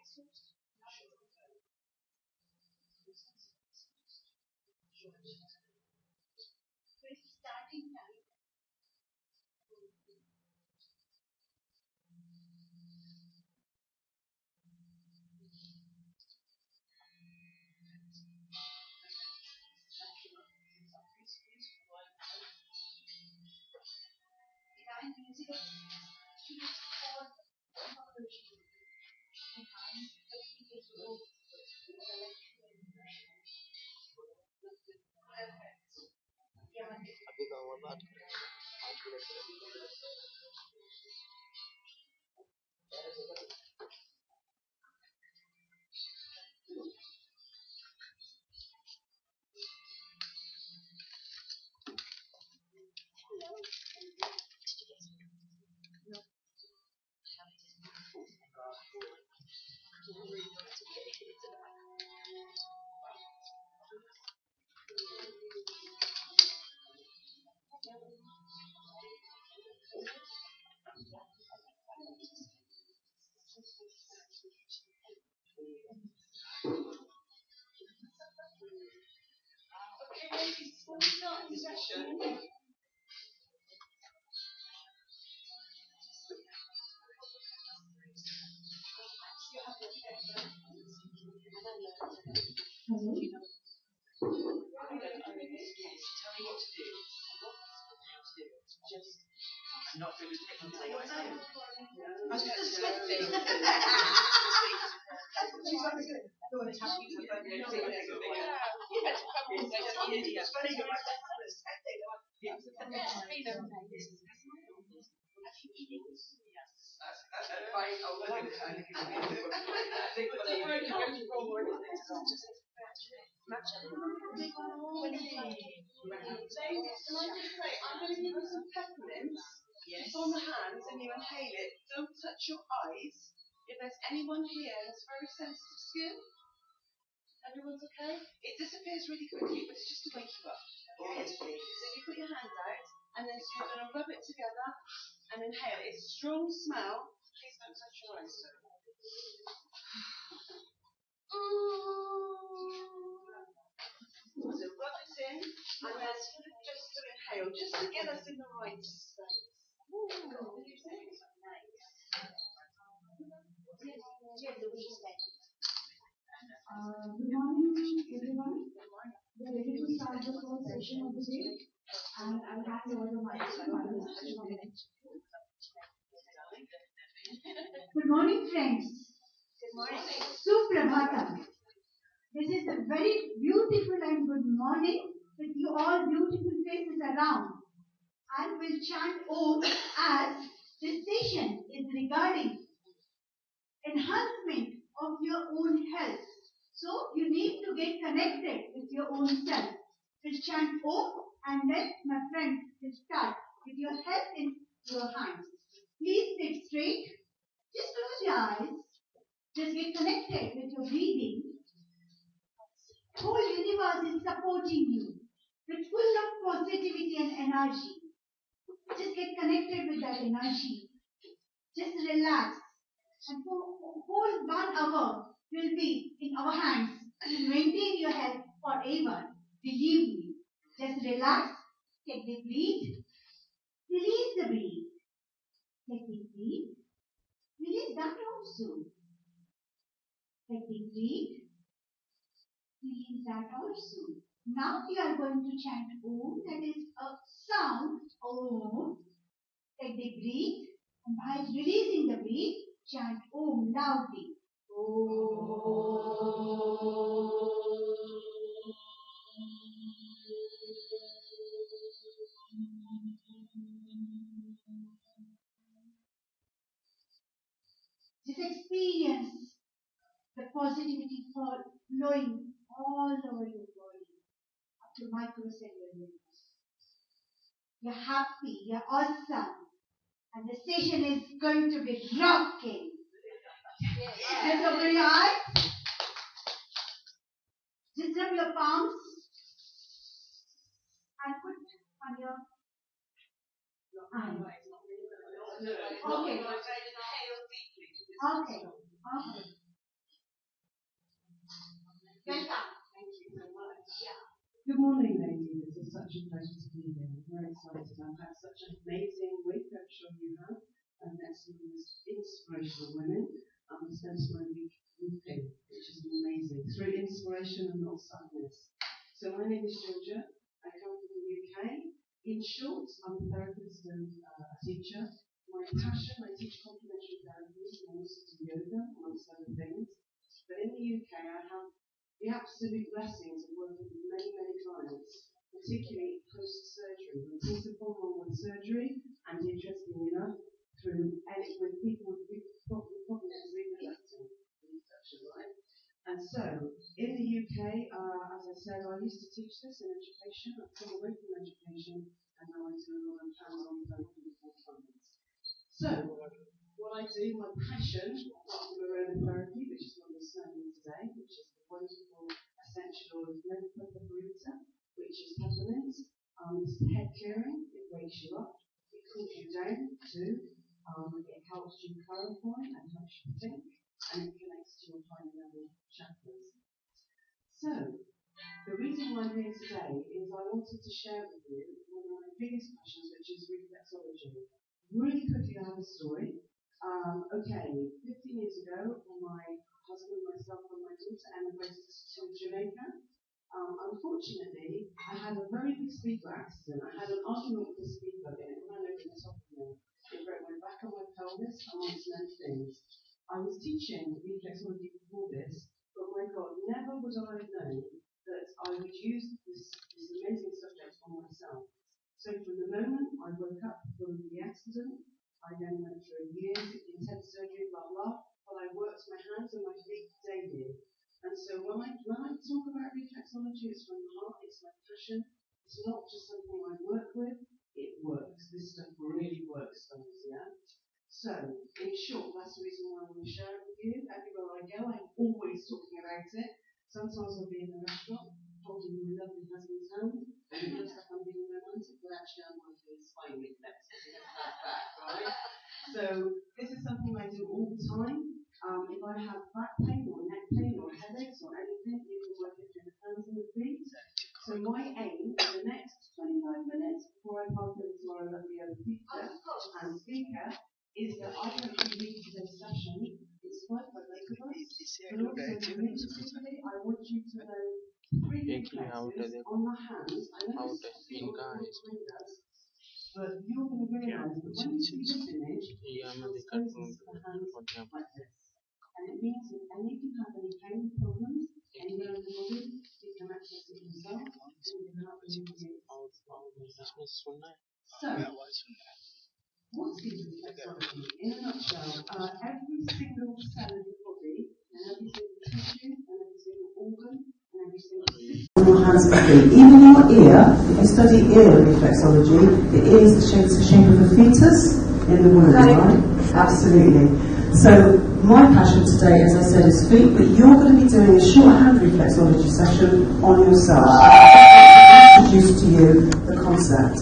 Good morning, everyone. We are ready to start the first session of the day, and I'll hand over the mic to Madhura. Good morning, friends. Good morning. Suprabhatam. This is a very beautiful and good morning with you all beautiful faces around. And we'll chant Om as this session is regarding enhancement of your own health. So you need to get connected with your own self. We'll chant Om and then my friend will start with your health in your hands. Please sit straight. Just close your eyes. Just get connected with your breathing. Whole universe is supporting you with full of positivity and energy. Just get connected with that energy. Just relax. And for whole 1 hour will be in our hands to maintain your health forever. Believe me. Just relax. Take the breath. Release the breath. Take the breath. Release that also. Take the breath. Release that also. Now we are going to chant Om. That is a sound. Om. Take the breath. And by releasing the breath, chant Om loudly. Om. Just experience the positivity flowing all over your body up to microcellular levels. You're happy, you're awesome, and the session is going to be rocking. Just open your eyes. Just rub your palms and put on your eyes. Okay. Okay. Welcome. Thank you so much. Good morning, ladies. It's such a pleasure to be here. I'm very excited. I've had such an amazing week. I'm sure you have. I've met some of the most inspirational women. I spent my week weeping, which is amazing, through inspiration and not sadness. So my name is Georgia. I come from the UK. In short, I'm a therapist and a teacher. My passion, I teach complementary therapies and also do yoga, amongst other things. But in the UK, I have the absolute blessings of working with many, many clients, particularly post-surgery, with people with surgery, and interestingly enough, with people with problems reproducing reproduction, right? And so, in the UK, as I said, I used to teach this in education. I've come away from education, and now I do a lot of hands-on therapy for clients. So, what I do, my passion, apart from aromatherapy, which is what we're serving today, which is the wonderful essential oil of Rita, which is peppermint. It's head clearing, it wakes you up, it cools you down too, it helps you clarify and helps you think, and it connects to your higher level chakras. So, the reason why I'm here today is I wanted to share with you one of my biggest passions, which is reflexology. Really quickly, I have a story. 15 years ago, when my husband, myself, and my daughter emigrated to Jamaica, unfortunately, I had a very big speaker accident. I had an argument with the speaker, and it ran over the top of me. It broke my back and my pelvis, amongst many things. I was teaching reflexology before this, but my God, never would I have known that I would use this amazing subject on myself. So from the moment I woke up from the accident, I then went through a year of intense surgery, blah, blah, but I worked my hands and my feet daily. And so when I talk about reflexology, it's from the heart, it's my passion. It's not just something I work with, it works. This stuff really works for us, yeah? So, in short, that's the reason why I want to share it with you. Everywhere I go, I'm always talking about it. Sometimes I'll be in a restaurant, holding my lovely husband's hand, and it looks like I'm being romantic, but actually I'm working with spine reflexes. Right? So this is something I do all the time. If I have back pain or neck pain or headaches or anything, you can work it through the hands and the feet. So my aim for the next 25 minutes before I pass over to our lovely other teacher and speaker is that I hope to lead today's session inspired by both of us, but also particularly I want you to know 3 reflexes on the hands. I know this is what does, but you're going to realize that when you see this image, it exposes the hands like this. And it means that any of you have any pain problems anywhere in the body, you can access it yourself, and you can help you with it. So, what is reflexology? In a nutshell, every single cell of the body, and every single tissue, and every single organ, and every single system. On your hands and feet. Even your ear, if you study ear reflexology, the ear is the shape of a fetus in the womb, right? Absolutely. So, my passion today, as I said, is feet, but you're going to be doing a shorthand reflexology session on yourself. I introduce to you the concept.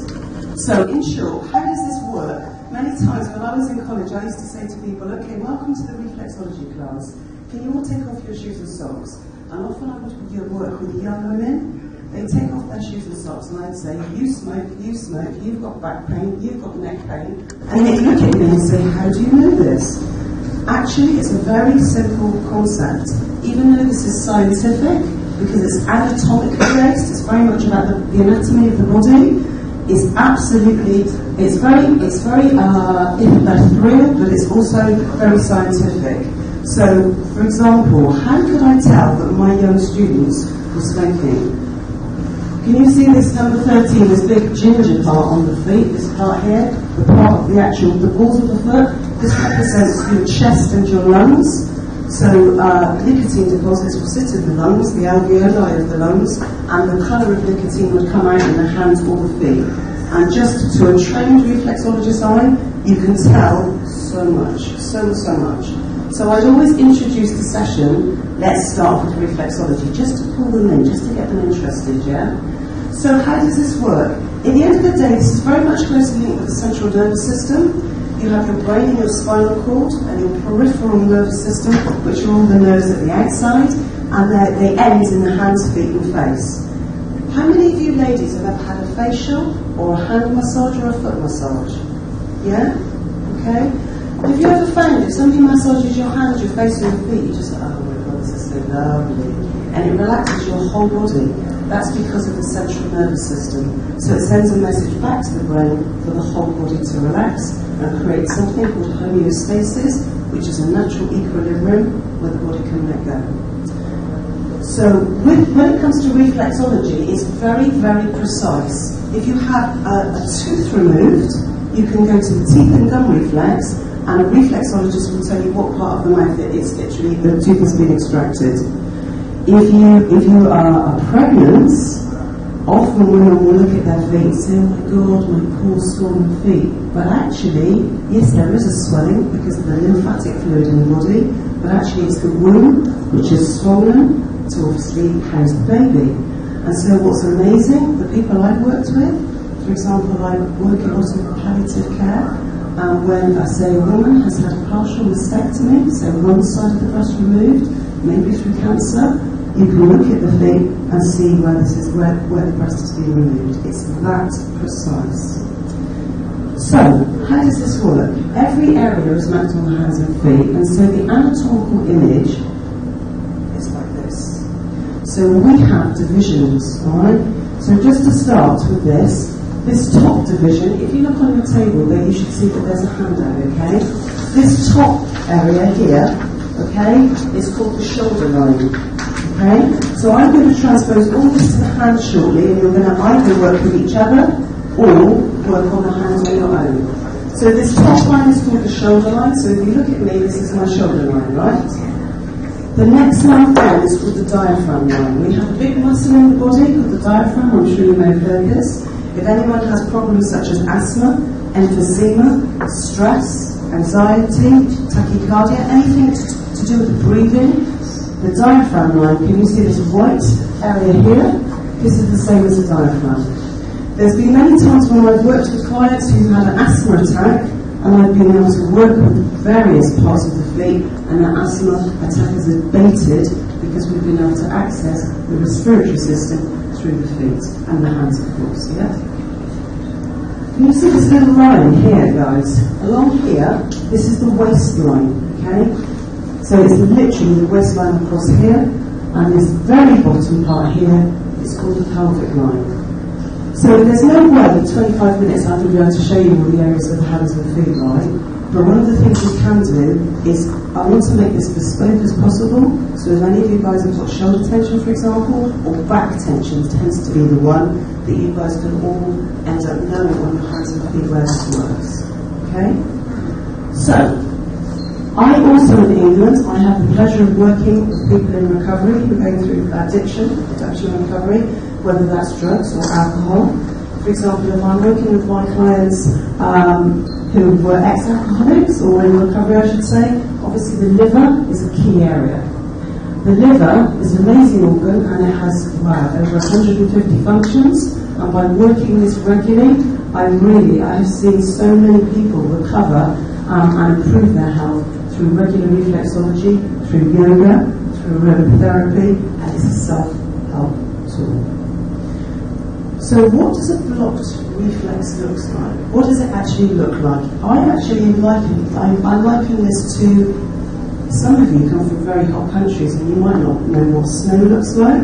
So, in short, how does this work? Many times when I was in college, I used to say to people, okay, welcome to the reflexology class. Can you all take off your shoes and socks? And often I would work with young women. They take off their shoes and socks, and I'd say, you smoke, you've got back pain, you've got neck pain. And they'd look at me and say, how do you know this? Actually, it's a very simple concept. Even though this is scientific, because it's anatomically based, it's very much about the anatomy of the body. It's very ethereal, but it's also very scientific. So, for example, how could I tell that my young students were smoking? Can you see this number 13, this big ginger part on the feet, this part here, the part of the balls of the foot? This represents your chest and your lungs. So nicotine deposits will sit in the lungs, the alveoli of the lungs, and the colour of nicotine would come out in the hands or the feet. And just to a trained reflexologist eye, you can tell so much, so much. So I'd always introduce the session, let's start with reflexology, just to pull them in, just to get them interested, yeah? So how does this work? In the end of the day, this is very much closely linked with the central nervous system. You have your brain and your spinal cord and your peripheral nervous system, which are all the nerves at the outside. and they end in the hands, feet and face. How many of you ladies have ever had a facial or a hand massage or a foot massage? Yeah? Okay? Have you ever found if somebody massages your hands, your face and your feet, you just go, oh my God, this is so lovely. And it relaxes your whole body. That's because of the central nervous system. So it sends a message back to the brain for the whole body to relax and create something called homeostasis, which is a natural equilibrium where the body can let go. So when it comes to reflexology, it's very, very precise. If you have a tooth removed, you can go to the teeth and gum reflex, and a reflexologist will tell you what part of the mouth it is literally the tooth has been extracted. If you are pregnant, often women will look at their feet and say, oh my God, my poor swollen feet. But actually, yes, there is a swelling because of the lymphatic fluid in the body, but actually it's the womb which is swollen to obviously house the baby. And so what's amazing, the people I've worked with, for example, I work a lot in palliative care, when say a woman has had a partial mastectomy, so one side of the breast removed, maybe through cancer, you can look at the feet and see where the breast has been removed. It's that precise. So, how does this work? Every area is mapped on the hands and feet, and so the anatomical image is like this. So we have divisions, alright? So just to start with this top division, if you look on your table there, you should see that there's a handout, okay? This top area here, okay, is called the shoulder line, okay? So I'm going to transpose all this to the hand shortly, and you're going to either work with each other or work on the hands on your own. So this top line is called the shoulder line, so if you look at me, this is my shoulder line, right? The next line down is called the diaphragm line. We have a big muscle in the body called the diaphragm, I'm sure you may have heard this. If anyone has problems such as asthma, emphysema, stress, anxiety, tachycardia, anything to do with breathing, the diaphragm line, can you see this white area here? This is the same as the diaphragm. There's been many times when I've worked with clients who had an asthma attack, and I've been able to work with various parts of the feet, and the asthma attack is abated because we've been able to access the respiratory system through the feet and the hands, of course, yeah? Can you see this little line here, guys? Along here, this is the waistline, okay? So it's literally the waistline across here, and this very bottom part here is called the pelvic line. So there's no way in 25 minutes I'm going to be able to show you all the areas of the hands and feet, right? But one of the things we can do is, I want to make this bespoke as possible, so if any of you guys have got shoulder tension, for example, or back tension tends to be the one that you guys can all end up knowing on your hands and feet where this works. Okay? So, I also in England, I have the pleasure of working with people in recovery who are going through addiction recovery, whether that's drugs or alcohol. For example, if I'm working with my clients who were ex-alcoholics, or in recovery I should say, obviously the liver is a key area. The liver is an amazing organ, and it has over 150 functions, and by working this regularly, I have seen so many people recover and improve their health through regular reflexology, through yoga, through aromatherapy, and it's a self-help tool. So what does a blocked reflex look like? What does it actually look like? I liken this to, some of you come from very hot countries and you might not know what snow looks like,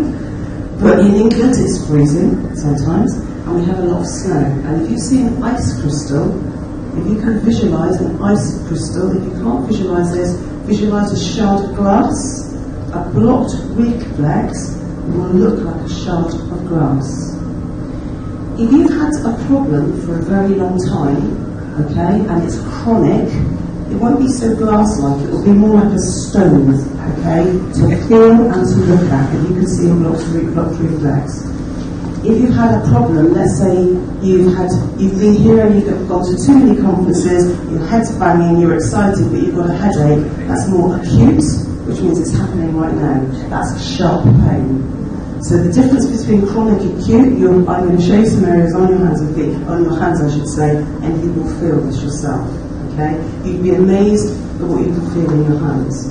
but in England it's freezing sometimes, and we have a lot of snow. And if you see an ice crystal, if you can visualise an ice crystal, if you can't visualise this, visualise a shard of glass. A blocked reflex will look like a shard of glass. If you've had a problem for a very long time, okay, and it's chronic, it won't be so glass-like, it will be more like a stone, okay, to feel and to look at, if you can see a blocked reflex. If you've had a problem, let's say you've been here and you've gone to too many conferences, your head's banging, you're excited, but you've got a headache, that's more acute, which means it's happening right now. That's a sharp pain. So the difference between chronic and acute, I'm going to show you some areas on your hands and feet, on your hands I should say, and you will feel this yourself, okay? You'd be amazed at what you can feel in your hands.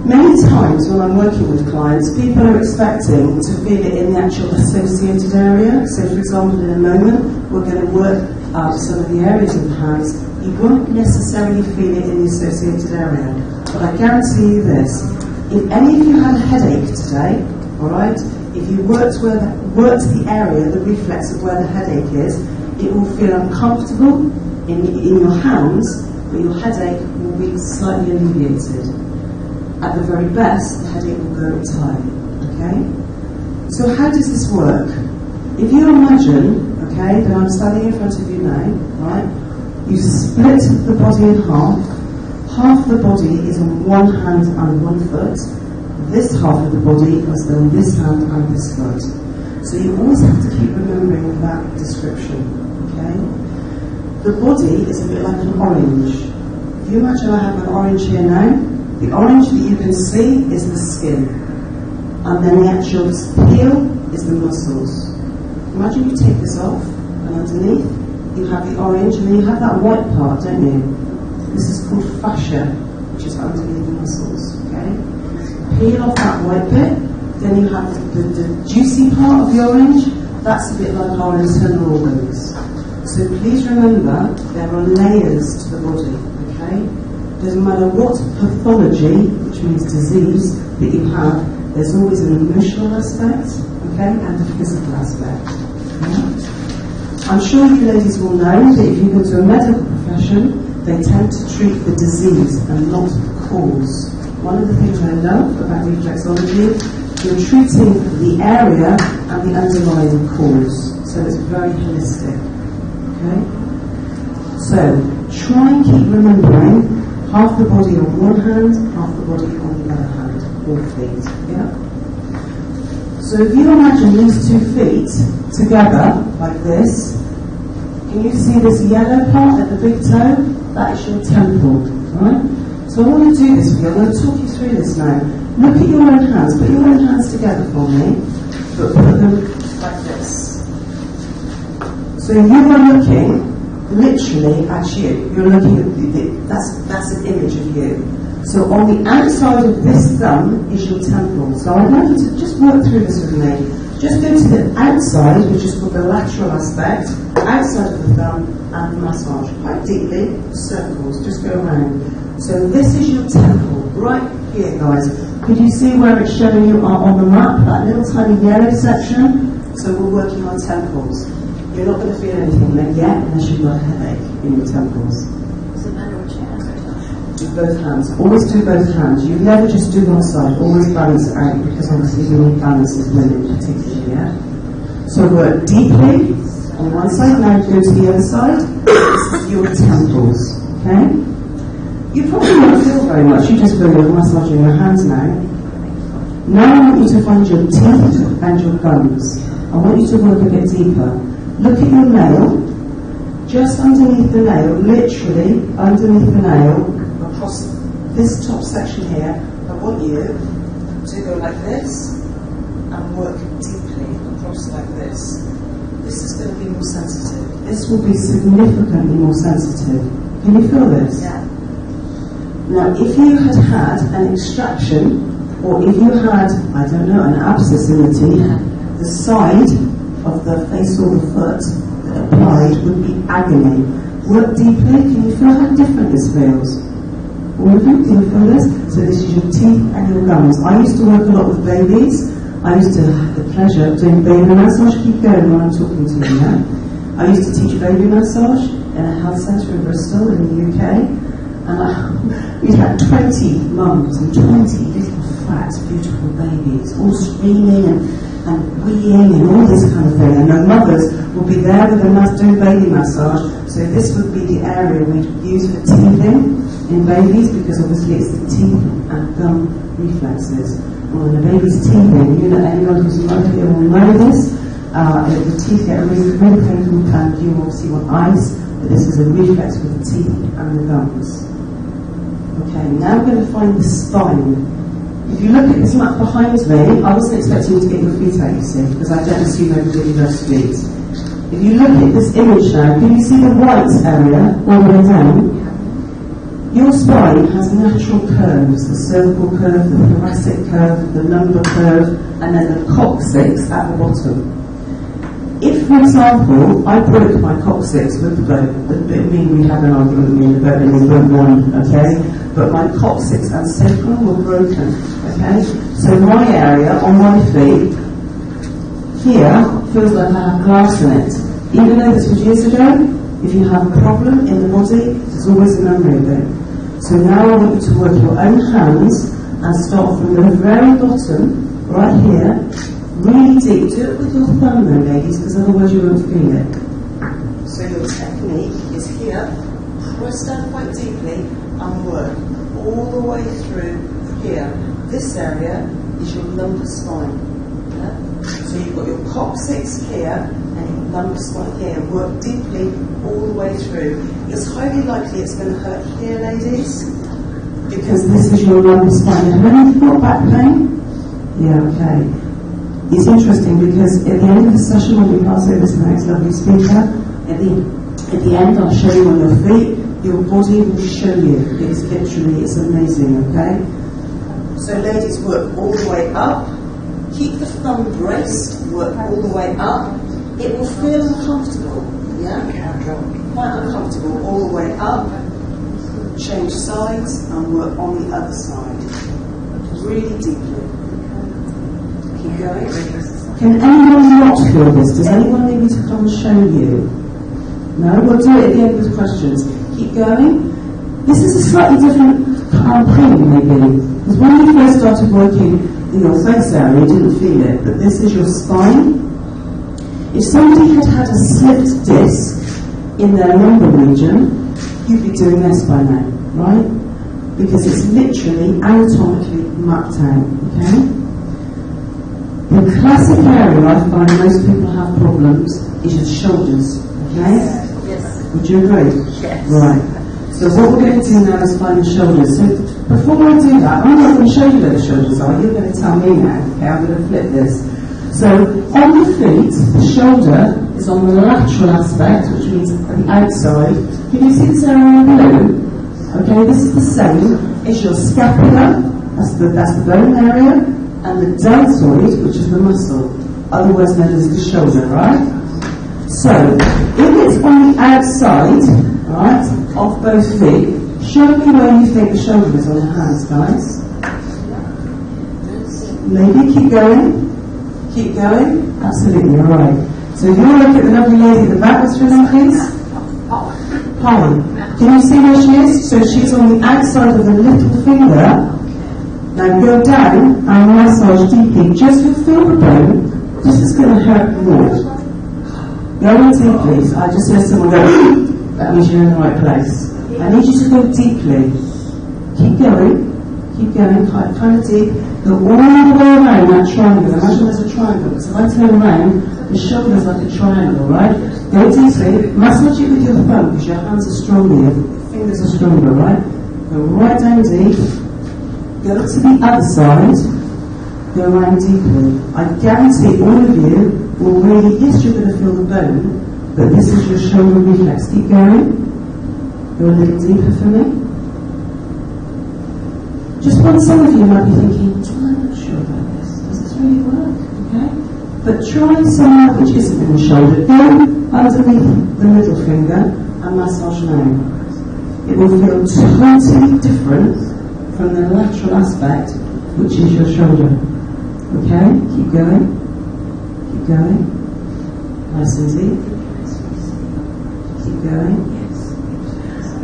Many times when I'm working with clients, people are expecting to feel it in the actual associated area. So, for example, in a moment, we're going to work up some of the areas of the hands. You won't necessarily feel it in the associated area. But I guarantee you this, if any of you had a headache today, alright, if you worked the area, the reflex of where the headache is, it will feel uncomfortable in your hands, but your headache will be slightly alleviated. At the very best, the headache will go entirely. Okay? So how does this work? If you imagine, okay, that I'm standing in front of you now, right? You split the body in half. Half the body is on one hand and one foot. This half of the body is on this hand and this foot. So you always have to keep remembering that description. Okay? The body is a bit like an orange. If you imagine I have an orange here now, the orange that you can see is the skin, and then the actual peel is the muscles. Imagine you take this off, and underneath you have the orange, and then you have that white part, don't you? This is called fascia, which is underneath the muscles. Okay? Peel off that white bit, then you have the juicy part of the orange. That's a bit like our internal organs. So please remember, there are layers to the body. Okay? Doesn't matter what pathology, which means disease, that you have, there's always an emotional aspect, okay, and a physical aspect. Okay? I'm sure you ladies will know that if you go to a medical profession, they tend to treat the disease and not the cause. One of the things I love about reflexology, you're treating the area and the underlying cause. So it's very holistic. Okay? So try and keep remembering half the body on one hand, half the body on the other hand, or feet. Yeah? So if you imagine these 2 feet together, like this, can you see this yellow part at the big toe? That is your temple, right? So I want to do this with you. I'm going to talk you through this now. Look at your own hands. Put your own hands together for me, but put them like this. So you are looking literally at you. You're looking at that's an image of you. So on the outside of this thumb is your temple. So I'd like you to just work through this with me. Just go to the outside, which is called the lateral aspect, outside of the thumb, and massage quite deeply, circles, just go around. So this is your temple, right here, guys. Could you see where it's showing you on the map, that little tiny yellow section? So we're working on temples. You're not going to feel anything there yet unless you've got a headache in your temples. Is it matter which hand? Do both hands. Always do both hands. You never just do one side. Always balance it out, because obviously you need balance as women particularly, yeah? So work deeply on one side, now go to the other side. This is your temples, okay? You probably won't feel very much. You just feel you're massaging your hands now. Now I want you to find your teeth and your gums. I want you to work a bit deeper. Look at your nail, just underneath the nail, literally underneath the nail, across this top section here. I want you to go like this and work deeply across like this. This is going to be more sensitive. This will be significantly more sensitive. Can you feel this? Yeah. Now, if you had had an extraction, or if you had, I don't know, an abscess in the teeth, the side of the face or the foot that applied would be agony. Work deeply. Can you feel how different this feels? All of you, can you feel this? So this is your teeth and your gums. I used to work a lot with babies. I used to have the pleasure of doing baby massage. Keep going when I'm talking to you now. I used to teach baby massage in a health centre in Bristol in the UK. And we'd had 20 mums and 20 little fat, beautiful babies, all screaming and weeing and all this kind of thing. And their mothers would be there with them doing baby massage. So this would be the area we'd use for teething in babies, because obviously it's the teeth and gum reflexes. And when the baby's teething, you know, anyone who's a mother here will know this. The teeth get really painful, and you obviously want ice, but this is a reflex for the teeth and the gums. Okay, now we're going to find the spine. If you look at this map behind me, I wasn't expecting you to get your feet out, you see, because I don't assume everybody loves feet. If you look at this image now, can you see the white area all the way down? your spine has natural curves, the cervical curve, the thoracic curve, the lumbar curve, and then the coccyx at the bottom. If, for example, I broke my coccyx with the bone, it didn't mean we had an argument with me and the bone and we broke one, okay? But my coccyx and sacrum were broken, okay? So my area on my feet here feels like I have glass in it. Even though this was years ago, if you have a problem in the body, there's always a memory of it. So now I want you to work your own hands and start from the very bottom, right here, really deep. Do it with your thumb though, ladies, because otherwise you won't feel it. So your technique is here, press down quite deeply and work all the way through here. This area is your lumbar spine. Yeah? So you've got your coccyx here and your lumbar spine here. Work deeply all the way through. It's highly likely it's going to hurt here, ladies, because this is your lumbar spine. Have any got back pain? Yeah, okay. It's interesting because at the end of the session when we pass over to the next lovely speaker, at the end I'll show you on your feet, your body will show you. It's literally, it's amazing, okay? So ladies, work all the way up. Keep the thumb braced, work all the way up. It will feel uncomfortable, yeah? Quite uncomfortable, all the way up. Change sides and work on the other side. Really deeply. Keep going. Can anyone not feel this? Does anyone need me to come and show you? No? We'll do it at the end with questions. Keep going. This is a slightly different pain, maybe. Because when you first started working in your face area, you didn't feel it. But this is your spine. If somebody had had a slipped disc in their lumbar region, you'd be doing this by now, right? Because it's literally anatomically mapped out, okay? The classic area I find most people have problems is your shoulders, okay? Yes. Would you agree? Yes. Right. So what we're going to do now is find the shoulders. So before I do that, I'm not going to show you where the shoulders are. You're going to tell me now, okay? I'm going to flip this. So on the feet, the shoulder is on the lateral aspect, which means at the outside. Can you see this area in blue? Okay, this is the same as your scapula, that's the bone area, and the deltoid, which is the muscle, otherwise known as the shoulder, right? So, if it's on the outside, right, of both feet, show me where you think the shoulder is on your hands, guys. Maybe keep going. Keep going. Absolutely, all right. So if you look at the lovely lady at the back, what's her name, please? Polly. Can you see where she is? So she's on the outside of the little finger. Now go down and massage deeply. Just to feel the bone. This is going to hurt more. Go in deeply. So I just heard someone go, that means you're in the right place. I need you to go deeply. Keep going. Keep going, kind of deep. Go all the way around that triangle. Imagine there's a triangle. Because if I turn around, the shoulder's like a triangle, right? Go deeply. Massage it with your thumb because your hands are stronger. Your fingers are stronger, right? Go right down deep. Go to the other side. Go around deeply. I guarantee all of you will really, yes, you're going to feel the bone, but this is your shoulder reflex. Keep going. Go a little deeper for me. Just when some of you might be thinking, I'm not sure about this. Does this really work? Okay? But try somewhere which isn't in the shoulder. Go underneath the middle finger and massage now. It will feel totally different from the lateral aspect, which is your shoulder. Okay? Keep going. Keep going. Nice and deep. Keep going.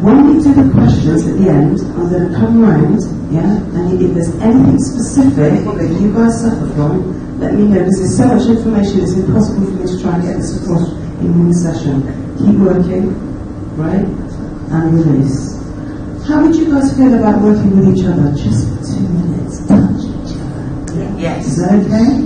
When we do the questions at the end, I'm going to come round, yeah, and if there's anything specific that you guys suffer from, let me know, because there's so much information, it's impossible for me to try and get this across in one session. Keep working, right, and release. How would you guys feel about working with each other just for 2 minutes? Touch each other. Yes. Is that okay?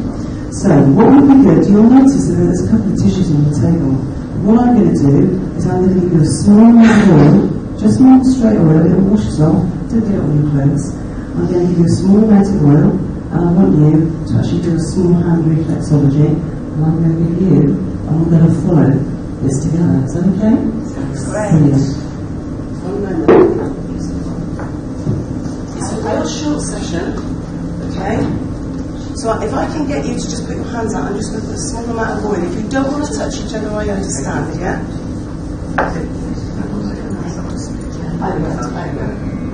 So, what would be good, you'll notice that there's a couple of tissues on the table. What I'm going to do is I'm going to give you a small amount of oil. Just not straight oil, it washes off, don't get it on your clothes. I'm going to give you a small amount of oil, and I want you to actually do a small hand reflexology, and I'm going to give you, and we're going to follow this together. Is that okay? That's great. Brilliant. 1 moment. real short session, okay? So if I can get you to just put your hands out, I'm just going to put a small amount of oil. If you don't want to touch each other, I understand, yeah?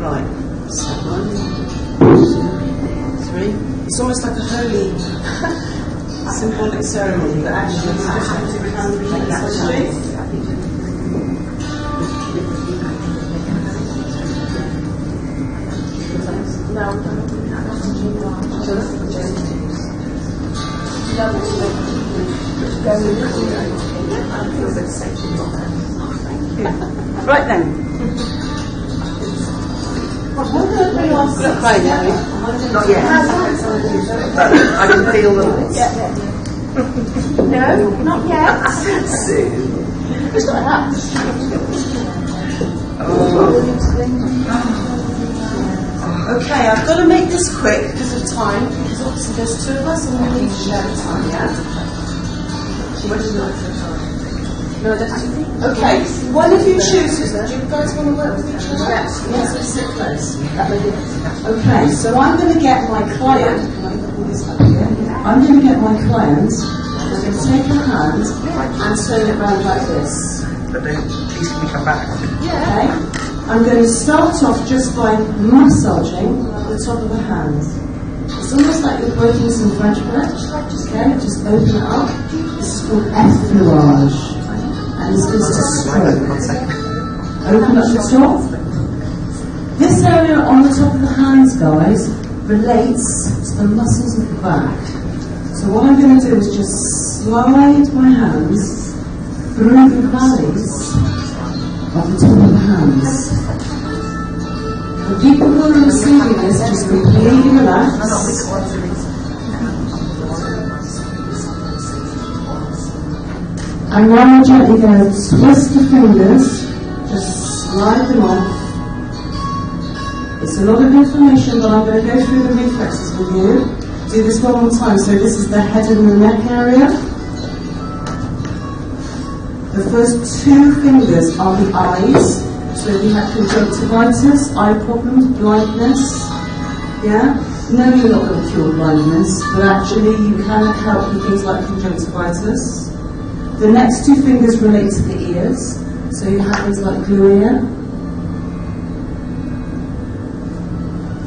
Right. So 1, 2, 3. It's almost like a holy symbolic ceremony, but actually it's just going to be right then. Not yet. I can feel them. No, not yet. Soon. It's not enough. Okay, I've got to make this quick because of time. Because obviously there's 2 of us and we need to share the time, yeah? No, okay, one of you chooses. Do you guys want to work with each other? Yes, we sit close. Okay, so I'm going to get my client. Can I put this up here? I'm going to get my client. I'm going to take her hand and turn it round like this. But then, please can we come back? Okay. I'm going to start off just by massaging the top of the hand. It's almost like you're working some French bread. Okay, just open it up. This is called effleurage. And this is a stroke. Open up the top. This area on the top of the hands, guys, relates to the muscles of the back. So what I'm going to do is just slide my hands through the valleys of the top of the hands. The people who are receiving this just completely relax. And now we're gently going to twist the fingers, just slide them off. It's a lot of information, but I'm going to go through the reflexes with you. Do this one more time. So this is the head and the neck area. The first 2 fingers are the eyes. So if you have conjunctivitis, eye problems, blindness, yeah? No, you're not going to cure blindness, but actually you can help with things like conjunctivitis. The next 2 fingers relate to the ears, so you have things like glue ear.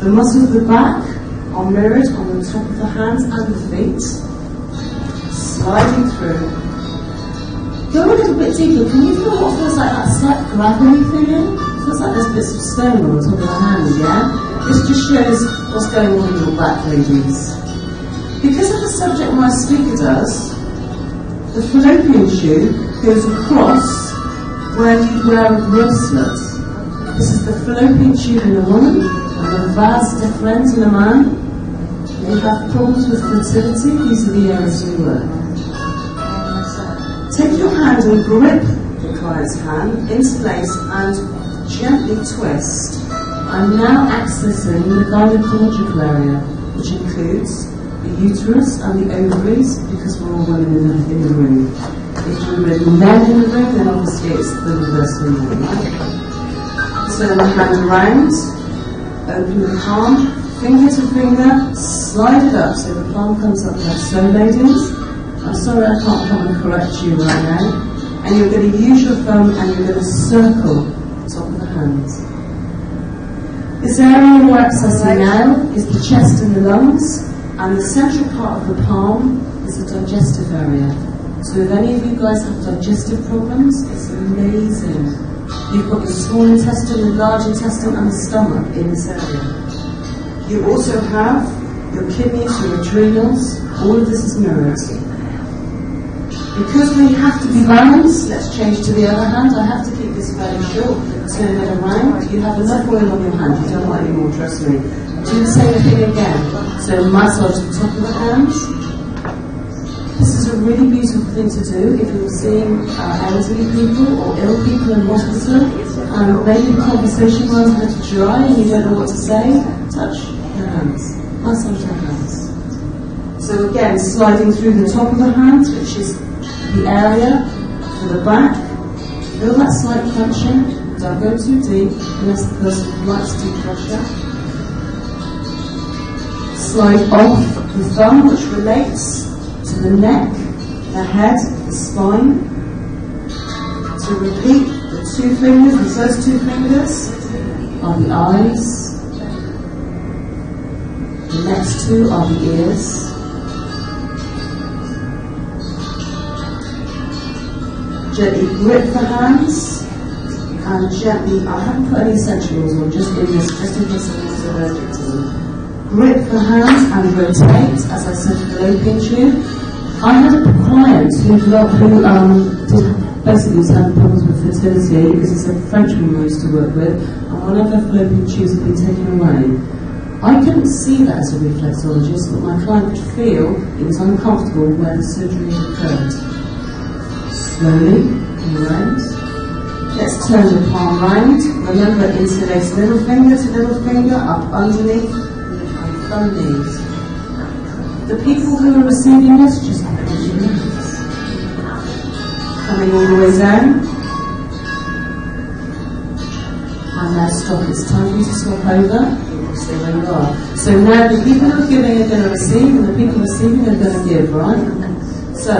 The muscles of the back are mirrored on the top of the hands and the feet, sliding through. Go a little bit deeper. Can you feel what feels like that slight gravity feeling? It feels like there's bits of stone on the top of the hand, yeah? This just shows what's going on in your back, ladies. Because of the subject my speaker does, the fallopian tube goes across where you wear a bracelet. This is the fallopian tube in a woman and the vas deferens in a man. If you have problems with fertility, these are the areas we work. Take your hand and grip the client's hand into place and gently twist. I'm now accessing the gynecological area, which includes the uterus and the ovaries, because we're all women in the room. If we're men in the room, then obviously it's the reverse of the right? Turn the hand around, open the palm, finger to finger, slide it up so the palm comes up like so, ladies. I'm sorry I can't come and correct you right now. And you're going to use your thumb and you're going to circle the top of the hands. This area we're accessing now is the chest and the lungs, and the central part of the palm is the digestive area. So if any of you guys have digestive problems, it's amazing. You've got your small intestine, your large intestine, and the stomach in this area. You also have your kidneys, your adrenals. All of this is mirrored. Because we have to be balanced, let's change to the other hand. I have to keep this fairly short. Turn it around. You have enough oil on your hand. You don't want any more, trust me. Do the same thing again. So massage the top of the hands. This is a really beautiful thing to do if you're seeing elderly people or ill people in hospital, and maybe the conversation runs a little dry and you don't know what to say. Touch your hands. Massage your hands. So again, sliding through the top of the hands, which is the area for the back. Feel that slight crunching. Don't go too deep unless the person likes deep pressure. slide off the thumb, which relates to the neck, the head, the spine. To repeat, the two fingers, the first two fingers are the eyes. The next two are the ears. Gently grip the hands and gently, I haven't put any essentials on, just in this, just in case someone's allergic to them. Grip the hands and rotate, as I said, fallopian tube. I had a client who basically was having problems with fertility because it's a Frenchman we used to work with, and one of her fallopian tubes had been taken away. I couldn't see that as a reflexologist, but my client could feel it was uncomfortable where the surgery had occurred. Slowly, around. Let's turn the palm round. Remember, interlace little finger, up underneath, and thumb knees. The people who are receiving this, just close your eyes. Coming all the way down. And now stop. It's time for you to swap over. Stay where you are. So now the people who are giving are going to receive, and the people receiving are going to give, right? So,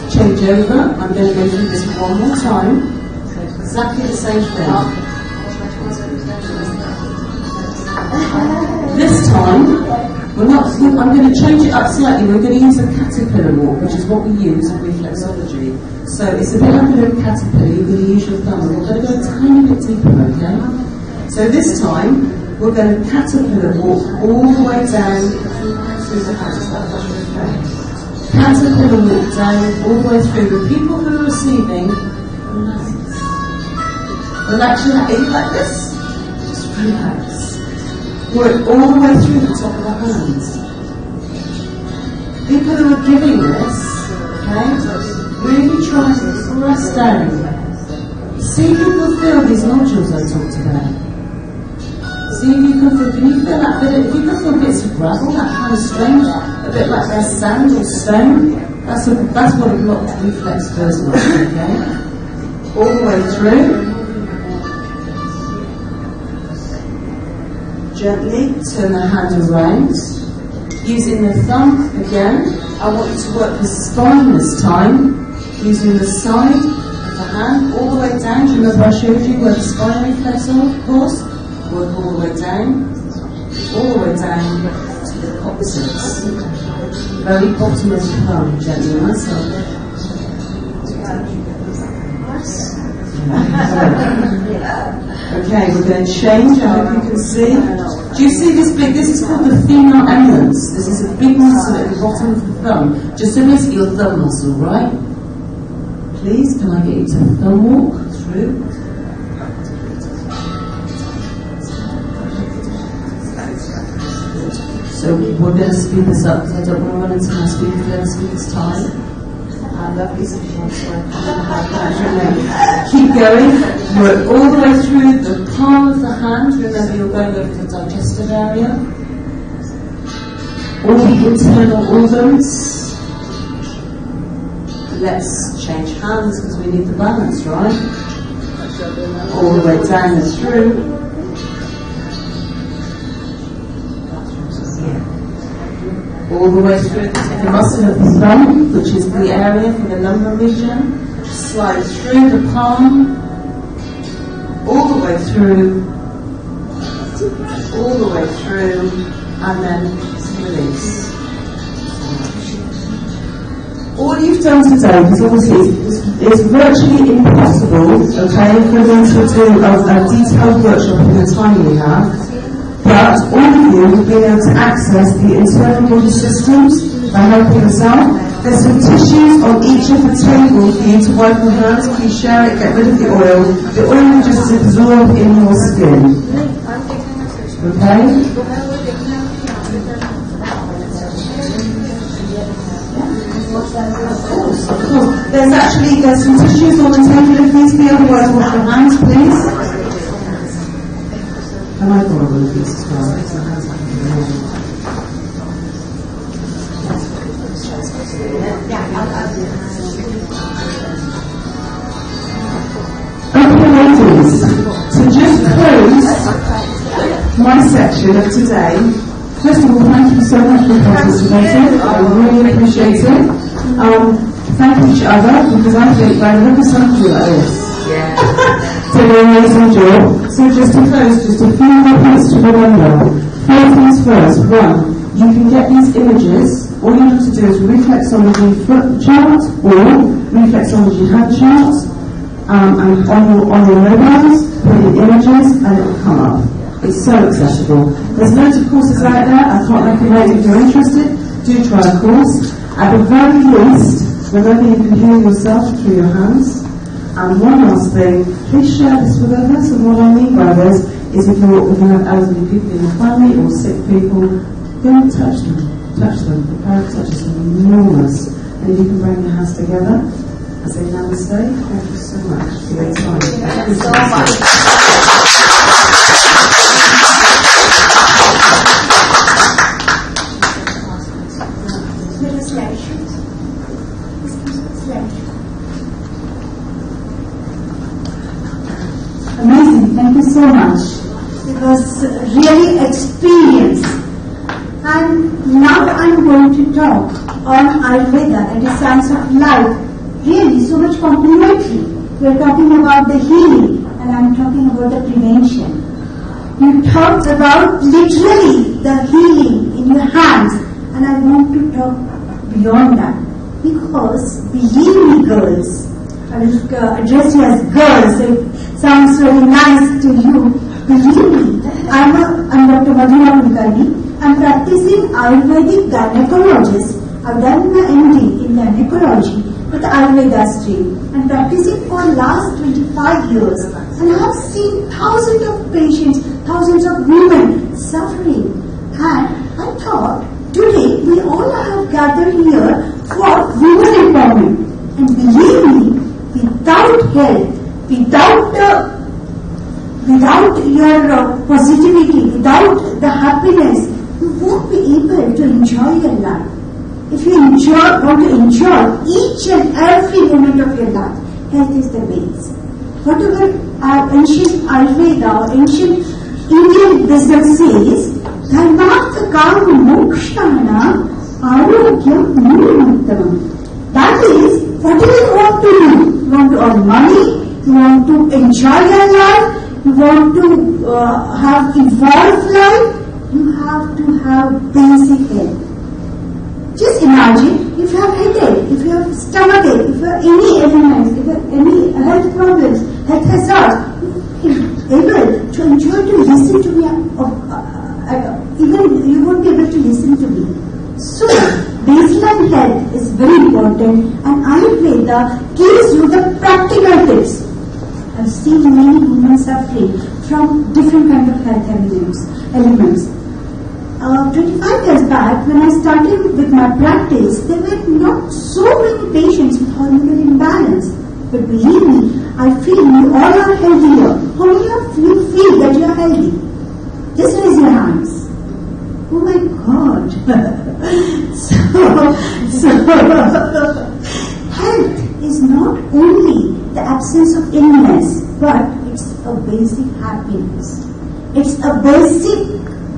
change over. I'm going to go through this one more time. Exactly the same thing. This time, I'm going to change it up slightly. We're going to use a caterpillar walk, which is what we use in reflexology. So it's a bit like a little caterpillar. You're going to use your thumb. We're going to go a tiny bit deeper, okay? So this time, we're going to caterpillar walk all the way down through the hands. Caterpillar walk down all the way through. The people who are receiving, relax your head like this. Just relax. Work all the way through the top of the hands. People who are giving this, okay, really try to press down. See if you can feel these nodules I talked about. See if you can you feel that bit, if you can feel bits of gravel, that kind of strange, a bit like there's sand or stone, that's what a blocked reflex feels like, okay? All the way through. Gently turn the hand around. Using the thumb again, I want you to work the spine this time, using the side of the hand all the way down. Do you remember I showed you where the spine reflex was? Work all the way down to the opposites. Very bottom of the thumb, gently myself. Okay, we're going to change. I hope you can see. Do you see this big? This is called the female eminence. This is a big muscle at the bottom of the thumb. Just so basically your thumb muscle, right? Please, can I get you to thumb walk through? So we're going to speed this up because I don't want to run into my speaker's time. I love these things. Keep going. Work all the way through the palm of the hand. Remember, you're going over the digestive area. All the internal organs. Let's change hands because we need the balance, right? All the way down and through. All the way through the muscle of the thumb, which is the area for the lumbar region. Slide through the palm, all the way through, and then release. All you've done today, because obviously it's virtually impossible, okay, for them to do a detailed workshop in the time we have. But all of you have been able to access the internal body systems by helping yourself. There's some tissues on each of the tables for you to wipe your hands. Please share it, get rid of the oil. The oil will just absorb in your skin. Okay? Of course. There's some tissues on the table if needs be, otherwise wash your hands, please. Can I borrow one of these as well? Okay, ladies, to just close my section of today, first first of all, thank you so much for participating. I really appreciate it. Thank each other, because I think by the look of something like this, so an amazing job. So just to close, just a few more points to remember. Four things first. One, you can get these images. All you have to do is reflexology foot chart or reflexology hand charts, and on your mobiles, put in images, and it will come up. It's so accessible. There's loads of courses out there. I can't recommend if you're interested. Do try a course. At the very least, remember you can heal yourself through your hands. And one last thing, please share this with others. And what I mean by this is if you have elderly people in your family or sick people, go and touch them. Touch them. The power of touch is enormous. And if you can bring your hands together, I say namaste. Thank you so much for your time. Thank you so much. Amazing, thank you so much. It was really experience. And now I'm going to talk on Ayurveda, that is science of life. Really, so much complementary. We're talking about the healing, and I'm talking about the prevention. You talked about literally the healing in your hands, and I want to talk beyond that. Because, believe me girls, I will address you as girls, it sounds really nice to you. Believe me, I'm Dr. Madhura Kulkarni. I'm practicing Ayurvedic gynecologist. I've done my MD in gynecology with the Ayurveda stream. I'm practicing for the last 25 years. And I have seen thousands of patients, thousands of women suffering. And I thought, today we all have gathered here for women empowerment. And believe me, without health, without your positivity, without the happiness, you won't be able to enjoy your life. If you want to enjoy each and every moment of your life, health is the base. Whatever our ancient Ayurveda or ancient Indian wisdom says, dharmartha kama mokshana arogyam murmuttamam. That is, whatever you want to do, you want to earn money, you want to enjoy your life, you want to have evolved life, you have to have basic health. Just imagine if you have headache, if you have stomach ache, if you have any ailments, if you have any health problems, health hazards, you're able to enjoy to listen to me, even you won't be able to listen to me. So, baseline health is very important, and Ayurveda gives you the practical tips. I've seen many women suffering from different kinds of health elements. 25 years back, when I started with my practice, there were not so many patients with hormonal imbalance. But believe me, I feel you all are healthier. How many of you feel that you are healthy? Just raise your hands. Oh my God. so health is not only the absence of illness, but it's a basic happiness. It's a basic,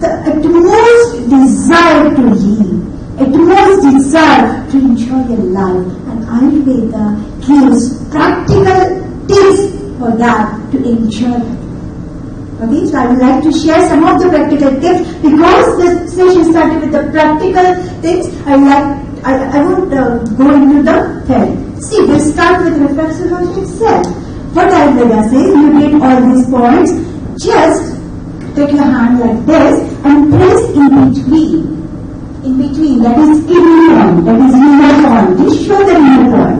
the utmost desire to live, utmost desire to enjoy your life. And Ayurveda gives practical tips for that to enjoy it. Okay, so I would like to share some of the practical tips. Because the session started with the practical tips, I won't go into the theory. See, we'll start with reflexology itself. What Ayurveda says, you get all these points, just take your hand like this and press in between. In between, that is kidney point, that is renal point. Just show the renal point.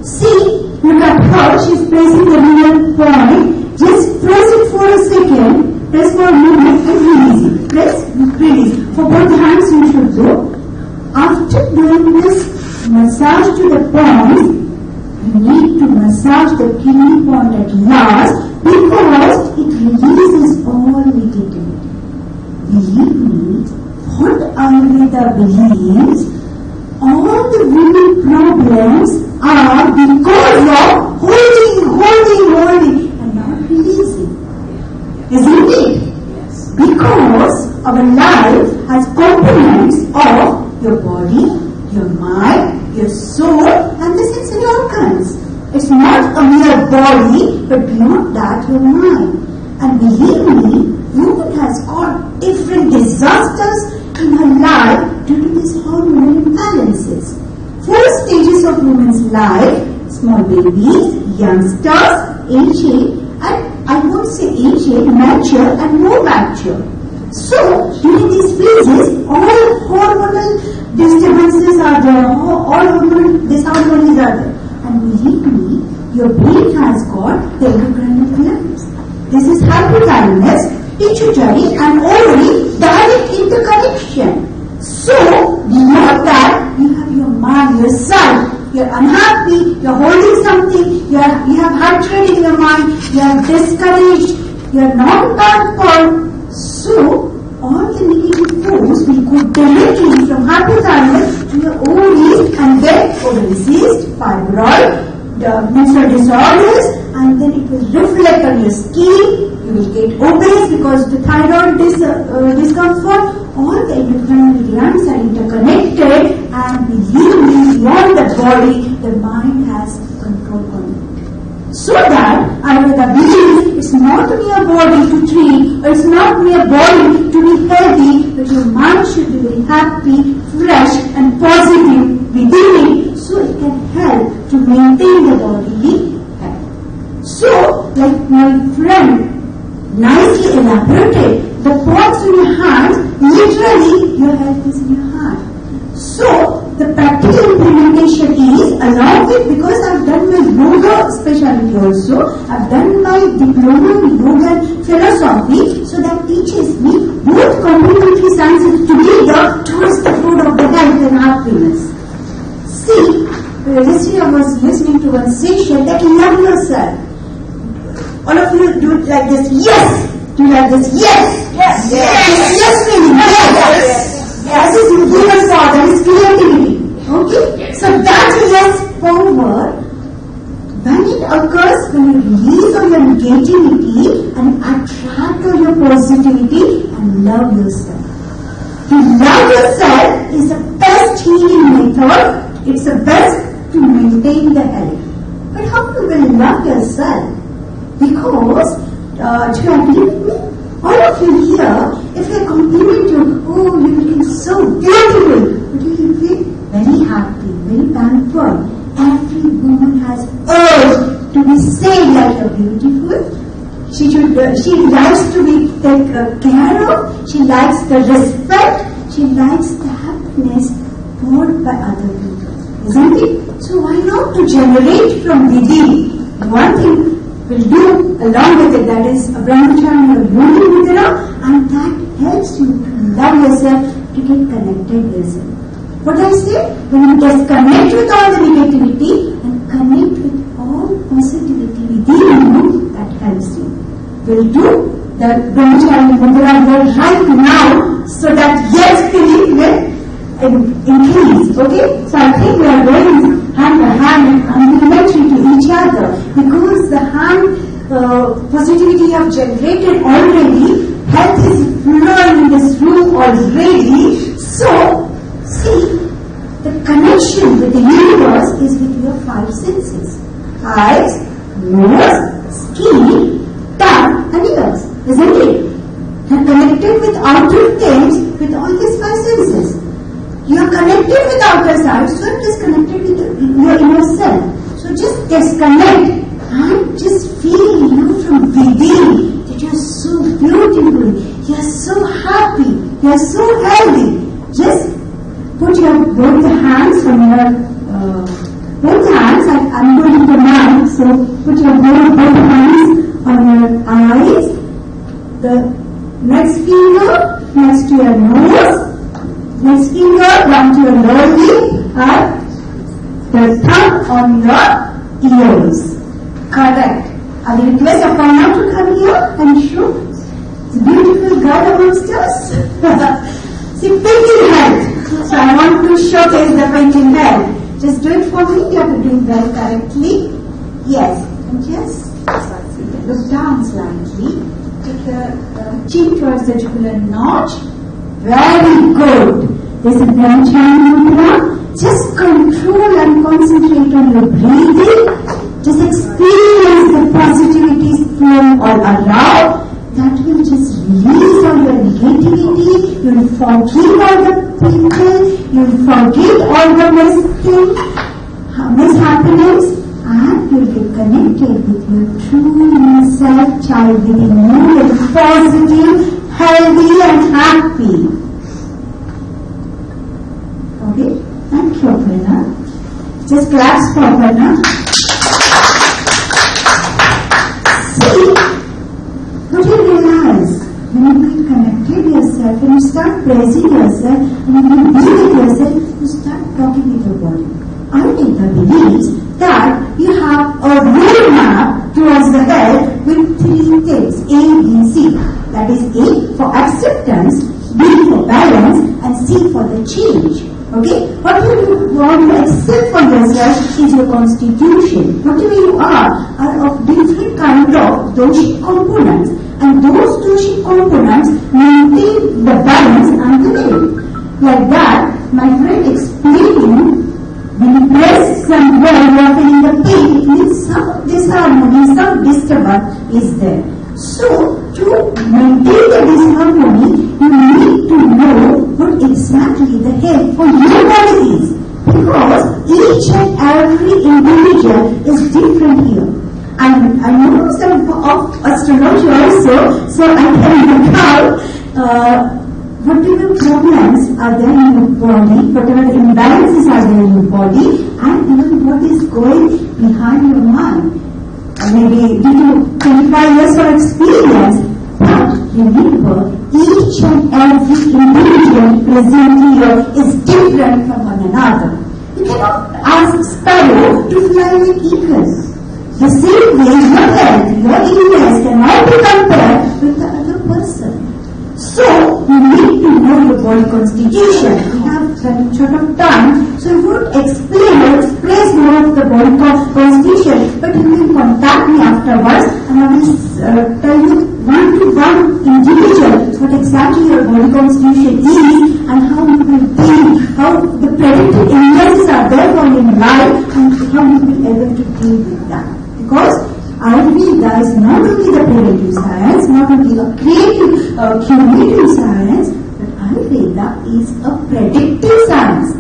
See, look at her, she's pressing the renal point. Just press it for a second, press for a minute and release it. Press, release. For both hands you should do. After doing this massage to the point, you need to massage the kidney point at last because it releases all negativity. Believe me, what Ayurveda believes, all the women problems are because of holding and not releasing. Isn't it? Because our life has complex and the sensory organs. It's not a mere body, but beyond that, your mind. And believe me, woman has got different disasters in her life due to these hormonal imbalances. 4 stages of woman's life: small babies, youngsters, aging, and I won't say aging, mature and more mature. So, during these phases, all hormonal disturbances are there, all hormonal disharmonies are there. And believe me, your brain has got the endocrine glands. This is hypothalamus, pituitary and ovary direct interconnection. So, beyond that, you have your mind, yourself. You're unhappy, you're holding something, you have hatred in your mind, you are discouraged, you're not pampered. So, all the negative force will go directly from hypothalamus to your ovaries and then ovary cyst, fibroid, the menstrual disorders, and then it will reflect on your skin. You will get obese because of the thyroid discomfort. All the endocrine glands are interconnected, and believe me, beyond the body, the mind has control on it. So that Ayurveda believes it's not only a body to treat, or it's not only a body to be healthy, but your mind should be very happy, fresh, and positive within it, so it can help to maintain the bodily health. So, like my friend nicely elaborated, the palms in your hands, literally your health is in your hand. So, the practical implementation is, along with, because I've done my yoga specialty also, I've done my diploma in yoga and philosophy, so that teaches me both complementary sciences together towards the food of the health and happiness. See, yesterday I was listening to one session that love yourself. All of you do it like this, yes! Do like this, yes! Yes! Yes! Yes, meaning yes! Yes, is human thought, that is creativity. Okay? So that yes power, when it occurs, when you release all your negativity and attract all your positivity and love yourself. To love yourself is the best healing method. It's the best to maintain the health. But how you will love yourself? Because, do you agree with me? All of you here, if I compliment you, oh, you're looking so beautiful, but you will feel very happy, very pampered. Every woman has urge to be said like you're beautiful. She likes to be taken care of. She likes the respect. She likes the happiness poured by other people. Isn't it? So why not to generate from within? One thing will do along with it, that is a brahmacharya or yoni mudra, and that helps you to love yourself, to get connected with yourself. What I say? When you disconnect with all the negativity and connect with all positivity within you, that helps you. We'll do the brahmacharya mudra right now, so that yes feeling will increase. Okay? So I think we are going hand by hand and complementary to each other, because the hand positivity you have generated already, health is flowing in this room already. So, see, the connection with the universe is with your 5 senses: eyes, nose, skin, tongue and ears. Isn't it? You're connected with outer things with all these 5 senses. You are connected with outer side, so you're disconnected with your inner self. So just disconnect and just feel you from within, that you're so beautiful, you're so happy, you're so healthy. Just put your both the hands on your both hands, I'm going to now, so put your both hands on your eyes, the next finger next to your nose, next finger down to your lower lip, and the thumb on your ears. Correct. I will request Aparna to come here and show this beautiful girl amongst us. See, painting health. So I want to showcase the painting health. Just do it for me. You have to do it very correctly. Yes. And just look down slightly. Take the chin towards the jugular notch. Very good. This is Brahmacharya Mudra. Just control and concentrate on your breathing. Just experience the positivity flowing all around. That will just release all your negativity. You will forgive all the people. You will forget all the mishappenings, and you will get connected with your true self child within you, and positive, healthy, and happy. Okay, thank you, Aparna. Just claps for Aparna. See, what you realize when you get connected yourself, when you start praising yourself, and when you be with yourself, you start talking with your body. Rita believes that you have a roadmap towards the health with 3 things: A, B, C. That is A for acceptance, B for balance, and C for the change. Okay? Whatever you want to accept for yourself is your constitution. Whatever you are of different kind of doshic components, and those doshic components maintain the balance and the change. Like that, my friend explaining, when you press somewhere, you are feeling the pain, it means some disharmony, some disturbance is there. So, to maintain the disharmony, you need to know what exactly the health for your body is. Because each and every individual is different here. And I know some of astrology also, so I can look out whatever problems are there in your body, whatever imbalances are there in your body, and even what is going behind your mind. Maybe due to 25 years of experience, but remember, each and every individual present here is different from one another. You cannot ask sparrow to fly like eagles. The same way, your health, your illness cannot be compared with the other person. So, you need to know your body constitution. We have very short of time, so I won't explain or express more of the body constitution, but you can contact me afterwards and I will tell you one-to-one individual what exactly your body constitution is and how you will deal, how the predicted illnesses are there for your life and how you will be able to deal with that. Because Ayurveda is not only the preventive science, not only a creative, curative science, but Ayurveda is a predictive science.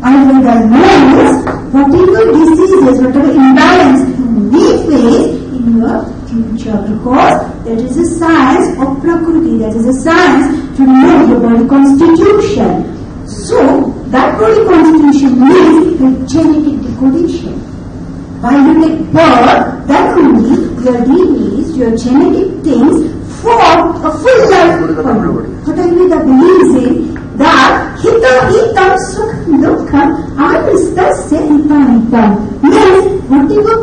Ayurveda knows whatever diseases, whatever imbalance you may face in your future, because there is a science of Prakriti, there is a science to know your body constitution. So, that body constitution means the genetic decodation. While you take birth, then only your DNAs, your genetic things form a full life for you. What Ayurveda believes in that hitam sukham dukham avistasya hitam. Means whatever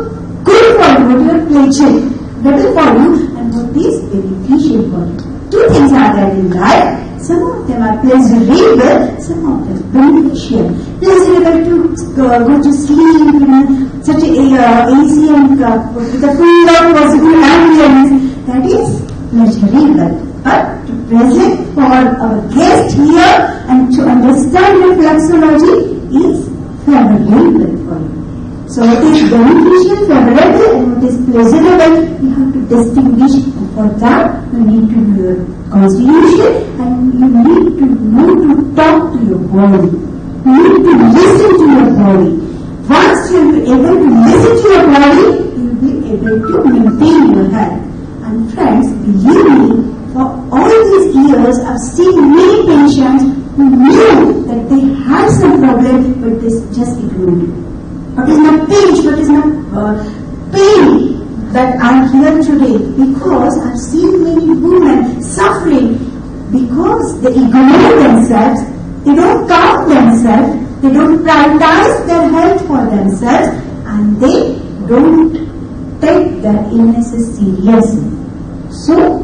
good for you, whatever pleasure, better for you, and what is beneficial for you. 2 things are there in life. Some of them are pleasurable, some of them beneficial. Pleasurable to go to sleep in such a AC and with a full of positive ambience. That is pleasurable. But to present for our guest here and to understand reflexology is favorable for you. So what is beneficial, favorable, and what is pleasurable, you have to distinguish. For that, you need to know your constitution and you need to know to talk to your body. You need to listen to your body. Once you will be able to listen to your body, you will be able to maintain your health. And friends, believe me, for all these years, I've seen many patients who knew that they had some problem, but they just ignored it. What is my pain? What is my pain that I'm here today? Because I've seen many women suffering because they ignore themselves, they don't count themselves, they don't prioritize their health for themselves, and they don't take their illnesses seriously. So,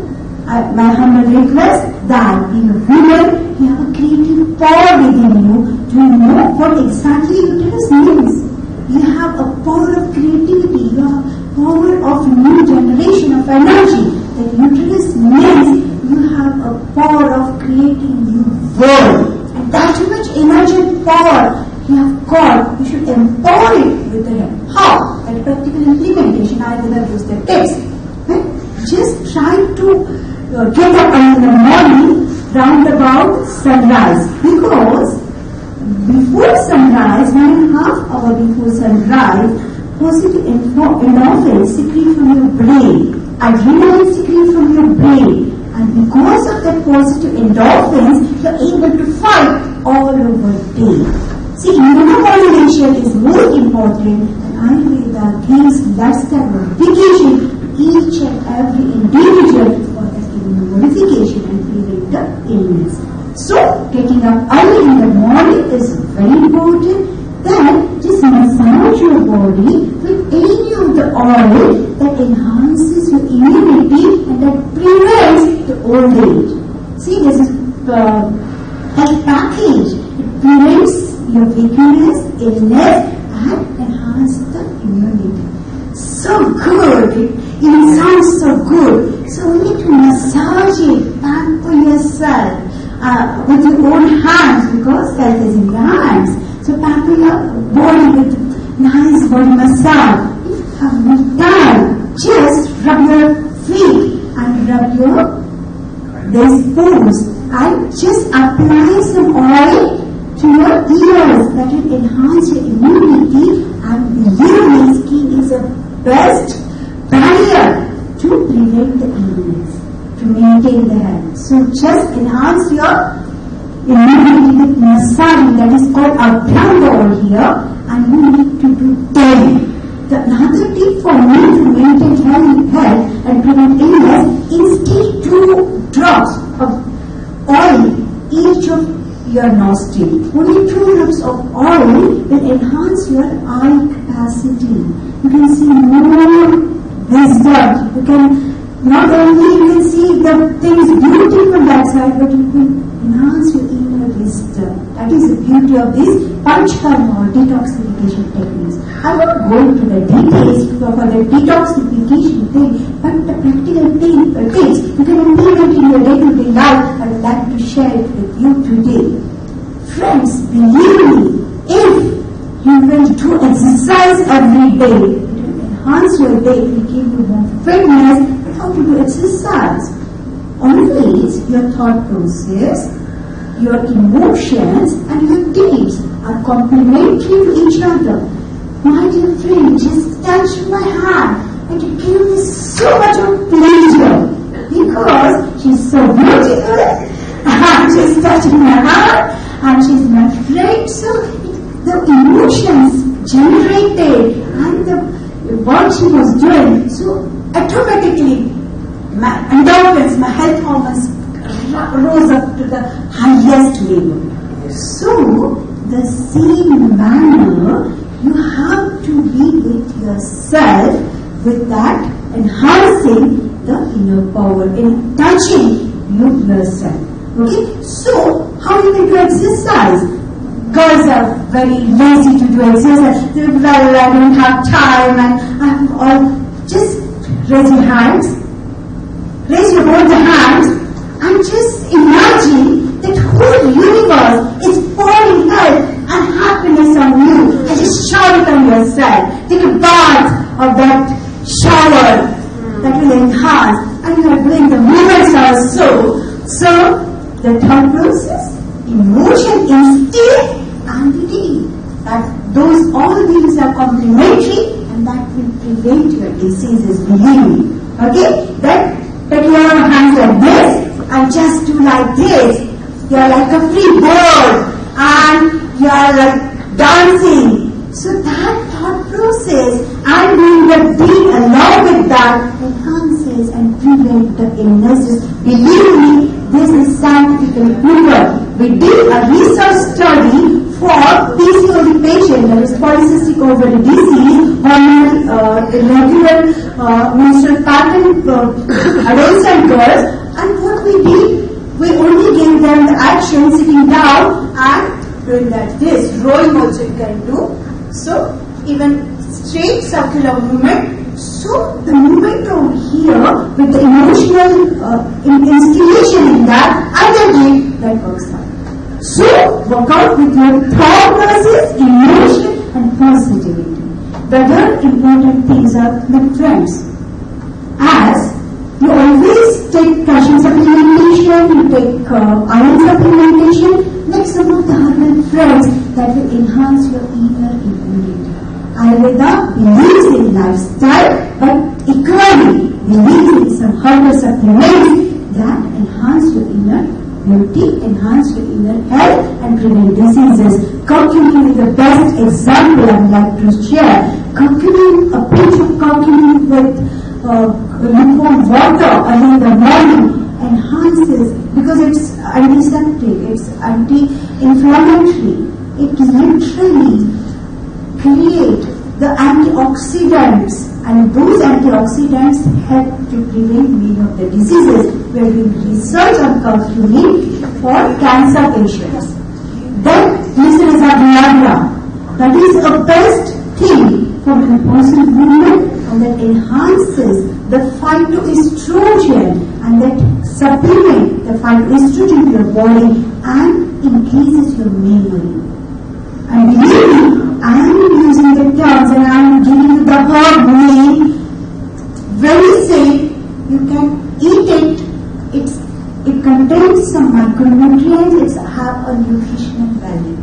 my humble request that being a woman, you have a creative power within you to know what exactly uterus means. You have a power of creativity, you have power of new generation of energy. The uterus means you have a power of creating new world. And that much energy and power you neither use their tips. Okay? Just try to get up in the morning round about sunrise, because before sunrise, 1.5 hours before sunrise, positive endorphins secrete from your brain, adrenaline secrete from your brain, and because of that positive endorphins, you are able to fight all over day. See, immunomodulation is more important, and Ayurveda gives lifestyle modification to each and every individual for that immunomodification and prevent the illness. So, getting up early in the morning is very important. Then, just massage your body with any of the oil that enhances your immunity and that prevents the old age. See, this is health package. It prevents your weakness, illness, and enhances the immunity. So good. It sounds so good. So we need to massage it, pamper yourself with your own hands, because health is in your hands. So pamper your body with nice body massage. If you have no time, just rub your feet and rub your pores and just apply some oil to your ears. That will enhance your immunity, and believe me, skin is the best barrier to prevent the illness, to maintain the health. So just enhance your immunity with massage, that is called Abhyanga over here, and you need to do 10. Another tip for me to maintain health and prevent illness is take 2 drops of oil each of your nostril. Only 2 drops of oil will enhance your eye capacity. You can see more wisdom. You can not only you can see the things beautiful from that side, but you can enhance your inner wisdom. That is the beauty of these panchkarma or detoxification techniques. I won't go into the details for the detoxification thing, but the practical tips you can implement in your day-to-day life. I would like to share it with you today. Friends, believe me, if you will do exercise every day, it will enhance your day, it will give you more fitness. But how to do exercise? Always your thought process, your emotions and your deeds are complementary to each other. My dear friend, just touch my hand and it gives me so much of pleasure, because she's so beautiful and she's touching my hand and she's my friend. So the emotions generated and what she was doing, so automatically my endorphins, my health hormones rose up to the highest level. So, the same manner, you have to be with yourself with that enhancing the inner power, in touching yourself. Okay? So, how you can do exercise? Girls are very lazy to do exercise. They will, well, I don't have time and I have all. Just raise your hands. Raise your both the hands and just imagine that whole universe is pouring health and happiness on you, and just shower it on yourself. Take a bath of that shower that will enhance, and you are doing the movements also. So the thought process, emotion, instinct, and the deed. That all these are complementary, and that will prevent your diseases. Believe me. Okay? That. Take your hands like this and just do like this. You are like a free bird and you are like dancing. So that thought process and doing the deed along with that enhances and prevents the illnesses. Believe me, this is scientifically proven. We did a research study for PCOD patient, that is polycystic ovary disease, irregular menstrual pattern for adolescent girls, and what we did, we only gave them the action sitting down and doing that this. Rolling also you can do. So even straight circular movement. So the movement over here with the emotional installation in that, energy that works out. So, work out with your thought process, emotion and positivity. the other important things are nutrients. As you always take calcium supplementation, you take iron supplementation, make some of the herbal threads that will enhance your inner immunity. Ayurveda believes in lifestyle, but equally believes in some herbal supplements that enhance your inner beauty, enhance your inner health, and prevent diseases. Curcumin is the best example I would like to share. Curcumin, a pinch of curcumin with lukewarm water early in the morning enhances, because it's antiseptic, it's anti-inflammatory. It literally create the antioxidants, and those antioxidants help to prevent many of the diseases. We are doing research on curcumin for cancer patients. Then glycerisa glabra, that is a best thing for menopausal women, and that enhances the phytoestrogen, and that supplement the phytoestrogen to your body and increases your memory. And believe me, I am using the terms and I am giving you the herb name. Very safe. You can eat it. It contains some micronutrients. It have a nutritional value.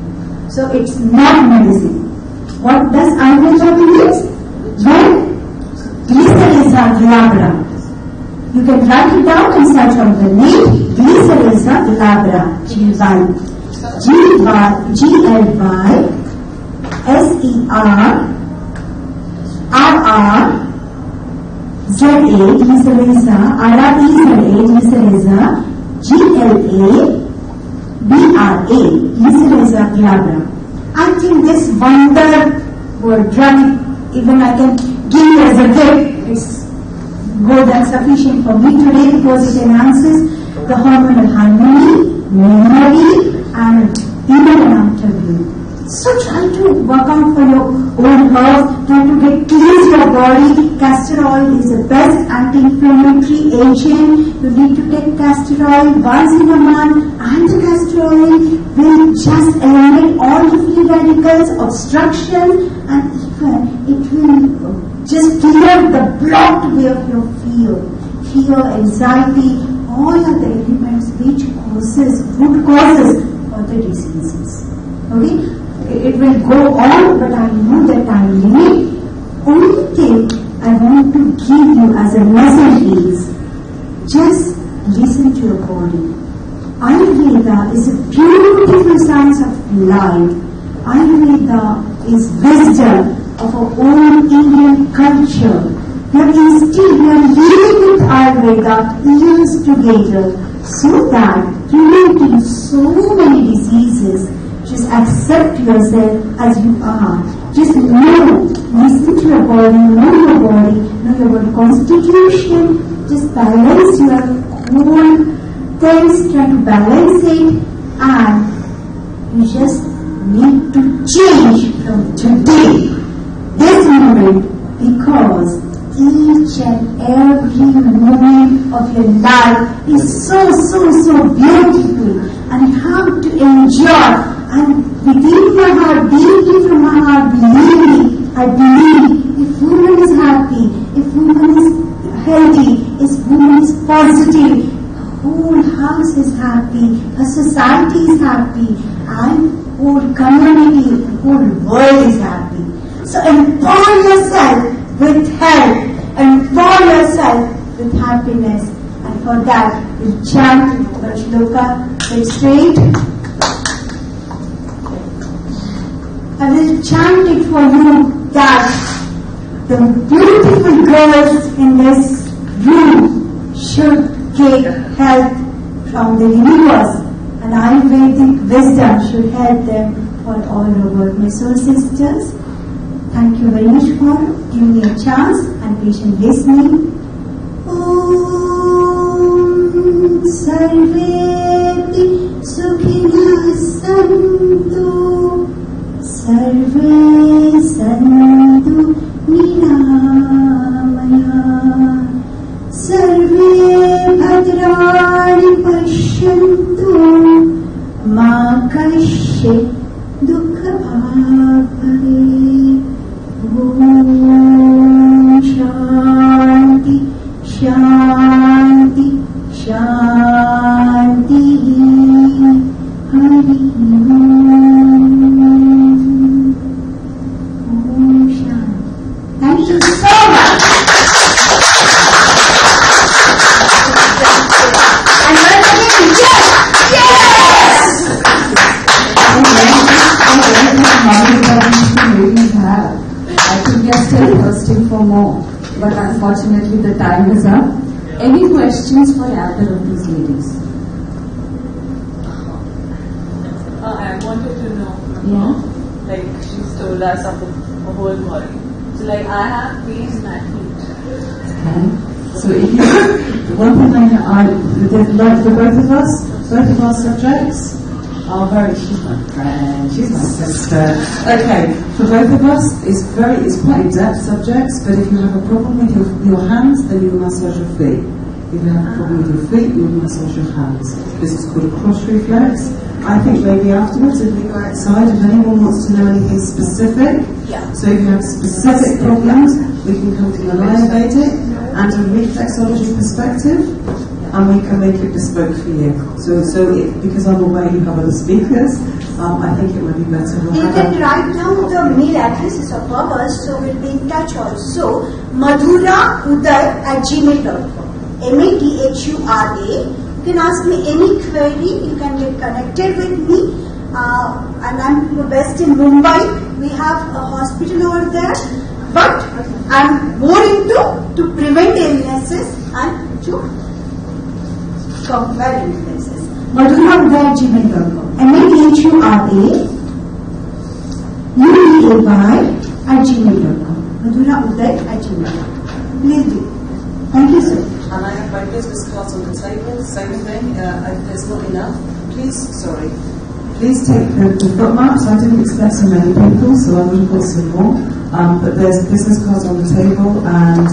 So it's not medicine. What does Ayurveda mean? Well, glycerisa glabra. You can write it down and search on the name. Glycerisa glabra. Glycerisa, glycerisa, glycerisa glabra. I think this wonder drug, even I can give you as a gift, it's more than sufficient for me today, because it enhances the hormonal harmony, memory, and even an afterview. So try to work out for your own health, try to get cleanse your body. Castor oil is the best anti-inflammatory agent. You need to take castor oil once in a month, and the castor oil will just eliminate all the free radicals, obstruction, and even it will just clear the blocked way of your fear, anxiety, all other elements which root causes for the diseases. Okay? It will go on, but I know the time limit. Only thing I want to give you as a message is just listen to your body. Ayurveda is a beautiful science of life. Ayurveda is wisdom of our own Indian culture. We are living with Ayurveda years together, so that preventing so many diseases. Just accept yourself as you are. Just listen to your body, know your body constitution. Just balance your whole things, try to balance it, and you just need to change from today, this moment, because each and every moment of your life is so beautiful, and you have to enjoy. And within my heart, deeply from my heart, believe me, I believe if woman is happy, if woman is healthy, if woman is positive, whole house is happy, her society is happy, and whole community, whole world is happy. So empower yourself with health, empower yourself with happiness, and for that we chant the shloka. Get straight. I will chant it for you that the beautiful girls in this room should get help from the universe, and Ayurvedic wisdom should help them for all over. My soul sisters, thank you very much for giving me a chance and patient listening. Om Sarveti Sukhina Santu Sarve Santu Niramaya Sarve Bhadrani Pashyantu Ma Kasyit Dukha Bhave. Shanti, Shanti, Shanti. Hari Om Shanti. Thank you so much. And once again, yes! I think we are still thirsting for more, but unfortunately the time is up. Any questions for either of these ladies? I wanted to know from Yeah. her, like she's told us of the whole body. So like I have pain in my feet. Okay. So if you, one thing for both of us, both of our subjects are very, she's my friend, she's my sister. Okay, for both of us, it's quite in-depth subjects, but if you have a problem with your hands, then you will massage your feet. If you have a problem with your feet, you will massage your hands. This is called a cross reflex. I think maybe afterwards, if we go outside, if anyone wants to know anything specific, so if you have specific problems, we can come to elevate it and a reflexology perspective, and we can make it bespoke for you. So because I'm aware you have other speakers, I think it might be better. You can write down the mail addresses of ours, so we'll be in touch also. madhura@gmail.com. MADHURA. You can ask me any query, you can get connected with me. And I'm based in Mumbai. We have a hospital over there. But I'm more into to prevent illnesses and to conquer illnesses. madhura@gmail.com. madhura@gmail.com. madhura@gmail.com. Please do. Thank you, sir. And I have my business cards on the table, same thing, there's not enough. Please take the foot maps. I didn't expect so many people, so I would have got some more. But there's business cards on the table, and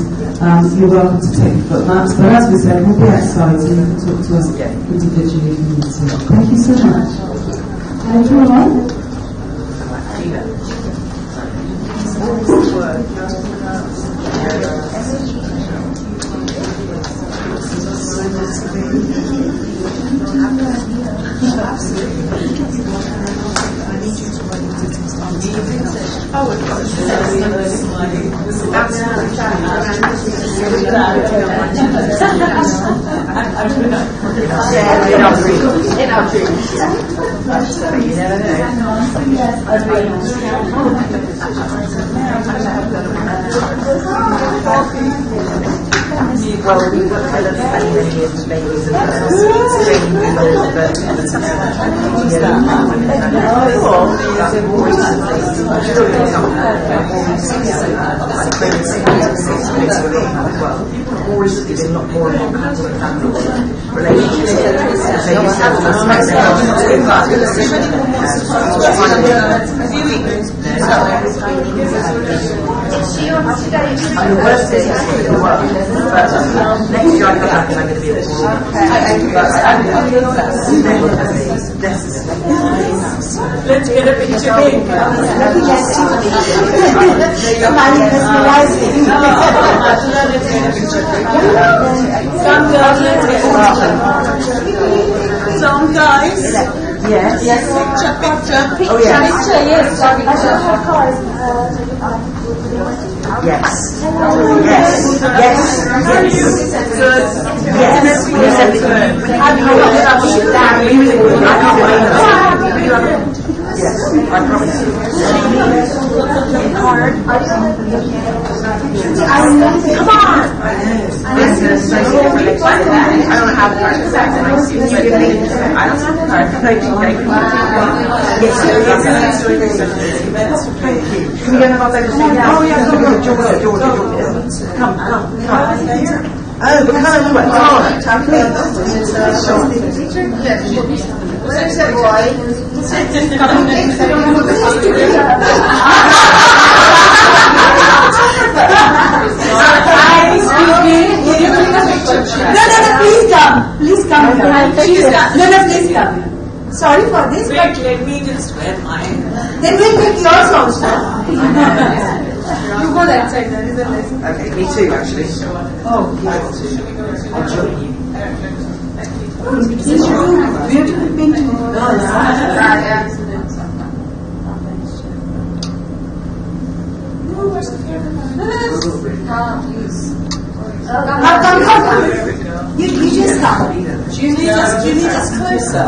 you're welcome to take the foot maps. But as we said, we'll be outside, so you can talk to us individually if you need to. Thank you so much. Everyone. Well, we've got many years of babies and girls, training people, but more recently there's not more and more couples and family relationships. So you have I'm the worst business in the world, but next year I come back and I'm going to be a bit more. Let's get a picture big. Some girls, let's get some guys. Yes. Picture. Oh yes. Picture, yes. Yes. Yes, I promise you. Hard. Come on! I don't have hard sex and I see you. I don't have hard sex. Yes, can we get an outside to say, oh yeah, Georgia. Come. Oh, but come on, you went. Where's the boy? Please come. Please come. Sorry for this. Wait, let me just wear mine. Then we'll take yours also. You go go that side, there is a lesson. Okay, me too, actually. Oh, I'll join you. Beautiful painting. Come. You just come. you need us closer.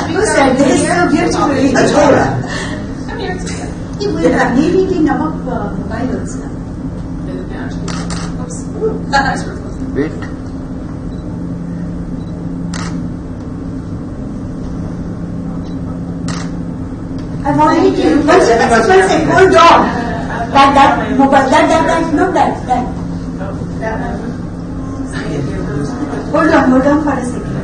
Who said this so beautifully? Maybe in our Bibles. I've already taken one second, hold on. That, Hold on for a second.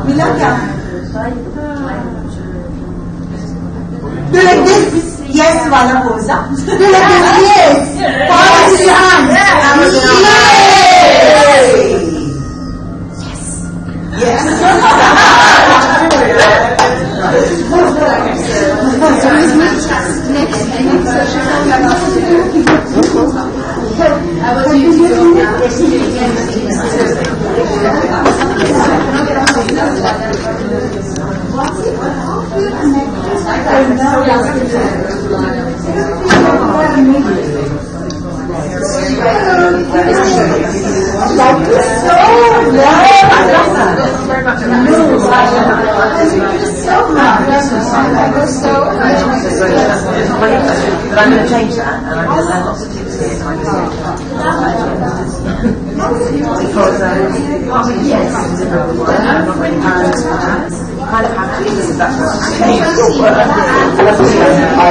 Mila kya? Do like this? Yes, wala pose. Do like this? Yes. Pause your hand. Yes. But I'm going to change that, and I'm going to learn lots of tips here. Because yes, I'm not really parents for that. You kind of have to, because that's what I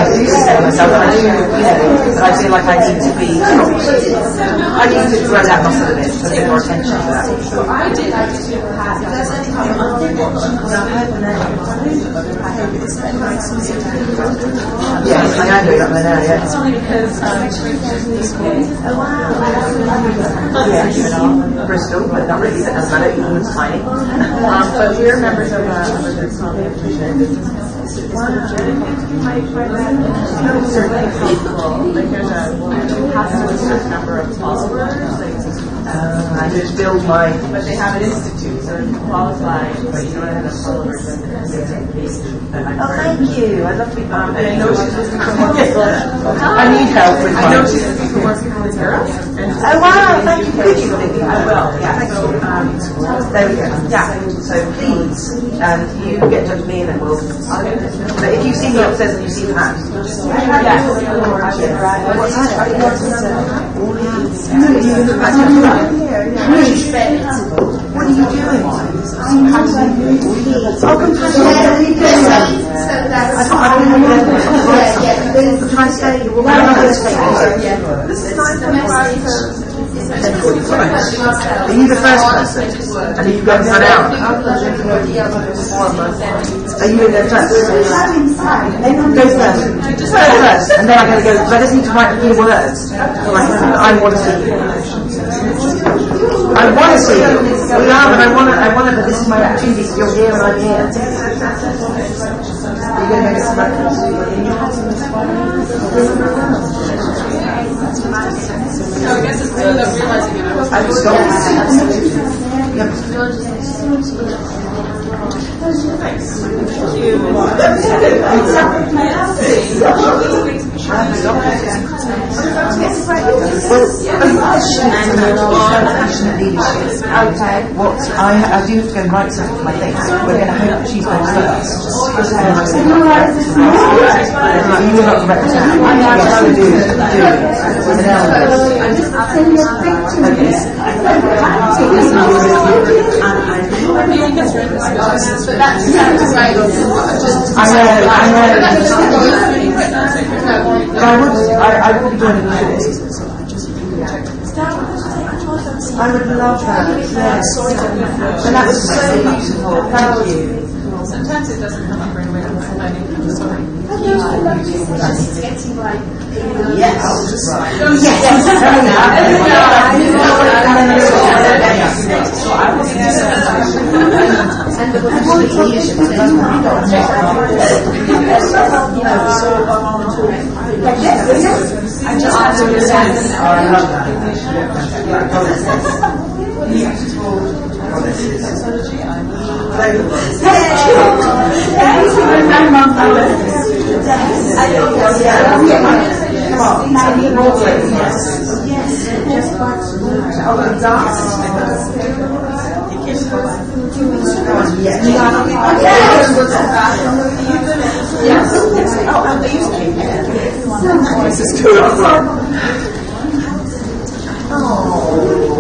do say myself, but I feel like I need to be, I need to grow that muscle a bit, put a bit more attention to that. Yes, I am doing that right now, yeah. It's only because Oh wow. Yeah, Bristol, but not really, that doesn't matter, even it's tiny. but we're members of a group called the number of followers. I just build my. But they have an institute, so if you qualify, but you don't have enough followers, then Oh, thank you. I'd love to be part of it. and I know she's looking for more people. I need help with I know she's looking for more people in Europe. Oh wow, thank you. Could you think I will, yeah. Thank you. There we go. Yeah. So please, you get in touch with me and then we'll. But if you see me upstairs and you see the map. What are you doing? Oh, come to This is nice. Are you the first person? And you go run out? Are you in there first? Go first. Just go first. And then I'm going to go, so I just need to write a few words. I want to see you. I want to see you. We are, but I want to, but this is my opportunity. You're here and I'm here. You're going to make us reference. So I guess it's good of realizing it. I was going passionate leadership. What I do have to go and write something for my thing. We're going to hope that she's going first. You will not represent. Yes, we do. I will be doing it. I would love that. Yes. And that was so beautiful. Thank you. Sometimes it doesn't come up very well. I'm sorry. Yes.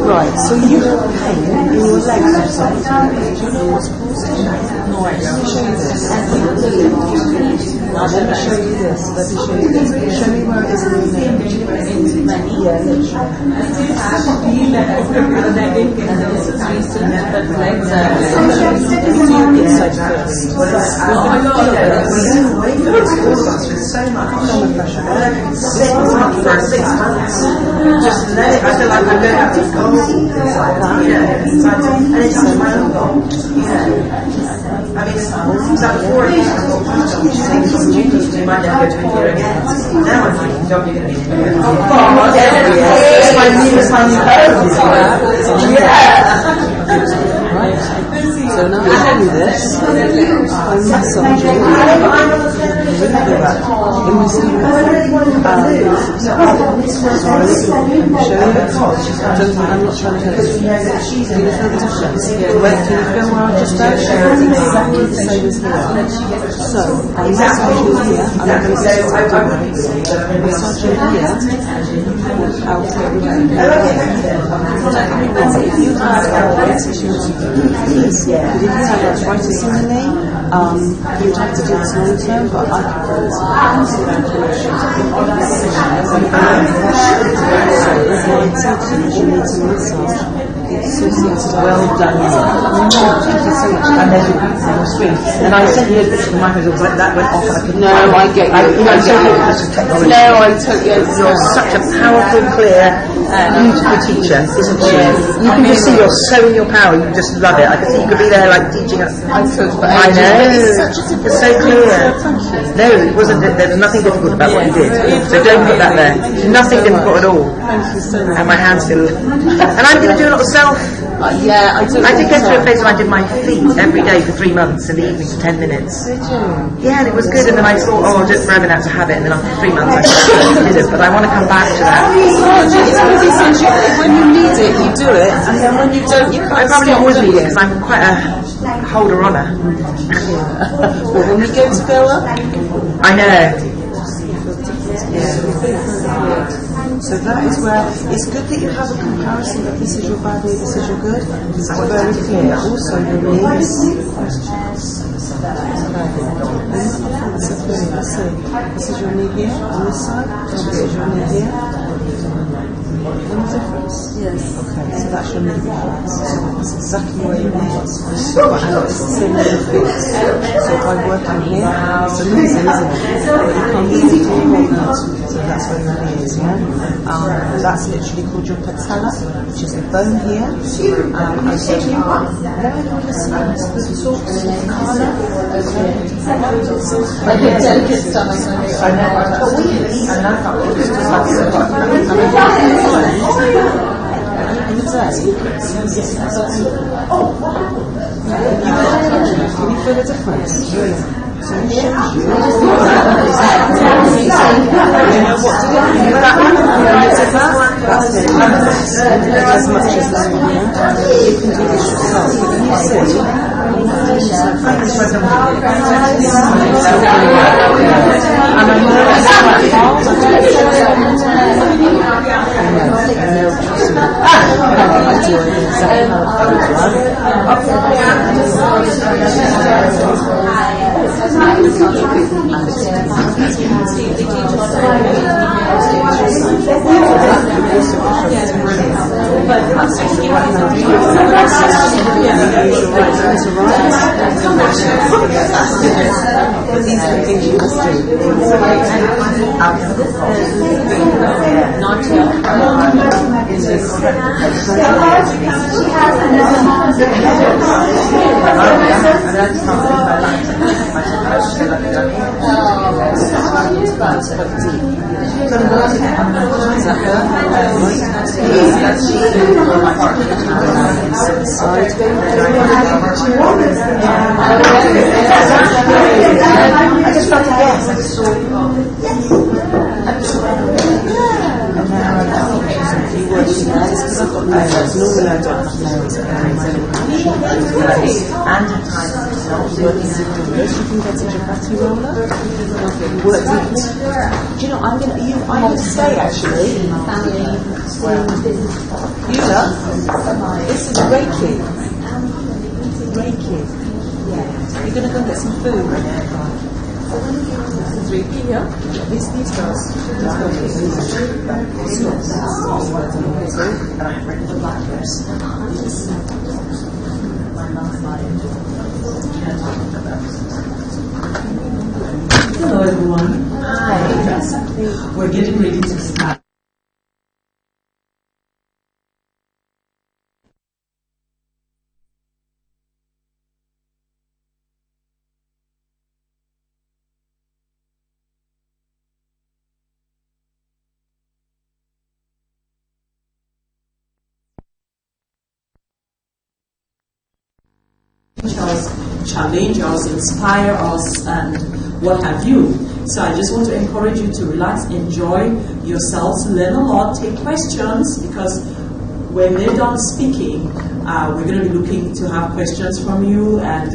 Right, so you have pain in your legs or something. Do you know what's causing it? No, I don't. Let me show you this. Let me show you this. Show me where it is in your neck. Yeah, inside first. So much pressure. 6 months. Just let it. I feel like I'm going to have to go like that. Yeah. And it's just my own goal. Yeah. I mean, it's like 4 years ago. You might never go to India again. Now I'm thinking, don't you get me? It's my new home. Yeah. So now we do this. I'm massaging. And we see I'm not trying to hurt you. Do you feel the difference? Wait, can you feel where I just don't share it exactly the same as here? So, I'm massaging here, and I'm going to say massaging here, out here. If you have arthritis, you have to do this. If you have arthritis in the knee, you'd have to do this long term, but I can do this. You need to massage. Well done. Thank you so much. And there's your screen. And I sent you a picture of the microphone like that went off. No, I get you. I totally. You're such a powerful, clear, beautiful teacher, isn't she? You can just see you're so in your power. You just love it. I can see you could be there like teaching us. I know. It's so clear. No, it wasn't. There was nothing difficult about what you did. So don't put that there. Nothing difficult at all. Thank you so much. And my hands still. And I'm going to do a lot of self. Yeah, I did go through a phase where I did my feet every day for 3 months in the evening for 10 minutes. Did you? Yeah, and it was good. And then I thought, I'll do it forever now, it's a habit. And then after 3 months, I did it. But I want to come back to that. When you need it, you do it, and then when you don't, you can't. I probably always need it because I'm quite a holder on her. Well, when we go together, I know. So that is where it's good that you have a comparison that this is your bad knee, this is your good. It's very clear. Also your knees. This is your knee here on this side. This is your knee here. Any difference? yes. Okay, so that's your knee difference. That's exactly where your knee is. Same with your feet. So by working here, it's amazing, isn't it? But you can't really do that. So that's where your knee is, yeah? That's literally called your patella, which is the bone here. And so, Like a delicate stomach. Can you feel the difference? So it shows you. You know what to do. That one, that's it. As much as that one, yeah? You can do this yourself. But can you see? I'm going to stay actually. Rita, this is Rakhi. Rakhi. Yeah. You're going to go get some food. This is Rita, yeah? These girls. And I've written the black verse. Hello everyone. Hi. We're getting ready to start. Challenge us, inspire us, and what have you. So I just want to encourage you to relax, enjoy yourselves, learn a lot, take questions, because when they're done speaking, we're going to be looking to have questions from you. And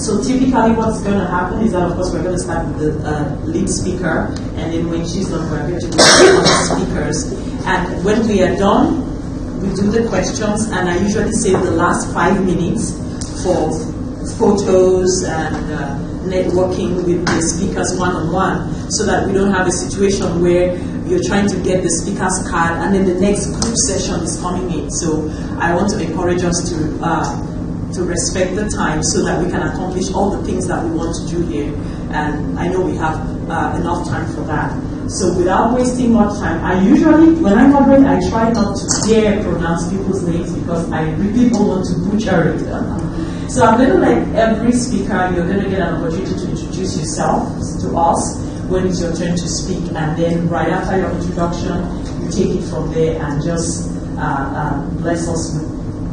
so typically what's going to happen is that, of course, we're going to start with the lead speaker, and then when she's done, we're going to do the other speakers. And when we are done, we do the questions, and I usually save the last 5 minutes for photos and networking with the speakers one-on-one, so that we don't have a situation where you're trying to get the speaker's card and then the next group session is coming in. So I want to encourage us to respect the time so that we can accomplish all the things that we want to do here. And I know we have enough time for that. So without wasting much time, I usually, when I moderate, I try not to dare pronounce people's names because I really don't want to butcher it. So I'm going to let every speaker, you're going to get an opportunity to introduce yourself to us when it's your turn to speak, and then right after your introduction, you take it from there and just bless us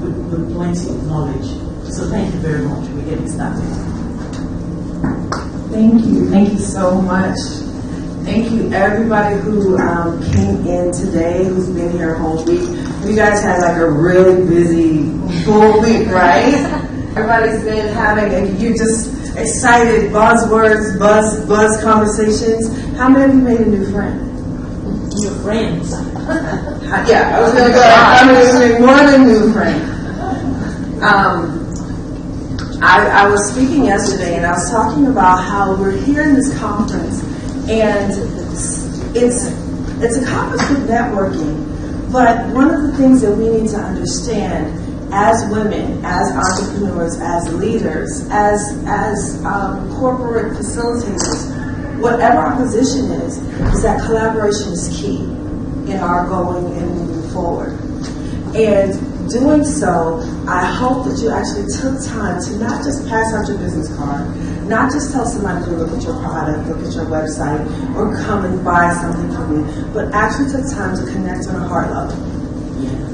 with plenty of knowledge. So thank you very much. We're getting started. Thank you so much. Thank you everybody who came in today, who's been here a whole week. You guys had like a really busy full week, right? Everybody's been having, you're just excited, buzzwords, buzz conversations. How many of you made a new friend? Your friends. Yeah, I was going to go, how many of you made more than new friend? I was speaking yesterday and I was talking about how we're here in this conference, and it's a conference with networking, but one of the things that we need to understand as women, as entrepreneurs, as leaders, as corporate facilitators, whatever our position is that collaboration is key in our going and moving forward. And doing so, I hope that you actually took time to not just pass out your business card, not just tell somebody to look at your product, look at your website, or come and buy something from you, but actually took time to connect on a heart level.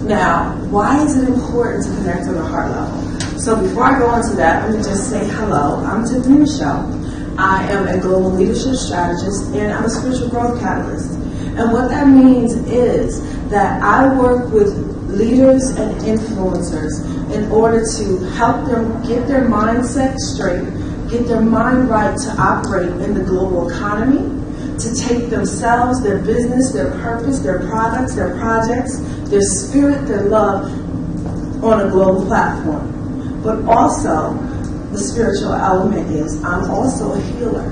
Now, why is it important to connect on a heart level? So before I go into that, let me just say hello. I'm Tiffany Rashel. I am a global leadership strategist, and I'm a spiritual growth catalyst. And what that means is that I work with leaders and influencers in order to help them get their mindset straight, get their mind right to operate in the global economy, to take themselves, their business, their purpose, their products, their projects, their spirit, their love on a global platform. But also, the spiritual element is I'm also a healer.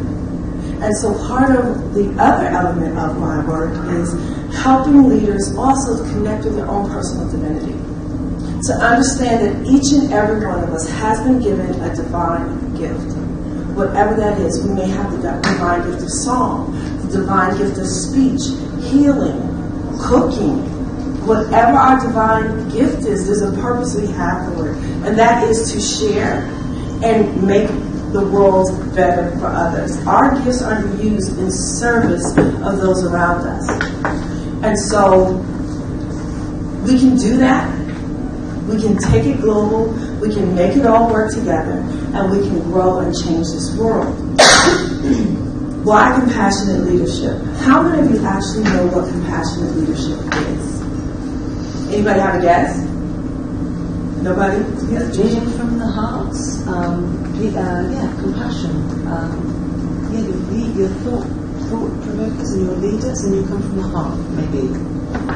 And so part of the other element of my work is helping leaders also to connect with their own personal divinity, to understand that each and every one of us has been given a divine gift. Whatever that is, we may have the divine gift of song, the divine gift of speech, healing, cooking. Whatever our divine gift is, there's a purpose we have for it, and that is to share and make the world better for others. Our gifts are used in service of those around us. And so we can do that. We can take it global. We can make it all work together. And we can grow and change this world. Why compassionate leadership? How many of you actually know what compassionate leadership is? Anybody have a guess? Nobody? Yes, Leading from the heart. Compassion. You lead your thought provokers and your leaders, and you come from the heart, maybe.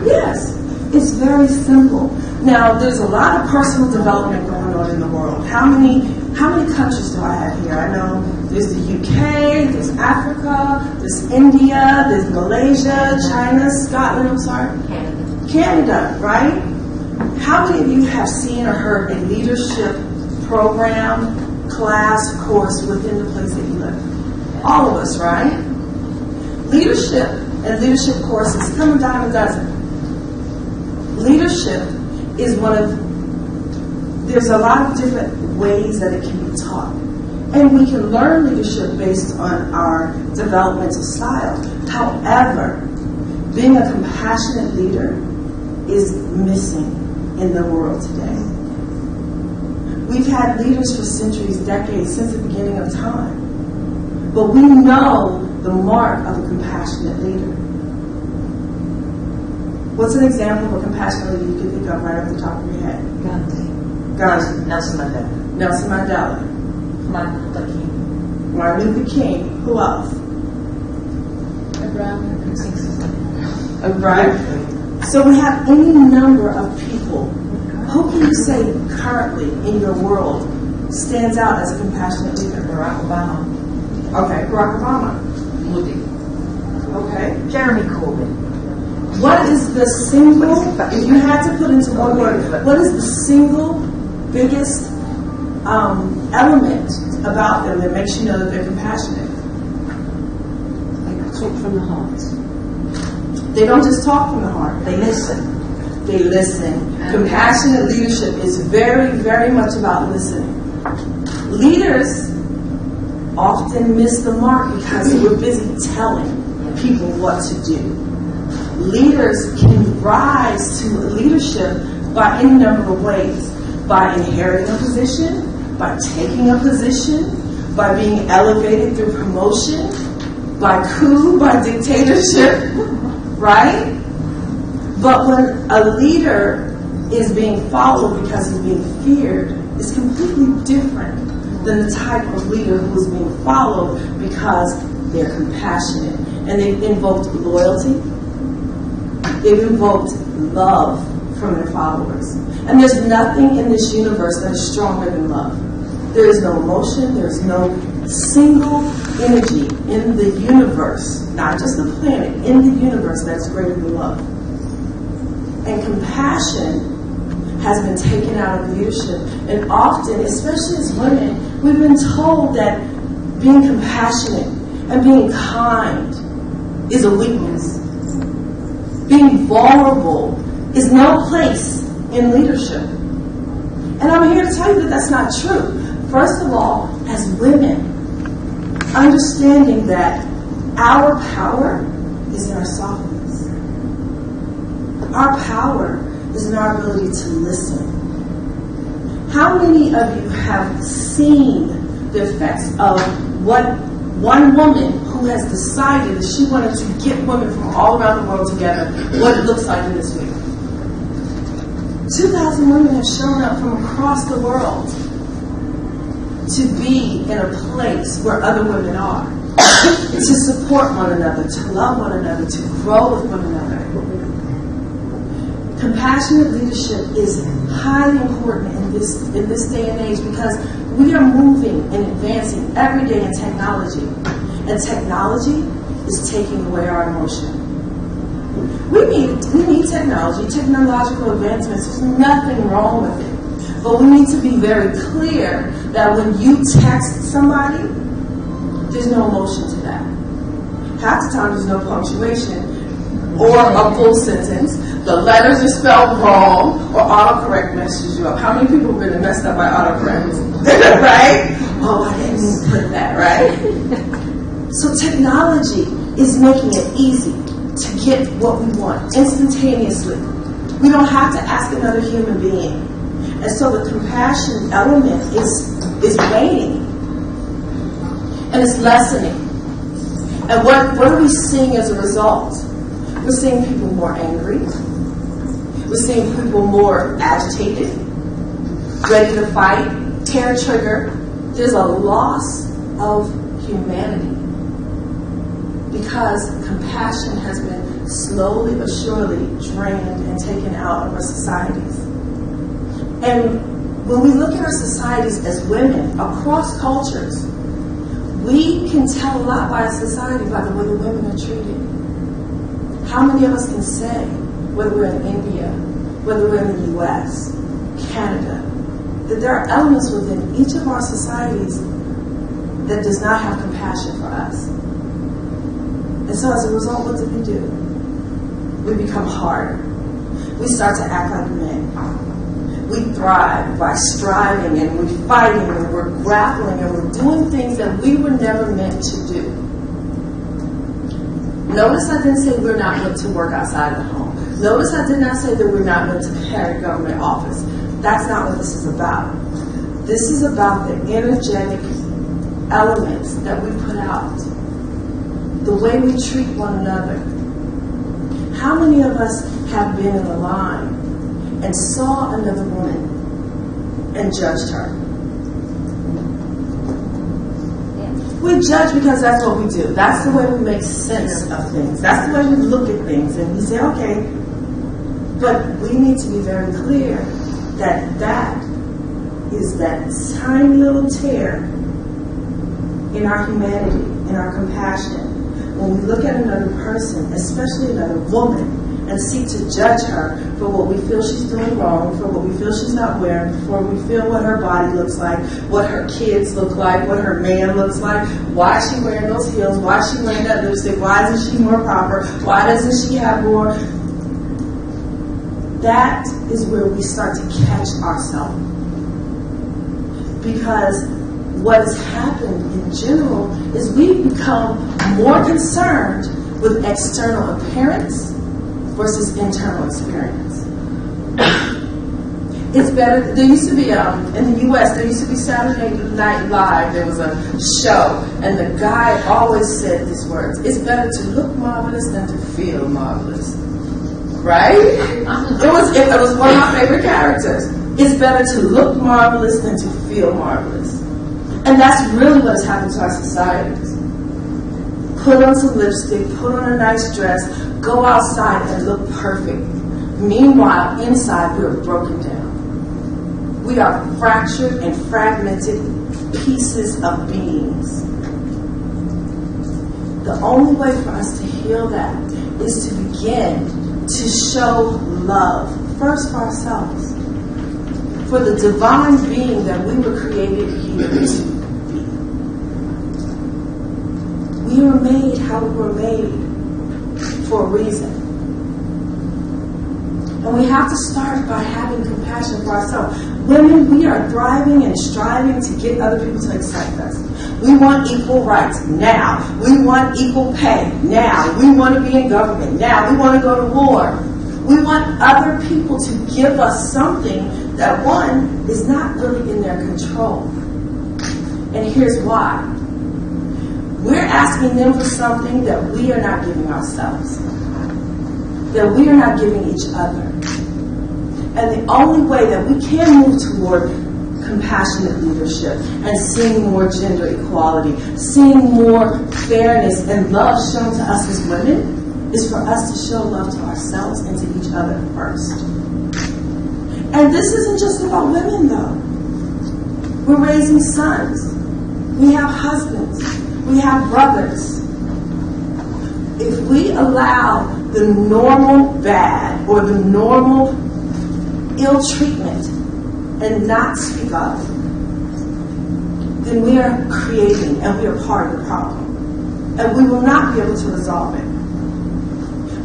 Yes, it's very simple. Now, there's a lot of personal development going on in the world. How many countries do I have here? I know there's the UK, there's Africa, there's India, there's Malaysia, China, Scotland, Canada, right? How many of you have seen or heard a leadership program, class, course within the place that you live? All of us, right? Leadership and leadership courses come a dime a dozen. Leadership is there's a lot of different ways that it can be taught. And we can learn leadership based on our developmental style. However, being a compassionate leader is missing in the world today. We've had leaders for centuries, decades, since the beginning of time. But we know the mark of a compassionate leader. What's an example of a compassionate leader you can think of right off the top of your head? Gandhi. Nelson Mandela. Nelson Mandela. Martin Luther King. Who else? Abraham. So we have any number of people. Who can you say currently in your world stands out as a compassionate leader? Barack Obama. Okay, Barack Obama. Modi. Okay. Jeremy Corbyn. What is the single, if you had to put into one word, what is the single biggest element about them that makes you know that they're compassionate? They talk from the heart. They don't just talk from the heart. They listen. They listen. Compassionate leadership is very, very much about listening. Leaders often miss the mark because we're busy telling people what to do. Leaders can rise to leadership by any number of ways. By inheriting a position, by taking a position, by being elevated through promotion, by coup, by dictatorship, right? But when a leader is being followed because he's being feared, it's completely different than the type of leader who is being followed because they're compassionate. And they've invoked loyalty. They've invoked love from their followers. And there's nothing in this universe that is stronger than love. There is no emotion, there's no single energy in the universe, not just the planet, in the universe that's greater than love. And compassion has been taken out of leadership. And often, especially as women, we've been told that being compassionate and being kind is a weakness. Being vulnerable is no place in leadership. And I'm here to tell you that that's not true. First of all, as women, understanding that our power is in our softness. Our power is in our ability to listen. How many of you have seen the effects of what one woman who has decided that she wanted to get women from all around the world together, what it looks like in this week? 2,000 women have shown up from across the world to be in a place where other women are, to support one another, to love one another, to grow with one another. Compassionate leadership is highly important in this day and age because we are moving and advancing every day in technology. And technology is taking away our emotion. We need technology, technological advancements. There's nothing wrong with it. But we need to be very clear that when you text somebody, there's no emotion to that. Half the time there's no punctuation or a full sentence. The letters are spelled wrong or autocorrect messes you up. How many people have been messed up by autocorrect? Right? Oh, I didn't even put that, right? So technology is making it easy to get what we want instantaneously. We don't have to ask another human being. And so the compassion element is waning. And it's lessening. And what are we seeing as a result? We're seeing people more angry. We're seeing people more agitated, ready to fight, hair trigger. There's a loss of humanity because compassion has been slowly but surely drained and taken out of our societies. And when we look at our societies as women across cultures, we can tell a lot by a society by the way the women are treated. How many of us can say, whether we're in India, whether we're in the US, Canada, that there are elements within each of our societies that does not have compassion for us. And so as a result, what do? We become harder. We start to act like men. We thrive by striving and we're fighting and we're grappling and we're doing things that we were never meant to do. Notice I didn't say we're not meant to work outside of the home. Notice I did not say that we're not meant to carry government office. That's not what this is about. This is about the energetic elements that we put out. The way we treat one another. How many of us have been in a line and saw another woman and judged her? We judge because that's what we do. That's the way we make sense of things. That's the way we look at things. And we say, okay, but we need to be very clear that that is that tiny little tear in our humanity, in our compassion. When we look at another person, especially another woman, and seek to judge her for what we feel she's doing wrong, for what we feel she's not wearing, for what we feel what her body looks like, what her kids look like, what her man looks like, why is she wearing those heels, why is she wearing that lipstick, why isn't she more proper, why doesn't she have more? That is where we start to catch ourselves. Because what has happened in general is we've become more concerned with external appearance versus internal experience. It's better. There used to be, in the U.S., there used to be Saturday Night Live. There was a show, and the guy always said these words: "It's better to look marvelous than to feel marvelous." Right? It was one of my favorite characters. It's better to look marvelous than to feel marvelous. And that's really what has happened to our societies. Put on some lipstick, put on a nice dress, go outside and look perfect. Meanwhile, inside we're broken down. We are fractured and fragmented pieces of beings. The only way for us to heal that is to begin to show love, first for ourselves, for the divine being that we were created here to be. We were made how we were made for a reason. And we have to start by having compassion for ourselves. Women, we are thriving and striving to get other people to accept us. We want equal rights now. We want equal pay now. We want to be in government now. We want to go to war. We want other people to give us something that, one, is not really in their control. And here's why. We're asking them for something that we are not giving ourselves, that we are not giving each other. And the only way that we can move toward compassionate leadership and seeing more gender equality, seeing more fairness and love shown to us as women is for us to show love to ourselves and to each other first. And this isn't just about women, though. We're raising sons. We have husbands. We have brothers. If we allow the normal bad or the normal ill treatment and not speak up, then we are creating and we are part of the problem. And we will not be able to resolve it.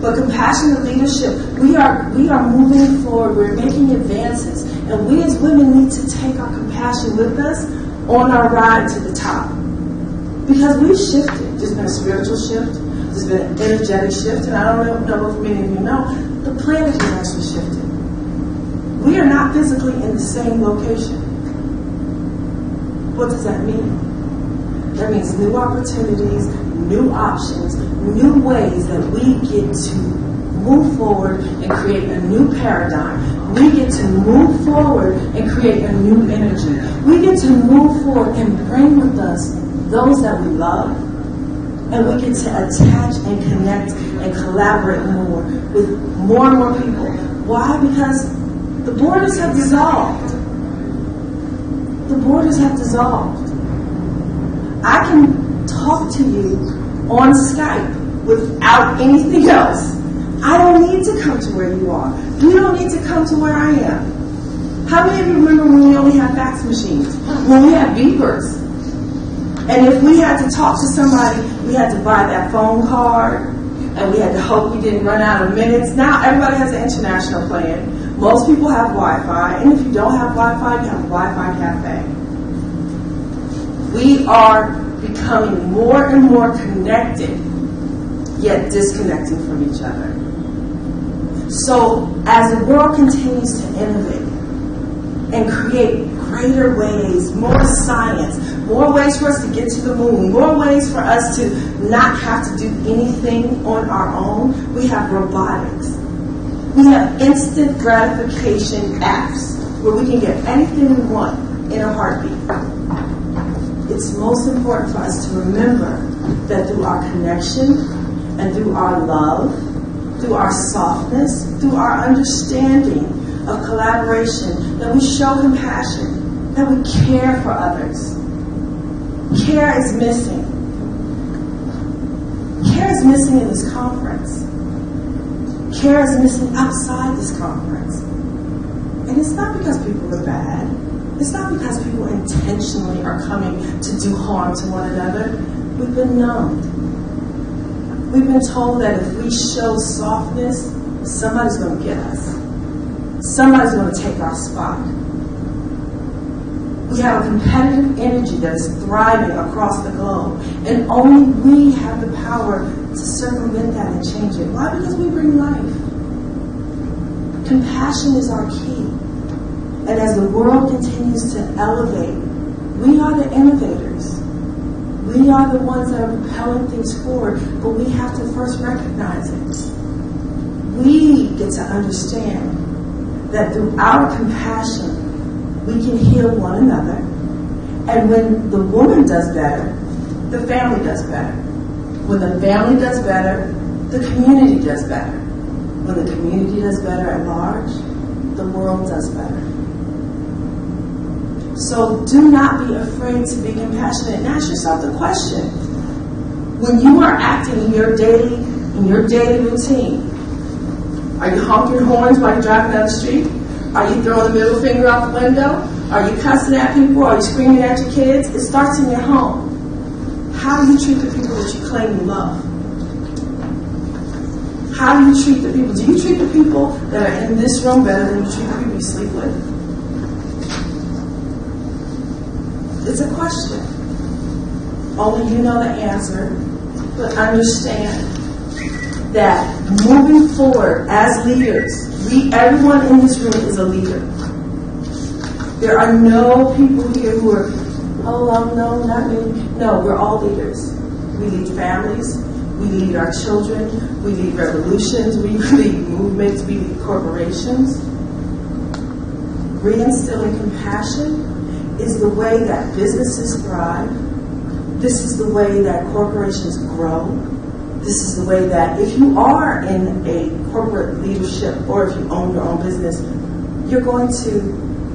But compassionate leadership, we are moving forward, we're making advances, and we as women need to take our compassion with us on our ride to the top. Because we've shifted. There's been a spiritual shift, there's been an energetic shift, and I don't know if many of you know, the planet has actually shifted. We are not physically in the same location. What does that mean? That means new opportunities, new options, new ways that we get to move forward and create a new paradigm. We get to move forward and create a new energy. We get to move forward and bring with us those that we love. And we get to attach and connect and collaborate more with more and more people. Why? Because the borders have dissolved. The borders have dissolved. I can talk to you on Skype without anything else. I don't need to come to where you are. You don't need to come to where I am. How many of you remember when we only had fax machines? When we had beepers? And if we had to talk to somebody, we had to buy that phone card, and we had to hope we didn't run out of minutes. Now everybody has an international plan. Most people have Wi-Fi, and if you don't have Wi-Fi, you have a Wi-Fi cafe. We are becoming more and more connected, yet disconnecting from each other. So as the world continues to innovate and create greater ways, more science, more ways for us to get to the moon, more ways for us to not have to do anything on our own, we have robotics. We have instant gratification apps where we can get anything we want in a heartbeat. It's most important for us to remember that through our connection and through our love, through our softness, through our understanding of collaboration, that we show compassion, that we care for others. Care is missing. Care is missing in this conference. Care is missing outside this conference. And it's not because people are bad. It's not because people intentionally are coming to do harm to one another. We've been numbed. We've been told that if we show softness, somebody's going to get us. Somebody's going to take our spot. We have a competitive energy that is thriving across the globe. And only we have the power to circumvent that and change it. Why? Because we bring life. Compassion is our key. And as the world continues to elevate, we are the innovators. We are the ones that are propelling things forward, but we have to first recognize it. We get to understand that through our compassion, we can heal one another. And when the woman does better, the family does better. When the family does better, the community does better. When the community does better at large, the world does better. So do not be afraid to be compassionate. And ask yourself the question. When you are acting in your daily routine, are you honking horns while you're driving down the street? Are you throwing the middle finger out the window? Are you cussing at people? Are you screaming at your kids? It starts in your home. How do you treat the people that you claim you love? How do you treat the people? Do you treat the people that are in this room better than you treat the people you sleep with? It's a question. Only you know the answer. But understand that moving forward as leaders, everyone in this room is a leader. There are no people here who are, no, not me. No, we're all leaders. We lead families. We lead our children. We lead revolutions. We lead movements. We lead corporations. Reinstilling compassion is the way that businesses thrive. This is the way that corporations grow. This is the way that if you are in a corporate leadership or if you own your own business, you're going to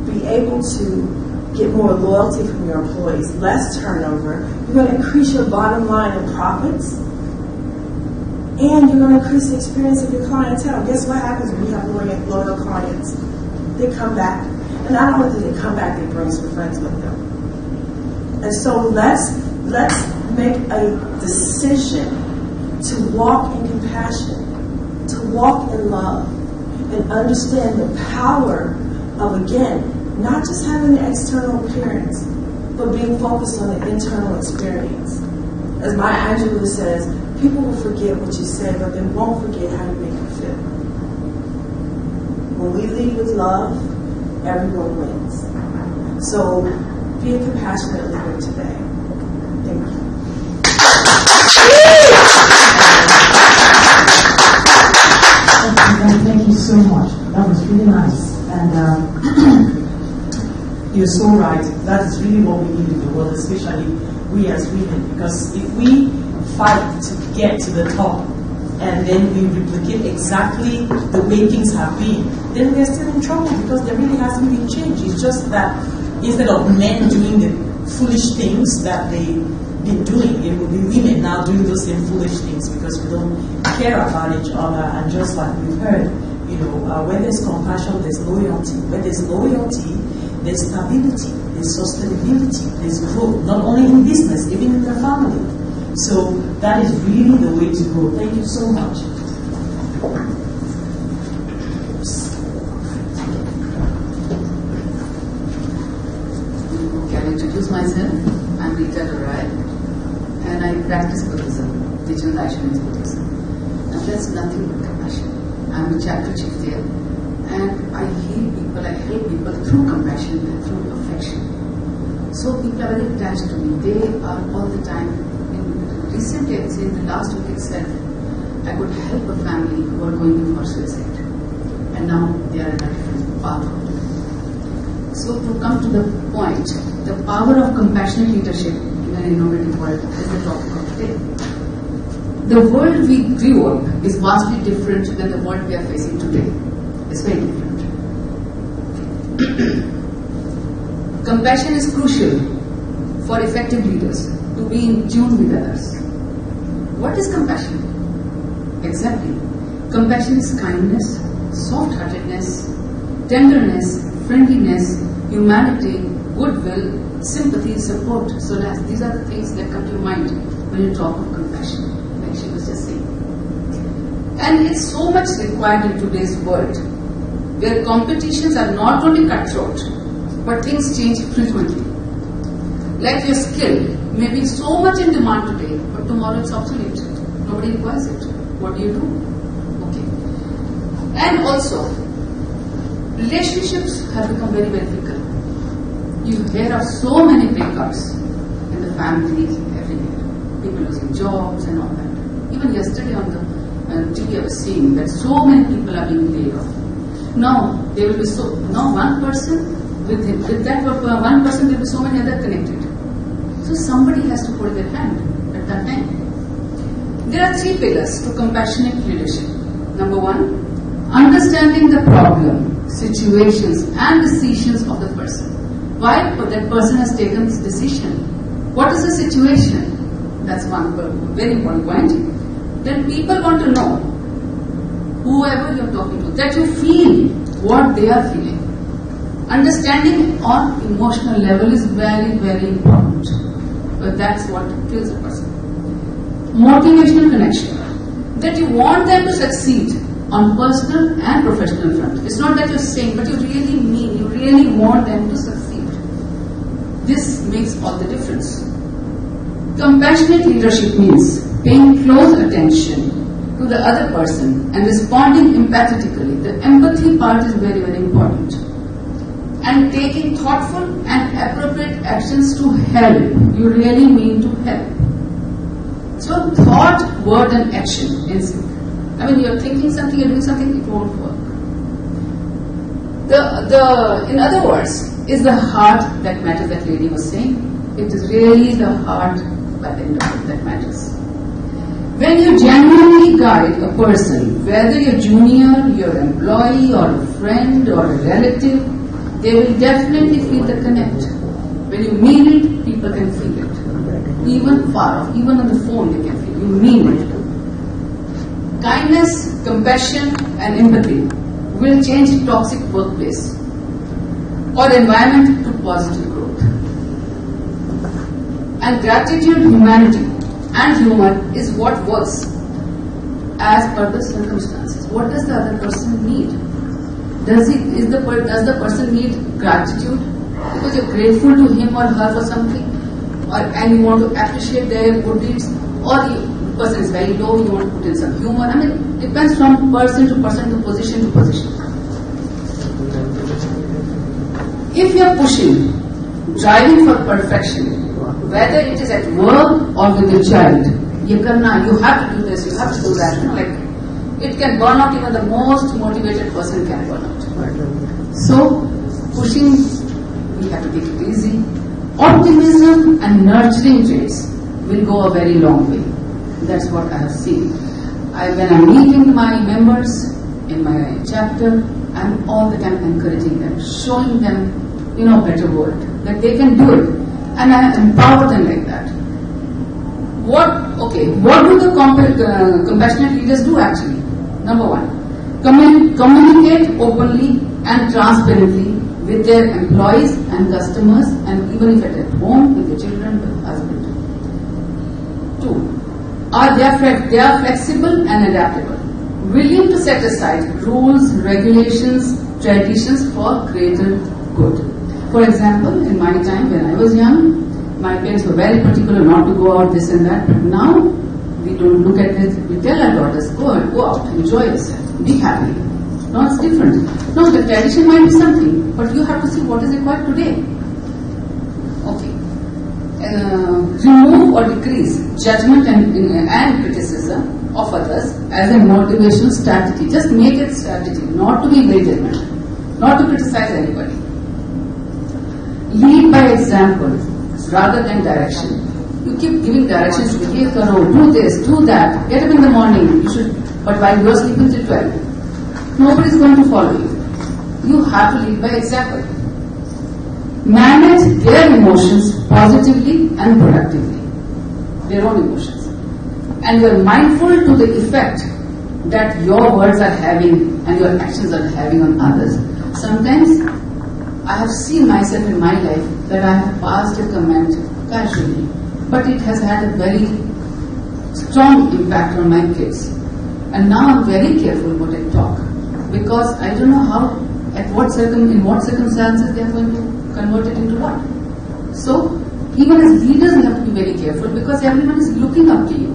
be able to get more loyalty from your employees, less turnover. You're going to increase your bottom line in profits. And you're going to increase the experience of your clientele. Guess what happens when you have loyal clients? They come back. And not only do they come back, they bring some friends with them. And so let's make a decision to walk in compassion, to walk in love, and understand the power of, again, not just having an external appearance, but being focused on the internal experience. As Maya Angelou says, people will forget what you say, but they won't forget how you make them feel. When we lead with love, everyone wins. So be a compassionate leader today. Thank you. Thank you so much. That was really nice. And you're so right. That is really what we need in the world, especially we as women. Because if we fight to get to the top and then we replicate exactly the way things have been, then we're still in trouble because there really hasn't been change. It's just that instead of men doing the foolish things that they've been doing, it will be women now doing those same foolish things because we don't care about each other. And just like we've heard, when there's compassion, there's loyalty. When there's loyalty, there's stability, there's sustainability, there's growth, not only in business, even in the family. So that is really the way to go. Thank you so much. Can I introduce myself? I'm Rita, Lorai, and I practice Buddhism, digital action is Buddhism. And that's nothing but compassion. I'm a chapter chief there, and I heal people, I help people through compassion and through affection. So people are very attached to me. They are all the time. Recently, I would say in the last week itself, I could help a family who are going for suicide. And now they are in a different path. So to come to the point, the power of compassionate leadership in an innovative world is the topic of today. The world we grew up is vastly different than the world we are facing today. It's very different. Compassion is crucial for effective leaders to be in tune with others. What is compassion? Exactly. Compassion is kindness, soft-heartedness, tenderness, friendliness, humanity, goodwill, sympathy, support. So these are the things that come to your mind when you talk of compassion, like she was just saying. And it's so much required in today's world, where competitions are not only cutthroat, but things change frequently. Like your skill may be so much in demand today, but tomorrow it's obsolete. Nobody requires it. What do you do? Okay. And also, relationships have become very, very fickle. You hear of so many breakups in the families, everywhere. People losing jobs and all that. Even yesterday on the TV I was seeing that so many people are being laid off. Now, there will be one person, with that one person there will be so many other connected. So somebody has to hold their hand at that time. There are 3 pillars to compassionate leadership. Number 1, understanding the problem, situations and decisions of the person. Why that person has taken this decision? What is the situation? That's one very important point. Then people want to know, whoever you're talking to, that you feel what they are feeling. Understanding on emotional level is very, very important. But that's what kills a person. Motivational connection. That you want them to succeed on personal and professional front. It's not that you're saying, but you really mean, you really want them to succeed. This makes all the difference. Compassionate leadership means paying close attention to the other person and responding empathetically. The empathy part is very, very important. And taking thoughtful and appropriate actions to help. You really mean to help. So thought, word and action in sync. I mean, you're thinking something, you're doing something, it won't work. In other words, is the heart that matters, that lady was saying. It is really the heart that matters. When you genuinely guide a person, whether you're junior, your employee, or a friend, or a relative, they will definitely feel the connect. When you mean it, people can feel it. Even far off, even on the phone they can feel it. You mean it. Kindness, compassion, and empathy will change toxic workplace or environment to positive growth. And gratitude, humanity, and humor is what works as per the circumstances. What does the other person need? Does the person need gratitude because you're grateful to him or her for something, and you want to appreciate their good deeds, or the person is very low, you want to put in some humor? I mean, it depends from person to person, to position to position. If you're pushing, driving for perfection, whether it is at work or with your child, you have to do this, you have to do that. Like, it can burn out, even the most motivated person can burn out. So, pushing, we have to take it easy. Optimism and nurturing traits will go a very long way. That's what I have seen. When I'm meeting my members in my chapter, I'm all the time encouraging them, showing them, better world, that they can do it. And I empower them like that. What do the compassionate leaders do actually? Number one, communicate openly and transparently with their employees and customers, and even if at home, with the children, with the husband. Two, they are flexible and adaptable, willing to set aside rules, regulations, traditions for greater good. For example, in my time when I was young, my parents were very particular not to go out, this and that, but now we don't look at this. We tell our daughters, go out, enjoy yourself, be happy. No, it's different. No, the tradition might be something, but you have to see what is required today. Okay. Remove or decrease judgment and criticism of others as a motivational strategy. Just make it strategy, not to be very judgmental, not to criticize anybody. Lead by example rather than direction. You keep giving directions, do this, do that, get up in the morning, but while you are sleeping till 12, nobody is going to follow you. You have to lead by example. Manage their emotions positively and productively, their own emotions. And you are mindful to the effect that your words are having and your actions are having on others. Sometimes I have seen myself in my life that I have passed a comment casually, but it has had a very strong impact on my kids. And now I'm very careful what I talk, because I don't know in what circumstances they are going to convert it into what. So, even as leaders, you have to be very careful, because everyone is looking up to you.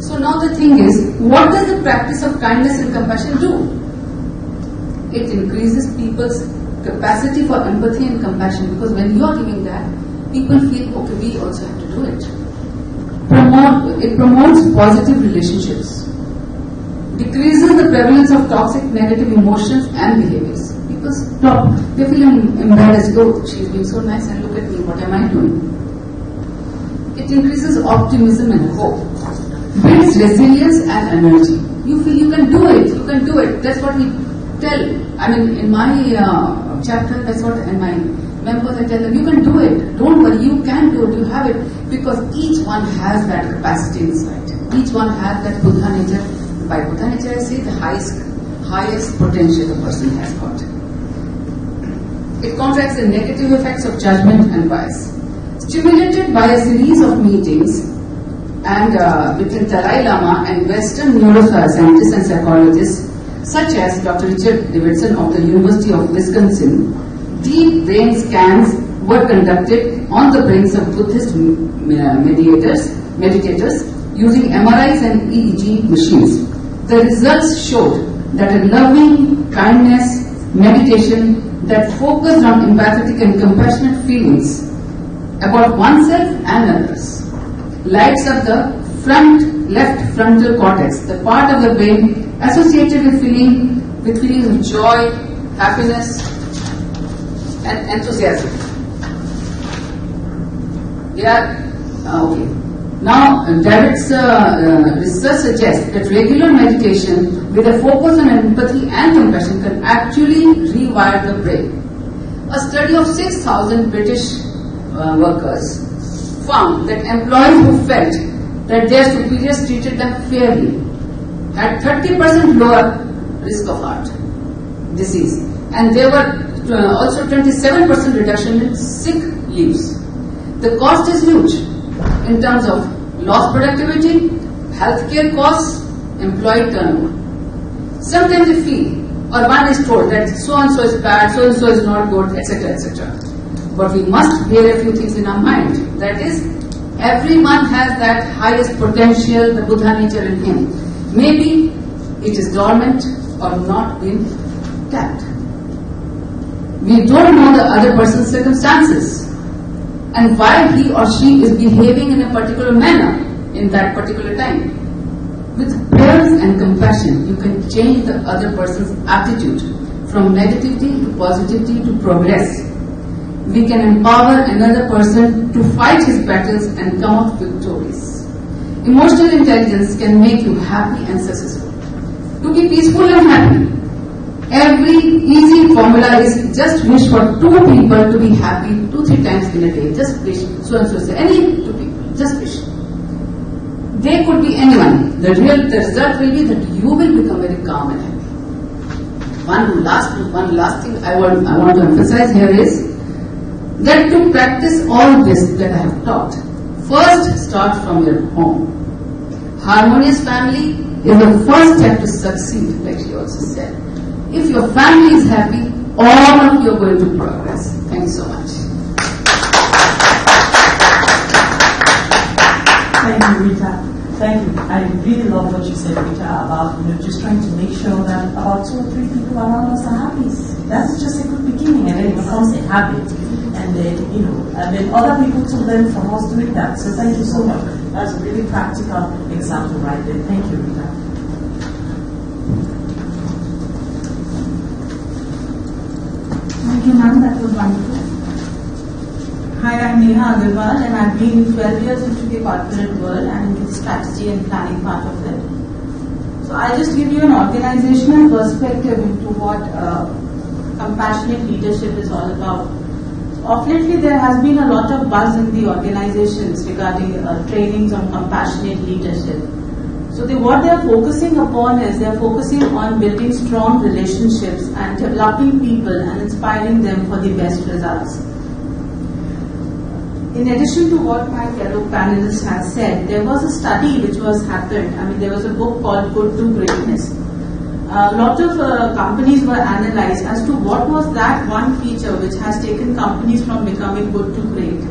So now the thing is, what does the practice of kindness and compassion do? It increases people's capacity for empathy and compassion, because when you are giving that, people feel, okay, we also have to do it. It promotes positive relationships, decreases the prevalence of toxic negative emotions and behaviors. People stop, they feel embarrassed, she's being so nice and look at me, what am I doing? It increases optimism and hope, builds resilience and energy. You feel you can do it, that's what we tell. I mean, in my chapter, that's what, and my members, I tell them, you can do it, don't worry, you can do it, you have it, because each one has that capacity inside. Each one has that Buddha nature. By Buddha nature, I say the highest potential the person has got. It counteracts the negative effects of judgment and bias. Stimulated by a series of meetings and between Dalai Lama and Western neuroscientists and psychologists, such as Dr. Richard Davidson of the University of Wisconsin, deep brain scans were conducted on the brains of Buddhist meditators using MRIs and EEG machines. The results showed that a loving kindness meditation that focused on empathetic and compassionate feelings about oneself and others lights up the left frontal cortex, the part of the brain associated with feelings of joy, happiness, and enthusiasm. Now, David's research suggests that regular meditation with a focus on empathy and compassion can actually rewire the brain. A study of 6,000 British workers found that employees who felt that their superiors treated them fairly, had 30% lower risk of heart disease, and there were also 27% reduction in sick leaves. The cost is huge in terms of lost productivity, healthcare costs, employee turnover. Sometimes you feel, or one is told that so and so is bad, so and so is not good, etc., etc. But we must bear a few things in our mind. That is, everyone has that highest potential, the Buddha nature in him. Maybe it is dormant or not been tapped. We don't know the other person's circumstances and why he or she is behaving in a particular manner in that particular time. With prayers and compassion, you can change the other person's attitude from negativity to positivity to progress. We can empower another person to fight his battles and come out victorious. Emotional intelligence can make you happy and successful. To be peaceful and happy, every easy formula is just wish for 2 people to be happy 2-3 times in a day. Just wish, so and so say, any 2 people, just wish. They could be anyone. The result will be that you will become very calm and happy. One last thing I want to emphasize here is that to practice all this that I have taught, first start from your home. Harmonious family is the first step to succeed, like she also said. If your family is happy, all of you are going to progress. Thank you so much. Thank you, Rita. Thank you. I really love what you said, Rita, about just trying to make sure that about 2 or 3 people around us are happy. That's just a good beginning, and then it becomes a habit. And then, and then other people to learn from us doing that. So thank you so much. That's a really practical example right there. Thank you, Rita. Thank you, ma'am. That was wonderful. Hi, I'm Neha Agarwal, and I've been 12 years into the corporate world and into the strategy and planning part of it. So I'll just give you an organizational perspective into what compassionate leadership is all about. Of lately, there has been a lot of buzz in the organizations regarding trainings on compassionate leadership. So what they are focusing upon is they are focusing on building strong relationships and developing people and inspiring them for the best results. In addition to what my fellow panelists have said, there was a study which was happened. There was a book called Good to Greatness. A lot of companies were analyzed as to what was that one feature which has taken companies from becoming good to great.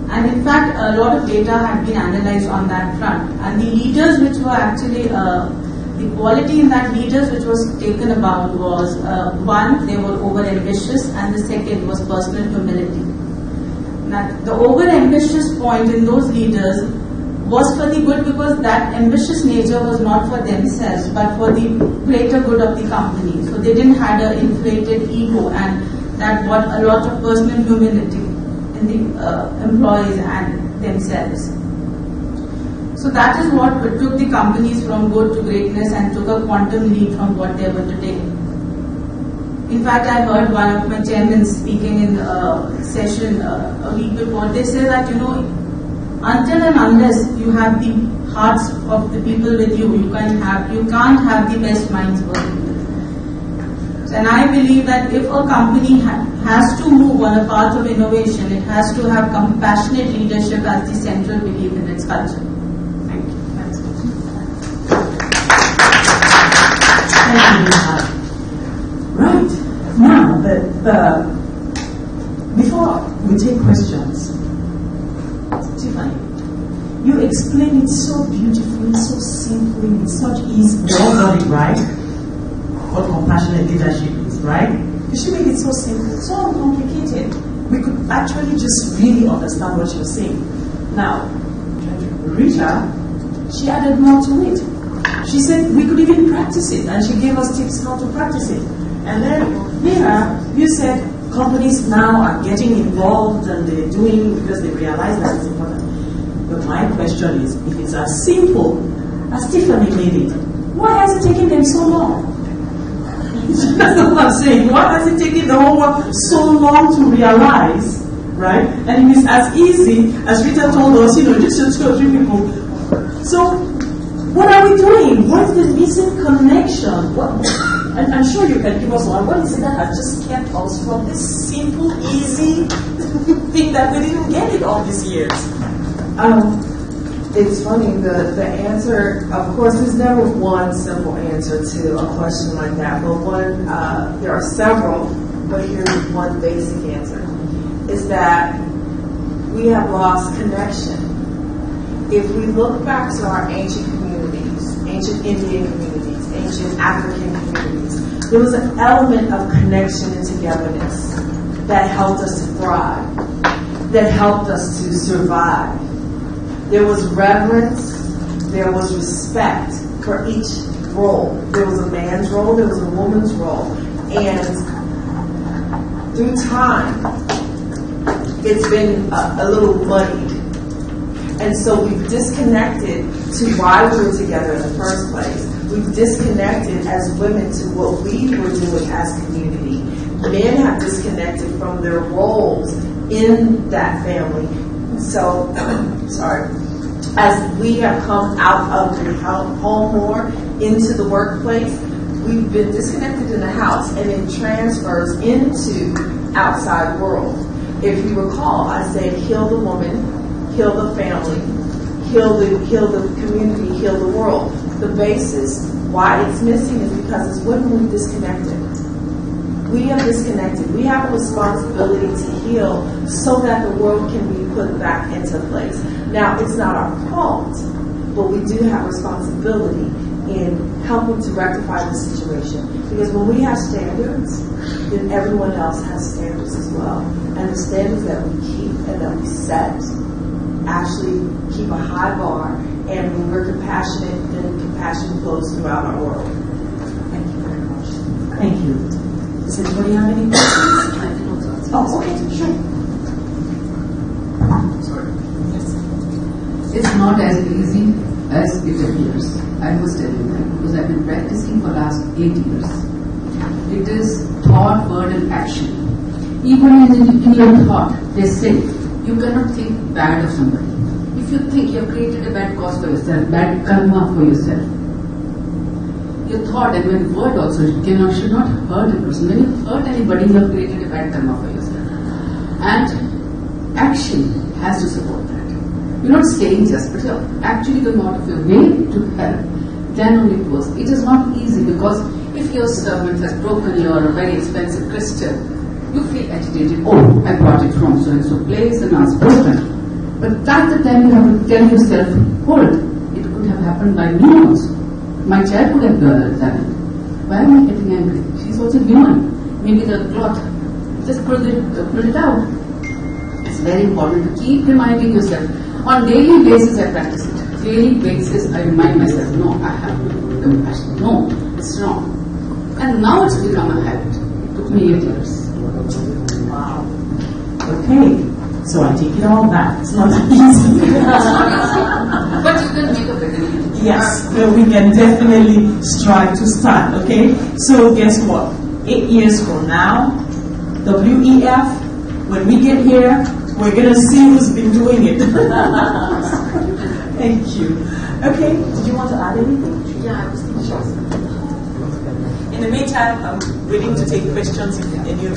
And in fact, a lot of data had been analyzed on that front. And the leaders which were actually, the quality in that leaders which was taken about was, one, they were over-ambitious, and the second was personal humility. Now, the over-ambitious point in those leaders was for the good because that ambitious nature was not for themselves but for the greater good of the company. So they didn't have an inflated ego, and that brought a lot of personal humility in the employees and themselves. So that is what took the companies from good to greatness and took a quantum leap from what they were today. In fact, I heard one of my chairmen speaking in a session a week before. They say that, until and unless you have the hearts of the people with you, you can't have the best minds working with you. And I believe that if a company has to move on a path of innovation, it has to have compassionate leadership as the central belief in its culture. Thank you. Thank you. Right. Now, before we take questions, Tiffany, you explain it so beautifully, so simply, with such ease. We all got it right. What compassionate leadership is, right? You should make it so simple, so uncomplicated. We could actually just really understand what you're saying. Now, Rita, she added more to it. She said we could even practice it, and she gave us tips how to practice it. And then, Neha, you said companies now are getting involved and they're doing because they realize that it's important. But my question is, if it's as simple as Tiffany made it, why has it taken them so long? That's what I'm saying. Why has it taken the whole world so long to realize, right? And if it's as easy as Rita told us, just 2 or 3 people So, what are we doing? What is the missing connection? And I'm sure you can give us one. What is it that has just kept us from this simple, easy thing that we didn't get it all these years? It's funny, the answer, of course, there's never one simple answer to a question like that, but there are several, but here's one basic answer, is that we have lost connection. If we look back to our ancient communities, ancient Indian communities, ancient African communities, there was an element of connection and togetherness that helped us to thrive, that helped us to survive. There was reverence, there was respect for each role. There was a man's role, there was a woman's role. And through time, it's been a little muddied. And so we've disconnected to why we were together in the first place. We've disconnected as women to what we were doing as community. Men have disconnected from their roles in that family. So, as we have come out of the home more into the workplace, we've been disconnected in the house, and it transfers into outside world. If you recall, I said, heal the woman, heal the family, heal the community, heal the world. The basis why it's missing is because as women we've disconnected. We have disconnected. We have a responsibility to heal so that the world can be put back into place. Now, it's not our fault, but we do have responsibility in helping to rectify the situation. Because when we have standards, then everyone else has standards as well. And the standards that we keep and that we set actually keep a high bar, and when we're compassionate, then compassion flows throughout our world. Thank you very much. Thank you. Does anybody have any questions? I can also answer. Oh, okay, sure. Sorry. Yes. It's not as easy as it appears. I must tell you that, because I've been practicing for the last 8 years. It is thought, word, and action. Even in your thought, they say you cannot think bad of somebody. If you think you have created a bad cause for yourself, bad karma for yourself, your thought, and when word also should not hurt a person. When you hurt anybody, you have created a bad karma for yourself. And action has to support that. You're not saying just, but you're actually going out of your way to help. Then only it works. It is not easy, because if your servant has broken your very expensive crystal, you feel agitated. Oh, I bought it from so and so place and now it's broken. But that's the time you have to tell yourself, hold, it could have happened by me also. My child could have done it. Why am I getting angry? She's also human. Maybe the cloth, just pull it out. It's very important to keep reminding yourself. On daily basis I practice it. Daily basis I remind myself, no, I have compassion. No, it's wrong. And now it's become a habit. It took me 8 years. Wow. Okay. So I take it all back. It's not easy. But you can make a beginning. Yes, well, we can definitely strive to start, okay? So guess what? 8 years from now, WEF, when we get here, we're going to see who's been doing it. Thank you. Okay, did you want to add anything? Yeah, I was thinking. Sure. In the meantime, I'm willing to take questions if any of you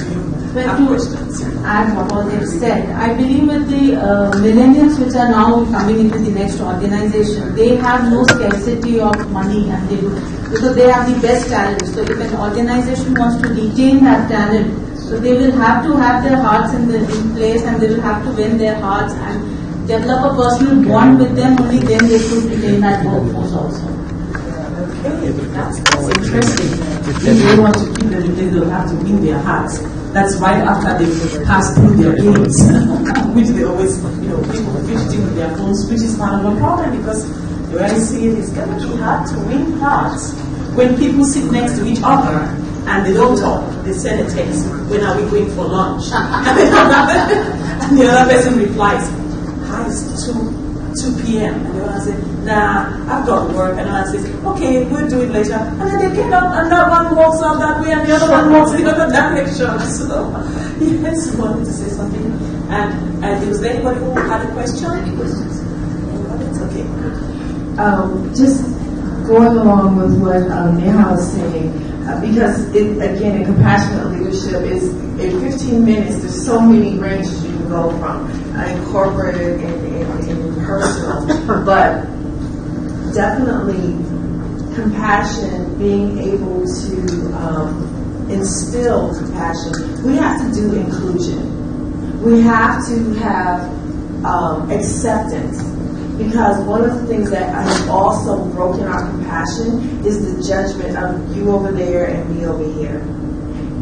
have questions. Add what all they've said. I believe with the millennials which are now coming into the next organization, they have no scarcity of money, and because they have the best talent. So if an organization wants to retain that talent, so they will have to have their hearts in place, and they will have to win their hearts and develop a personal bond with them. Only then they could retain that workforce also. Okay, that's interesting. If they want to keep them, they'll have to win their hearts. That's right after they pass through their games, which they always, people fidgeting with their phones, which is part of a problem, because the way I see it, it's going to be hard to win hearts when people sit next to each other and they don't talk. They send a text, when are we going for lunch? And the other person replies, hi, it's 2 p.m. And the other says, nah, I've got work. And the other says, okay, we'll do it later. And then they get up and that one walks out that way and the other one walks in the other direction. So, yes, I wanted to say something. And was there anybody who had a question? Any questions? It's okay. just going along with what Neha was saying, because again, in compassionate leadership is in 15 minutes. There's so many ranges you can go from in corporate and personal, but definitely compassion, being able to instill compassion. We have to do inclusion. We have to have acceptance. Because one of the things that has also broken our compassion is the judgment of you over there and me over here.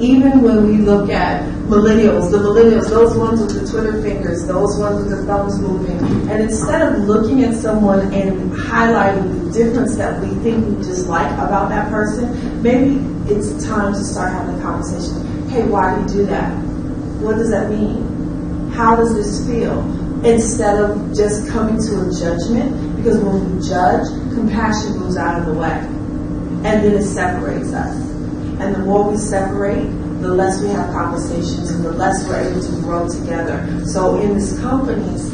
Even when we look at millennials, those ones with the Twitter fingers, those ones with the thumbs moving, and instead of looking at someone and highlighting the difference that we think we dislike about that person, maybe it's time to start having a conversation. Hey, why do you do that? What does that mean? How does this feel? Instead of just coming to a judgment, because when we judge, compassion moves out of the way. And then it separates us. And the more we separate, the less we have conversations and the less we're able to grow together. So in these companies,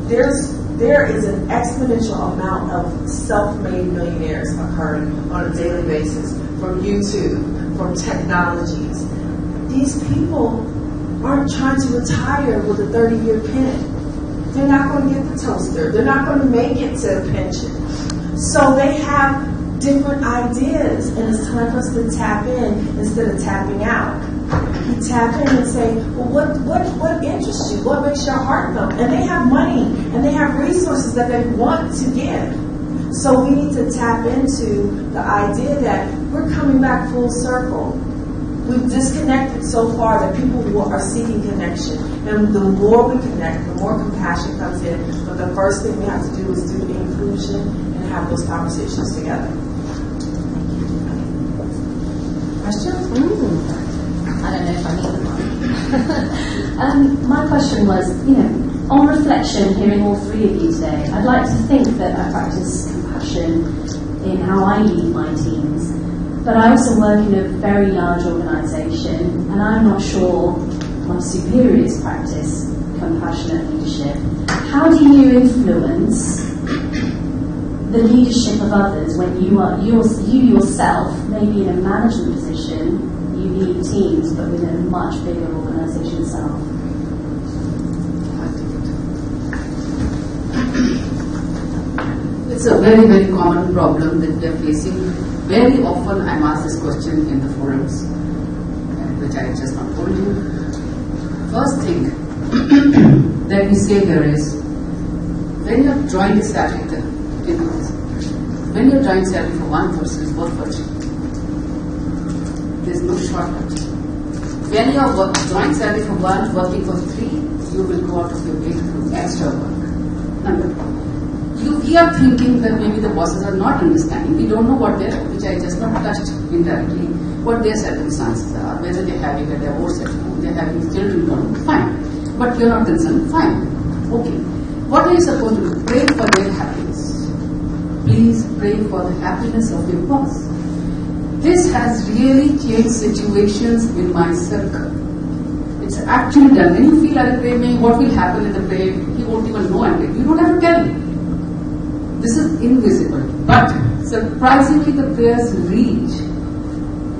there is an exponential amount of self-made millionaires occurring on a daily basis from YouTube, from technologies. These people aren't trying to retire with a 30-year pen. They're not going to get the toaster. They're not going to make it to a pension. So they have different ideas, and it's time for us to tap in instead of tapping out. You tap in and say, well, what interests you? What makes your heart thump? And they have money, and they have resources that they want to give. So we need to tap into the idea that we're coming back full circle. We've disconnected so far that people are seeking connection. And the more we connect, the more compassion comes in. But the first thing we have to do is do inclusion and have those conversations together. Questions? I don't know if I need them. My question was, on reflection, hearing all three of you today, I'd like to think that I practice compassion in how I lead my teams. But I also work in a very large organisation, and I'm not sure my superiors practice compassionate leadership. How do you influence the leadership of others when you yourself, maybe in a management position, you lead teams, but within a much bigger organisation itself? It's a very, very common problem that we are facing. Very often I'm asked this question in the forums, which I just not told you. First thing that we say here is, when you're joint salary, when you're joint salary for one person, it's worth for two. There's no shortcut. When you're joint salary for one, working for three, you will go out of your way to do extra work. Number one. We are thinking that maybe the bosses are not understanding. We don't know what their, which I just not touched indirectly, what their circumstances are, whether they're having a divorce at home, they're having children at home, fine. But you're not concerned, fine. Okay. What are you supposed to do? Pray for their happiness. Please pray for the happiness of your boss. This has really changed situations in my circle. It's actually done. When you feel I'll pray, what will happen in the prayer, he won't even know I'm praying. You don't have to tell me. This is invisible, but surprisingly the prayers reach.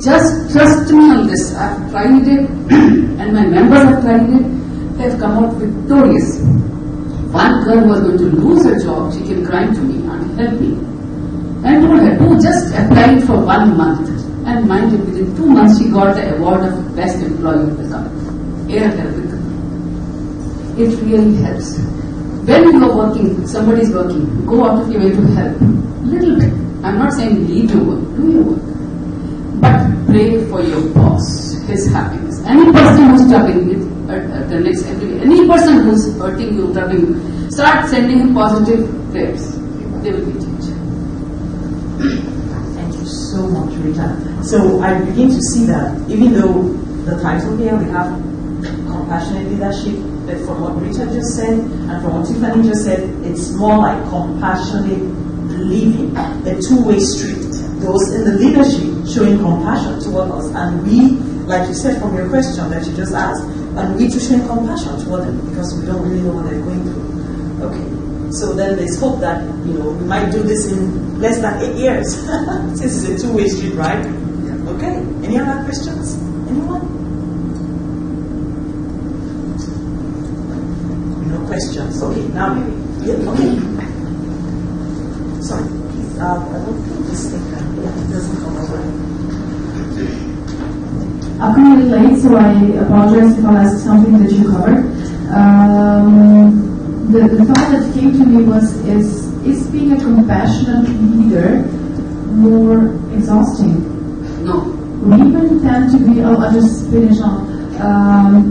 Just trust me on this. I've tried it and my members have tried it. They have come out victorious. One girl was going to lose her job. She came crying to me, "Auntie, help me." And I told her, "Do just apply for 1 month." And mind you, within 2 months she got the award of best employee of the company. It really helps. When you are working, somebody is working, go out of your way to help. Little bit. I'm not saying leave your work, do your work. But pray for your boss, his happiness. Any person who's troubling you, any person who's hurting you, troubling you, start sending him positive prayers. They will be changed. Thank you so much, Rita. So I begin to see that even though the title here, we have compassionate leadership, but from what Rita just said and from what Tiffany just said, it's more like compassionate living, a two-way street. Those in the leadership showing compassion toward us, and we, like you said from your question that you just asked, and we to show compassion toward them because we don't really know what they're going through. Okay. So then there's hope that, we might do this in less than 8 years. This is a two-way street, right? Yeah. Okay. Any other questions? Anyone? No questions. Okay, now maybe. Yeah, okay. Sorry. Please, I don't think this thing doesn't come over. I've come a little late, so I apologize if I ask something that you covered. The thought that came to me is being a compassionate leader more exhausting? No. Women tend to be, I'll just finish on,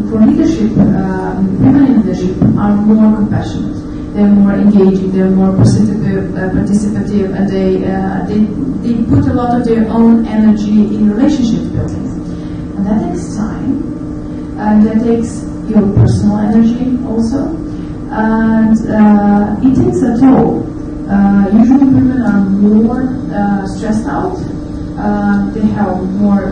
for leadership, women in leadership are more compassionate. They're more engaging, they're more participative, and they put a lot of their own energy in relationship building. And that takes time, and that takes your personal energy also, and it takes a toll. Usually women are more stressed out, they have more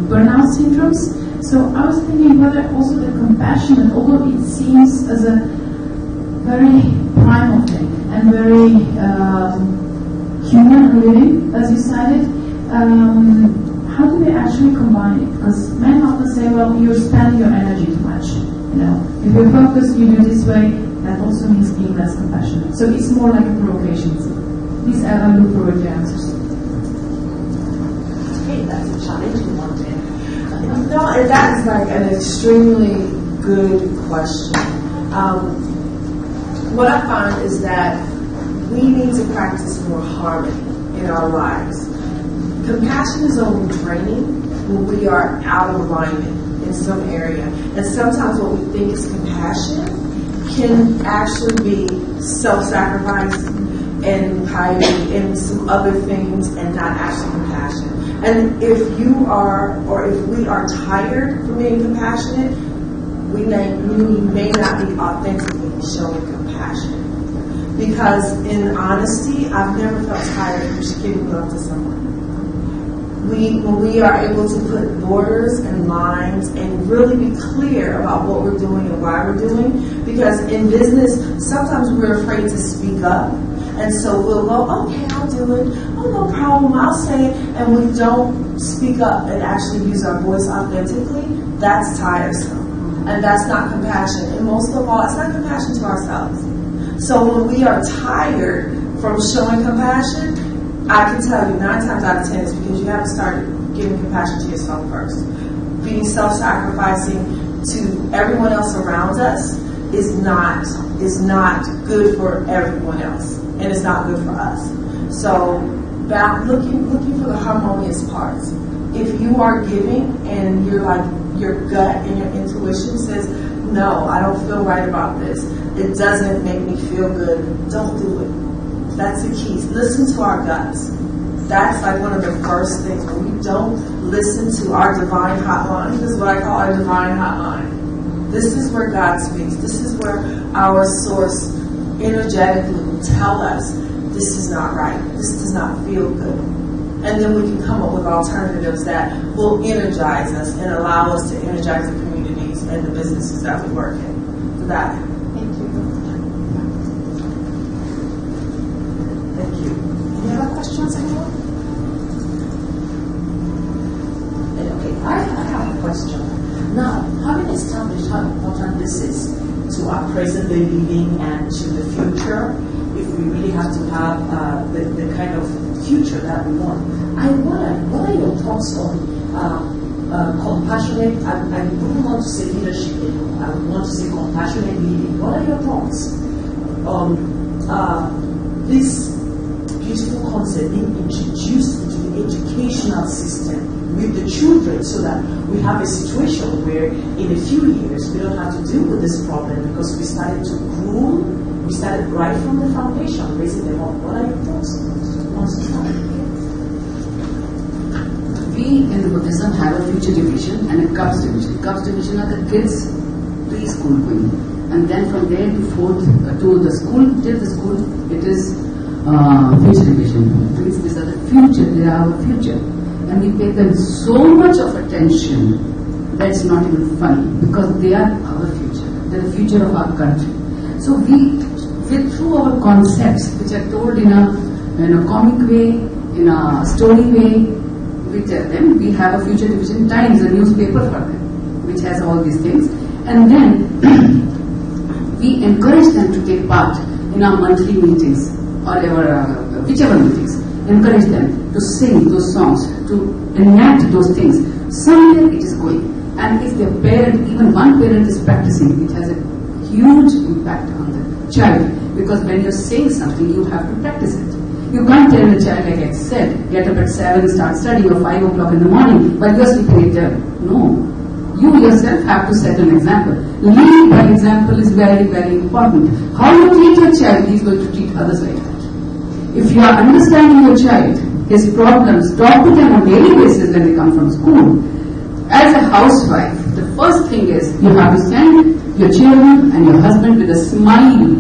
burnout syndromes. So I was thinking whether also the compassion, although it seems as a very primal thing and very human and living, as you cited, how do they actually combine it? Because men often say, well, you're spending your energy too much. If you're focused, you do this way, that also means being less compassionate. So it's more like a provocation. So please, I look forward to your answers. Okay, that's a challenging one there. No, and that's like an extremely good question. What I find is that we need to practice more harmony in our lives. Compassion is only draining when we are out of alignment in some area. And sometimes what we think is compassion can actually be self-sacrifice and piety and some other things and not actually compassion. And if you are, or if we are tired from being compassionate, we may not be authentically showing compassion. Because in honesty, I've never felt tired of just giving love to someone. When we are able to put borders and lines and really be clear about what we're doing and why we're doing, because in business, sometimes we're afraid to speak up. And so we'll go, okay, I'll do it. Oh, no problem, I'll say it. And we don't speak up and actually use our voice authentically. That's tiresome. And that's not compassion. And most of all, it's not compassion to ourselves. So when we are tired from showing compassion, I can tell you 9 times out of 10 it's because you haven't started giving compassion to yourself first. Being self-sacrificing to everyone else around us is not good for everyone else, and it's not good for us. So looking for the harmonious parts. If you are giving and you're like your gut and your intuition says, no, I don't feel right about this, it doesn't make me feel good, don't do it. That's the key. Listen to our guts. That's like one of the first things. When we don't listen to our divine hotline, this is what I call our divine hotline. This is where God speaks. This is where our source energetically will tell us this is not right. This does not feel good. And then we can come up with alternatives that will energize us and allow us to energize the communities and the businesses that we work in. For that. Thank you. Thank you. Any other questions, anyone? Okay, I have a question. Now, having established how important this is to our present day living and to the future, if we really have to have the kind of future that we want, I wonder, what are your thoughts on compassionate, I wouldn't want to say leadership anymore, I would want to say compassionate leading. What are your thoughts on this beautiful concept being introduced into the educational system with the children, so that we have a situation where in a few years we don't have to deal with this problem because we started to groom, we started right from the foundation, raising them up. What are your thoughts on this? We in the Buddhism have a future division and a cubs division. Cubs division are the kids preschool going, and then from there to fourth to the school, till the school it is future division. These are the future, they are our future. And we pay them so much of attention that it's not even funny, because they are our future. They're the future of our country. So we through our concepts, which are told in a comic way, in a story way, we tell them. We have a Future Division Times, a newspaper for them, which has all these things. And then we encourage them to take part in our monthly meetings or whichever meetings. Encourage them to sing those songs, to enact those things. Somewhere it is going. And if their parent, even one parent is practicing, it has a huge impact on the child. Because when you're saying something, you have to practice it. You can't tell the child, like I said, get up at 7, start studying, or 5 o'clock in the morning, while you're sleeping at 10. No. You yourself have to set an example. Leading by example is very, very important. How you treat your child, he's going to treat others like that. If you are understanding your child, his problems, talk to them on a daily basis when they come from school. As a housewife, the first thing is you have to send your children and your husband with a smile,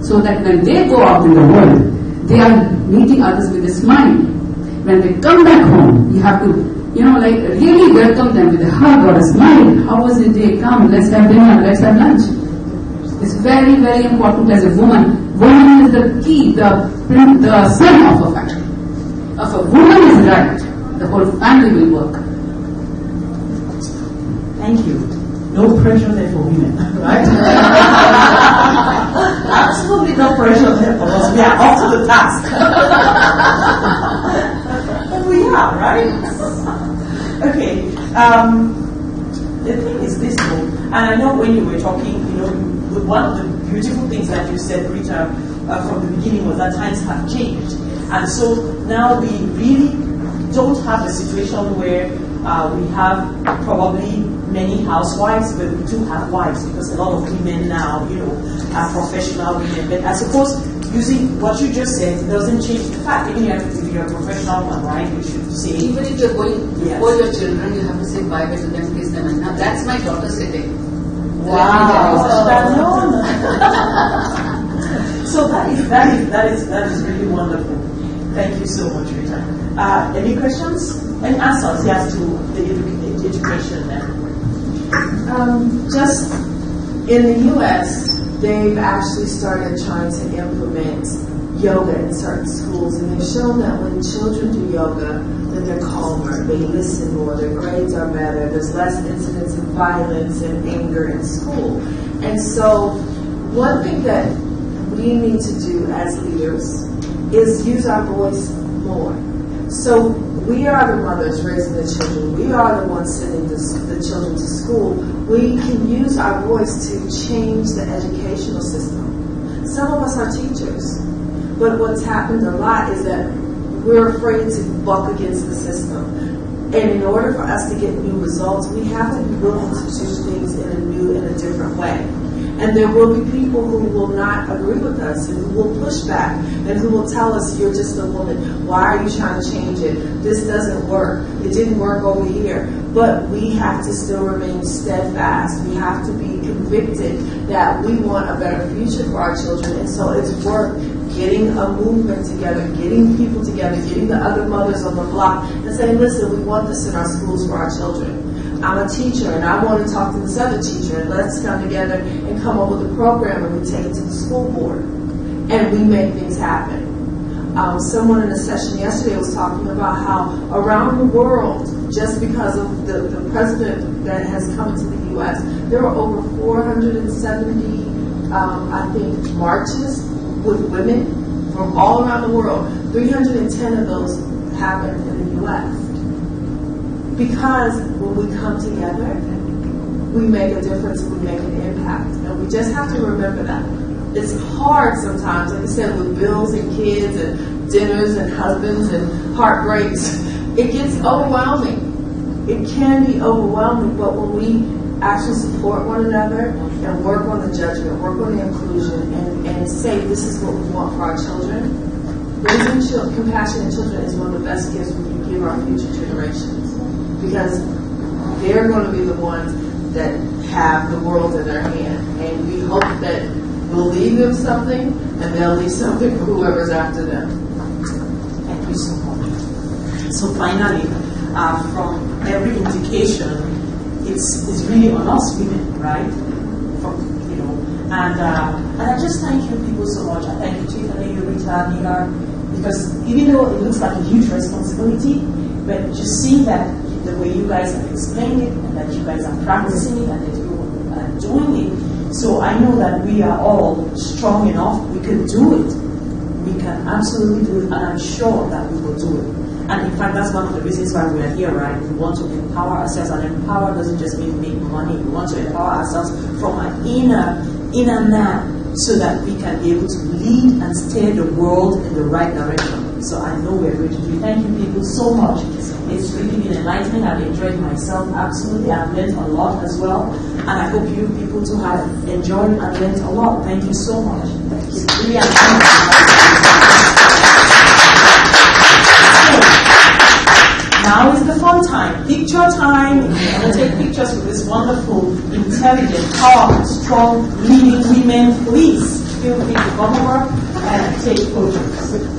so that when they go out in the world, they are meeting others with a smile. When they come back home, you have to, really welcome them with a hug or a smile. How was the day? Come, let's have dinner, let's have lunch. It's very, very important as a woman. Woman is the key, the sun of a family. If a woman is right, the whole family will work. Thank you. No pressure there for women, right? Absolutely no pressure there for us. We are up to the task. And we are, right? Okay. The thing is this, though, and I know when you were talking, one of the beautiful things that you said, Rita, from the beginning was that times have changed. And so now we really don't have a situation where we have probably many housewives, but we do have wives, because a lot of women now, are professional women. But I suppose using what you just said doesn't change the fact. Even if you're a professional one, right? You should say. Even if you're going for your children, you have to say bye to them, kiss them, and now that's my daughter sitting. Wow. So that is really wonderful. Thank you so much, Rita. Any questions? Any answers? Yes, to the education then. Just in the U.S., they've actually started trying to implement yoga in certain schools, and they've shown that when children do yoga, that they're calmer, they listen more, their grades are better, there's less incidents of violence and anger in school. And so one thing that we need to do as leaders is use our voice more. So we are the mothers raising the children. We are the ones sending the children to school. We can use our voice to change the educational system. Some of us are teachers, but what's happened a lot is that we're afraid to buck against the system. And in order for us to get new results, we have to be willing to do things in a new and a different way. And there will be people who will not agree with us and who will push back and who will tell us, you're just a woman. Why are you trying to change it? This doesn't work. It didn't work over here. But we have to still remain steadfast. We have to be convicted that we want a better future for our children. And so it's worth getting a movement together, getting people together, getting the other mothers on the block and saying, listen, we want this in our schools for our children. I'm a teacher and I want to talk to this other teacher, and let's come together and come up with a program, and we take it to the school board and we make things happen. Someone in a session yesterday was talking about how around the world, just because of the president that has come to the U.S., there are over 470, marches with women from all around the world. 310 of those happened in the U.S. Because when we come together, we make a difference, we make an impact. And we just have to remember that. It's hard sometimes, like I said, with bills and kids and dinners and husbands and heartbreaks. It gets overwhelming. It can be overwhelming, but when we actually support one another and work on the judgment, work on the inclusion, and say this is what we want for our children, raising compassionate children is one of the best gifts we can give our future generations. Because they're going to be the ones that have the world in their hand. And we hope that we'll leave them something, and they'll leave something for whoever's after them. Thank you so much. So finally, from every indication, it's really on us women, right? From And I just thank you people so much. I thank you, Tiffany, Rita, Neha, because even though it looks like a huge responsibility, but just seeing that the way you guys have explained it, and that you guys are practicing it, and that you are doing it, so I know that we are all strong enough, we can do it. We can absolutely do it, and I'm sure that we will do it. And in fact, that's one of the reasons why we are here, right? We want to empower ourselves, and empower doesn't just mean make money. We want to empower ourselves from an inner man, so that we can be able to lead and steer the world in the right direction. So I know we're going to do it. Thank you people so much. It's really been enlightening. I've enjoyed myself, absolutely. I've learned a lot as well. And I hope you people too have enjoyed and learned a lot. Thank you so much. It's really now is the fun time, picture time. We're going to take pictures with this wonderful, intelligent, powerful, strong, leading women. Please feel free to come over and take photos.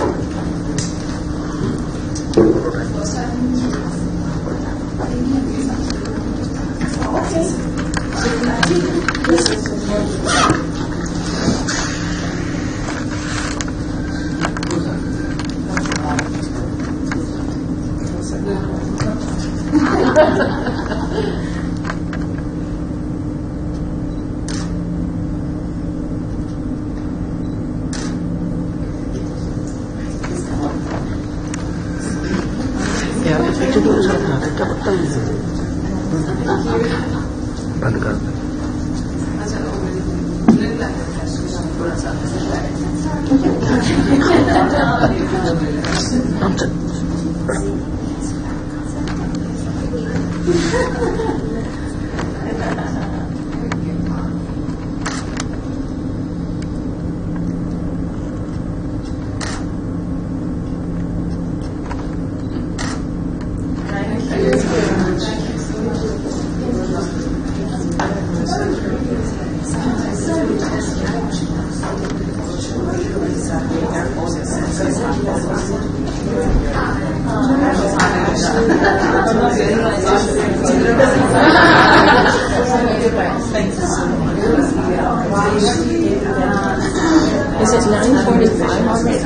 बंद कर दे। Is it 9:45 already?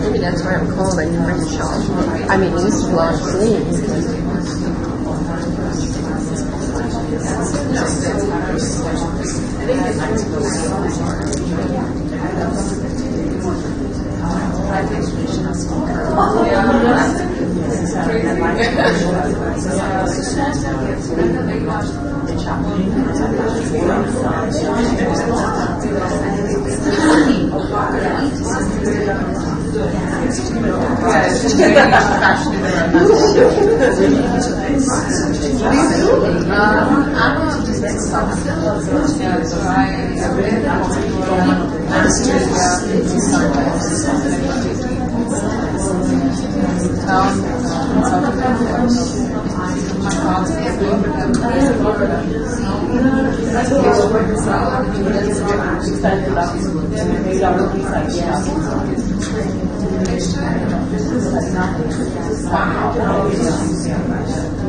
Maybe that's why I'm cold. I didn't bring a shawl. I mean, it used to long sleeves.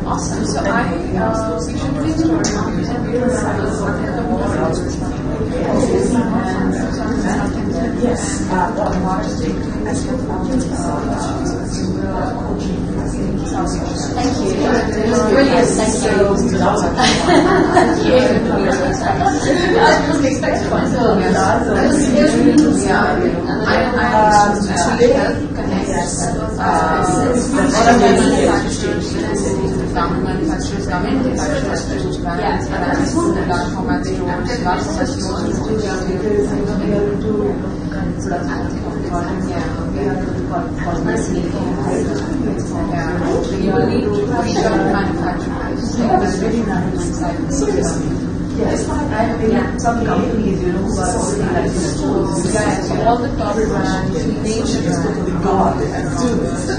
Awesome. So I Thank you. It was brilliant. Thank you. Thank you. I wasn't expecting myself. It was really manufacturers, government manufacturers, brands, and platform at the manufacturers. Seriously. Yes, and some companies, who are already like schools, all the top brands, nation is going to be God and students.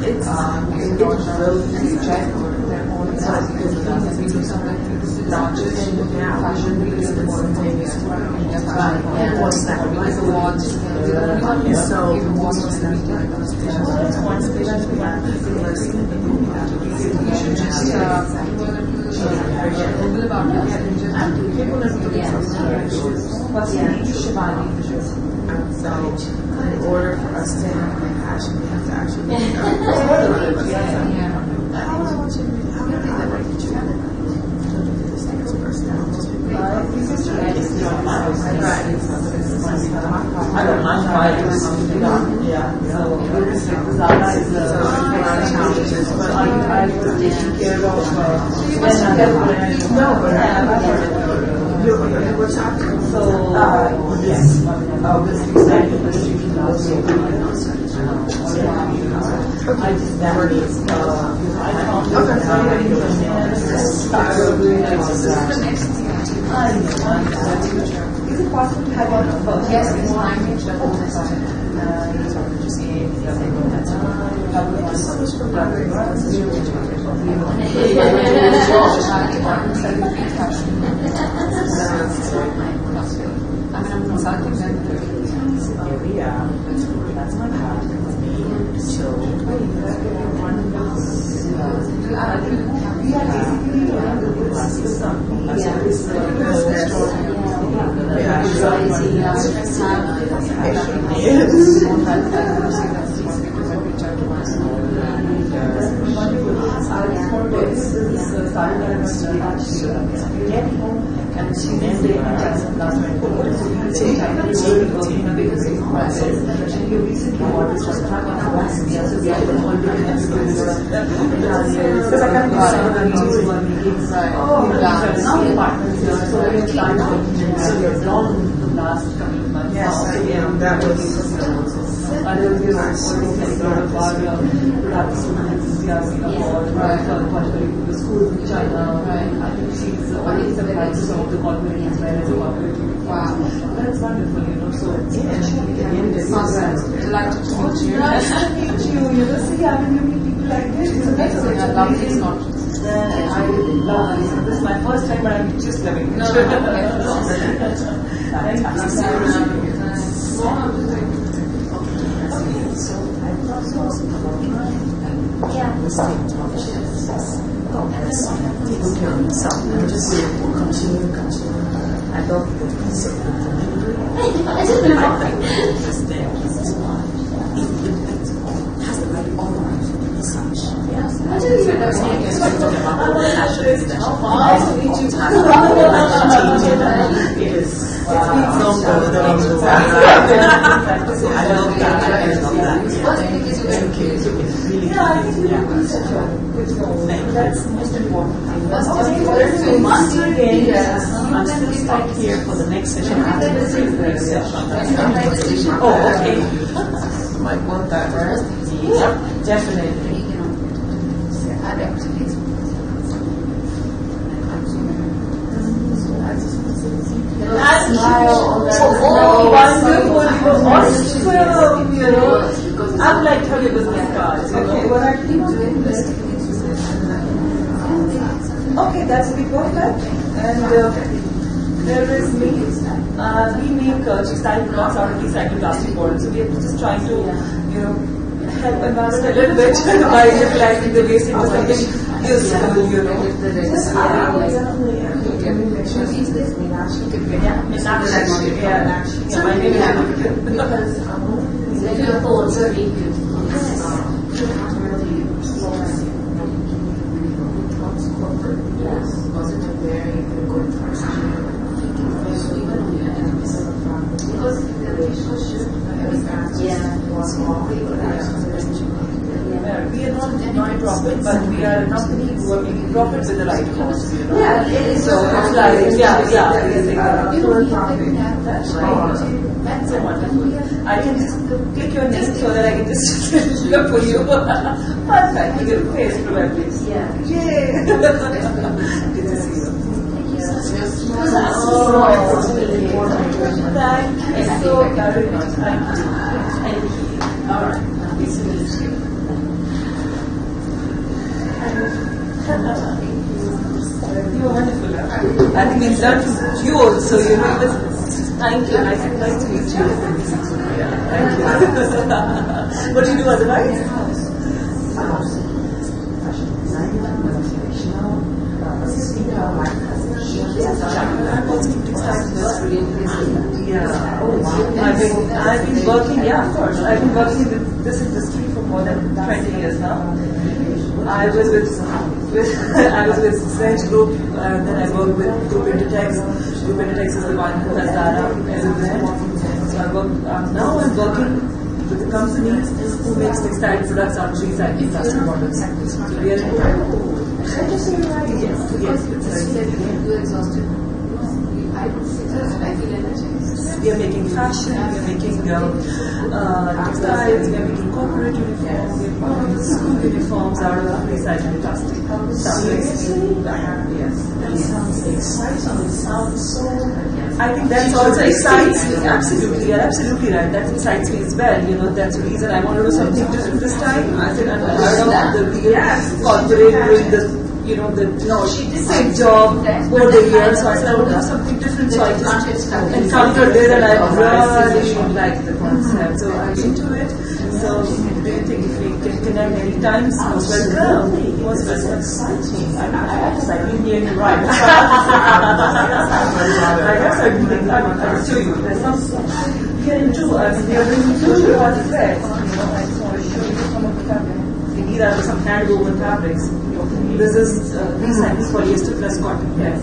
It's really genuine. They're all excited because we do something not just in the fashion, because it's more famous. What's that? What's the watch? So, you should just Google about that. What's the Shivani? So, in order for us to have compassion, we have to actually make it I don't mind violence. Yeah. So Zara is challenges, but I was taking care of no, but you were talking. So yes, this excited that you can also I just never need Is it possible to have one first? Yes, it's fine. I'm consulting them. Yeah, that's my part. So, Yes, I am. That was that's wonderful, so Delighted to meet you. nice to meet you. See, having you meet people like this. So that's I love this not. I love this. This is my first time, but I'm just loving it. No, I love the That's the most important thing. I'm still stuck here for the next session. Oh, okay. Might want that first. Yeah, definitely. Wonderful. I'm like her business cards. Okay, what are you doing? Okay, that's be perfect. And there is me. We make textile products out of recycled plastic bottles. So we are just trying to, help environment a little bit by utilizing the waste into something useful, My name is Your thoughts are really good. Was it a very good first year? Because the relationship was more we are not non-profit, but we are a company who are making profit with the right cost. Yeah, it is. So, that's right. That's so wonderful. I can just click your name so that I can just look for you. Perfect. You get a face, please. Yeah. Yay. Good to see you. so very much. Thank you. All right. You were wonderful. I think it's done to you also. Thank you. Nice to meet you. Thank you. What do you do otherwise? I've been working, of course. I've been working in this industry for more than 20 years now. I was with French group, then I worked with Group Intertex. Group Intertex is the one who has Dara as a brand. So now I'm working with the company who makes textile products out of recycled plastic bottles. So we are Yes, You're exhausted. I feel energized. We are making fashion, we are making textiles, we are making corporate uniforms, we are making school uniforms out of recycled plastic. Seriously? Yes. That sounds exciting. It sounds so... I think that also excites me. Absolutely, you're absolutely right. That excites me as well. That's the reason I want to do something different this time. I said I'm tired of the real corporate doing the same job over the years. So I said I want to do something different. So I just encountered this and I really liked the concept. So I'm into it. So do you think if we can connect many times, most welcome. Most welcome. Exciting. I guess I didn't hear you right. I guess I didn't. I'll show you. There's some here too. We are bringing two all the threads. I just want to show you some of the fabric. These are some hand-woven fabrics. This is recycled polyester plus cotton. Yes.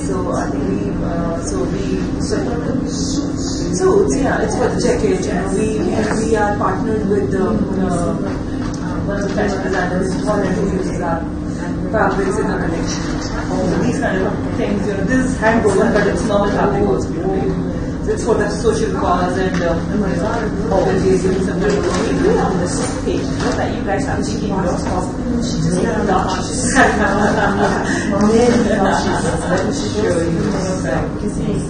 So I think suits. Yeah, it's for the jacket. We are partnered with one of the fashion designers who uses our fabrics in our collection. So these kind of things, this is hand woven, but it's normal fabric also. It's for the social cause and always doing some kind of We're on the same page. Not that you guys are taking your stuff. She just got nauseous. Let me show you.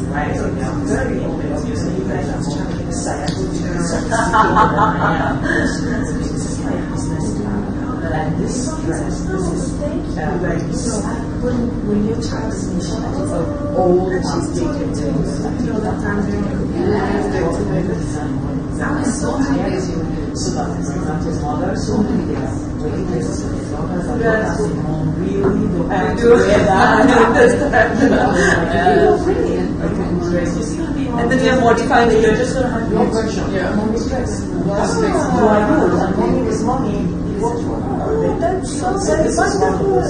Right. Very open. So you guys are trying to decide. And this dress, this is when your child is initiated of old and she's dated things, that time so that is his mother, so many days. Really don't have to wear that. And then you're modifying it. You're just going to have your version. Mommy's dress. You are good. And mommy is mommy. That's so very wonderful.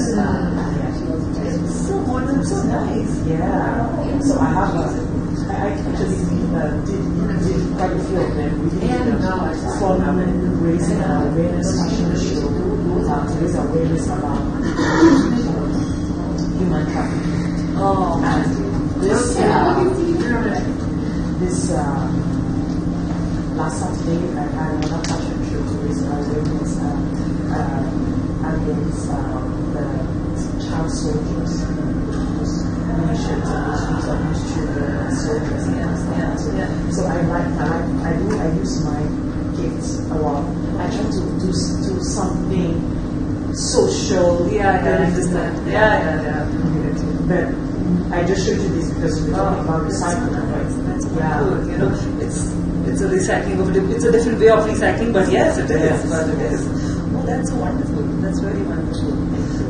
It's so modern, so nice. Yeah. So I have I actually did quite a few of them. We did for women raising awareness fashion show to raise awareness about human trafficking. Oh, and this last Saturday I had another fashion show to raise awareness against the child soldiers. Nations and issues of these children and soldiers. So I use my gifts a lot. I try to do something social. Yeah, I understand. Yeah. But I just showed you this because we're talking about recycling, right? That's cool. It's a recycling it's a different way of recycling, but yes, it is. But it is. Oh, that's so wonderful. That's very wonderful.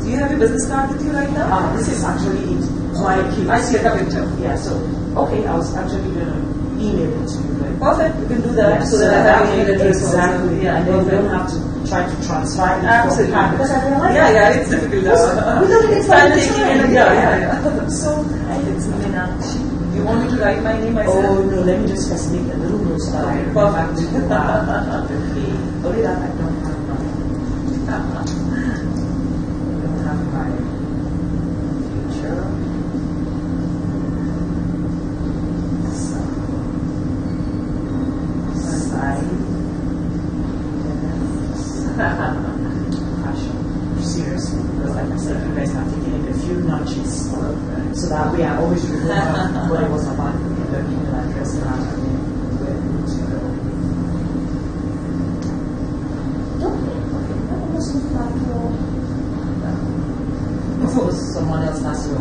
Do you have your business card with you right now? This is actually it. My kids. I see a picture. Yeah, so, okay, I was actually going to email it to you. Right? Perfect, you can do that so that I have email address. Exactly, yeah, and then we don't have to try to transfer it. Absolutely. Because I realize it's difficult. It's taking So, it's Neha. You want me to write my name myself? Oh, no, let me just make a little note. Perfect. Okay. Only that I don't have my future. Seriously, because like I said, you guys have taken it a few notches. so that way I always remember what it was about in the email address that I'm where to go. Okay, that was not platform. If it was someone else, that's your.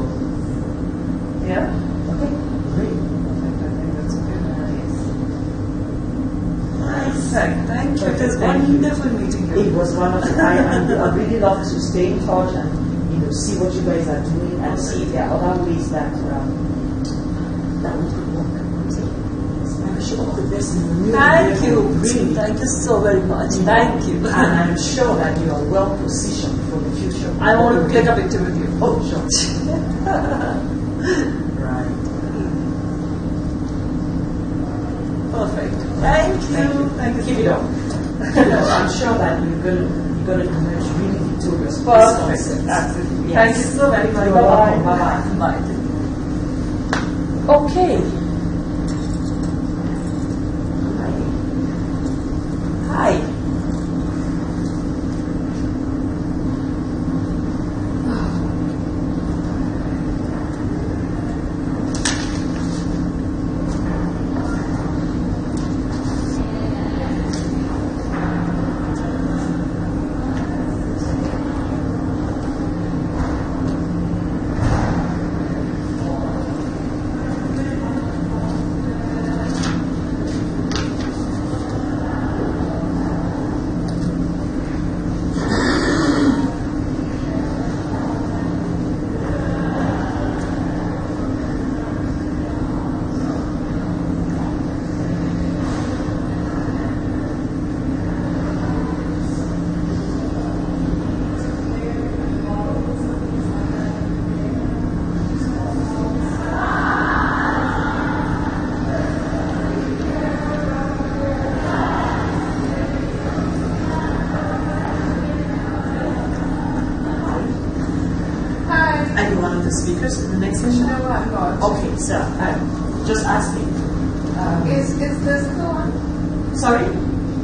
Yeah? Okay, great. I think that's good. Nice. Thank you. It was wonderful meeting you. It was wonderful. I really love to stay in touch and see what you guys are doing and see if there are other ways that that we could work. I wish you all the best in the new year. Thank you. Really. Thank you so very much. Thank you. And I'm sure that you are well positioned for the future. I want to take a picture with you. Oh, sure. Right. Perfect. Thank you. Thank you. Keep it up. I'm sure that you're going to emerge really victorious. Perfect. Absolutely. Yes. Thank you so very much. Bye-bye. Bye. Okay. Hi. Speakers in the next session? No, I'm not. Okay, so I'm just asking. Is this the one? Sorry?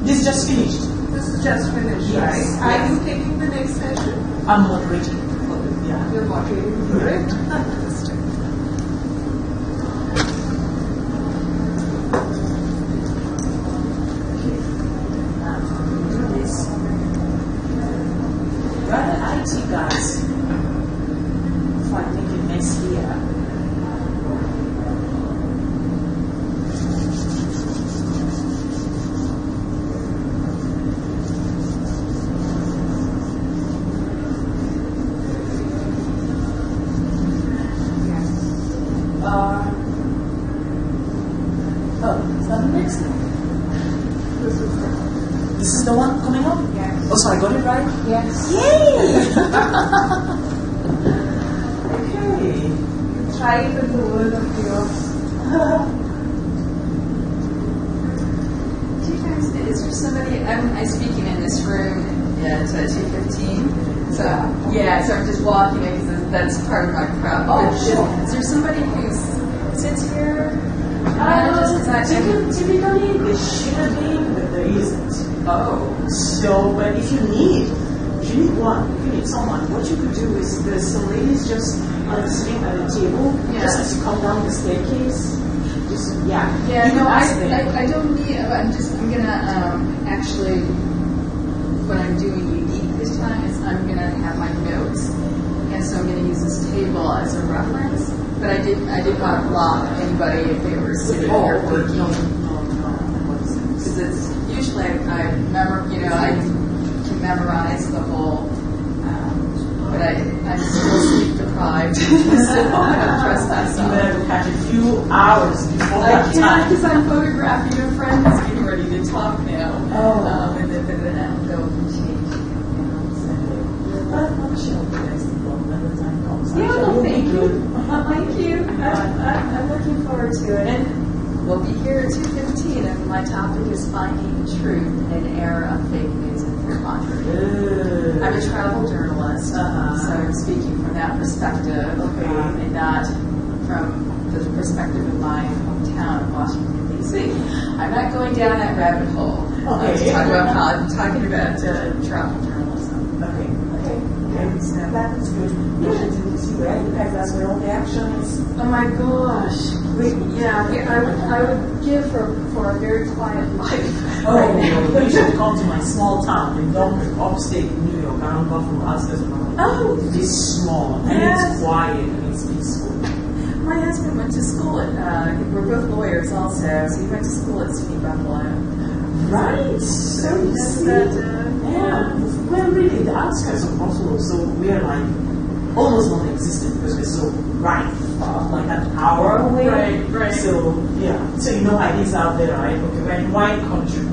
This just finished. This is just finished, Yes. right? Yes. Are you taking the next session? I'm moderating. Yeah. You're moderating for it? Fantastic. Rather IT guys. Here. Is that the next one? This is the one coming up? Yes. Oh, so I got it right? Yes. Yay! Okay. Try it with the word of yours. Is there somebody, I'm speaking in this room at 2:15. So, yeah, so I'm just walking in because that's part of my crowd. Oh, sure. Is there somebody who sits here? Typically, there should be, but there isn't. Oh. So, but if you need one, if you need someone, what you could do is there's some ladies just sitting at the table, just as you come down the staircase. Yeah, no, I don't need, I'm gonna, actually, what I'm doing unique this time is I'm gonna have my notes, and so I'm gonna use this table as a reference, but I did not block anybody if they were sitting here working. No. Because it's, usually I can memorize the whole, but I'm still sleep deprived, so I don't trust myself. You have to catch a few hours before I can't because I'm photographing a friend who's getting ready to talk now. And then I'll go and change. I'm sure you guys will when the time comes. Yeah, well, thank you. Thank you. I'm looking forward to it. And we'll be here at 2:15, and my topic is finding truth in an era of fake news and fear-mongering. I'm a travel journalist, so I'm speaking from that perspective, and not from the perspective of my hometown of Washington, D.C. I'm not going down that rabbit hole. I'm talking about travel journalism. Okay. That is good. Yeah, see where you guys, that's where all the action is. Oh my gosh. I would give for a very quiet life. Oh, you should come to my small town in Dublin, upstate New York, around Buffalo, outskirts of Buffalo. Oh, it's small and it's quiet and it's peaceful. My husband went to school at, we're both lawyers also, so he went to school at SUNY Buffalo. Right. So you see, we're really the outskirts of Buffalo, so we're like almost non-existent because we're so right far, like an hour away. Right. So so you know how it is out there, right? Okay, we're in wine country.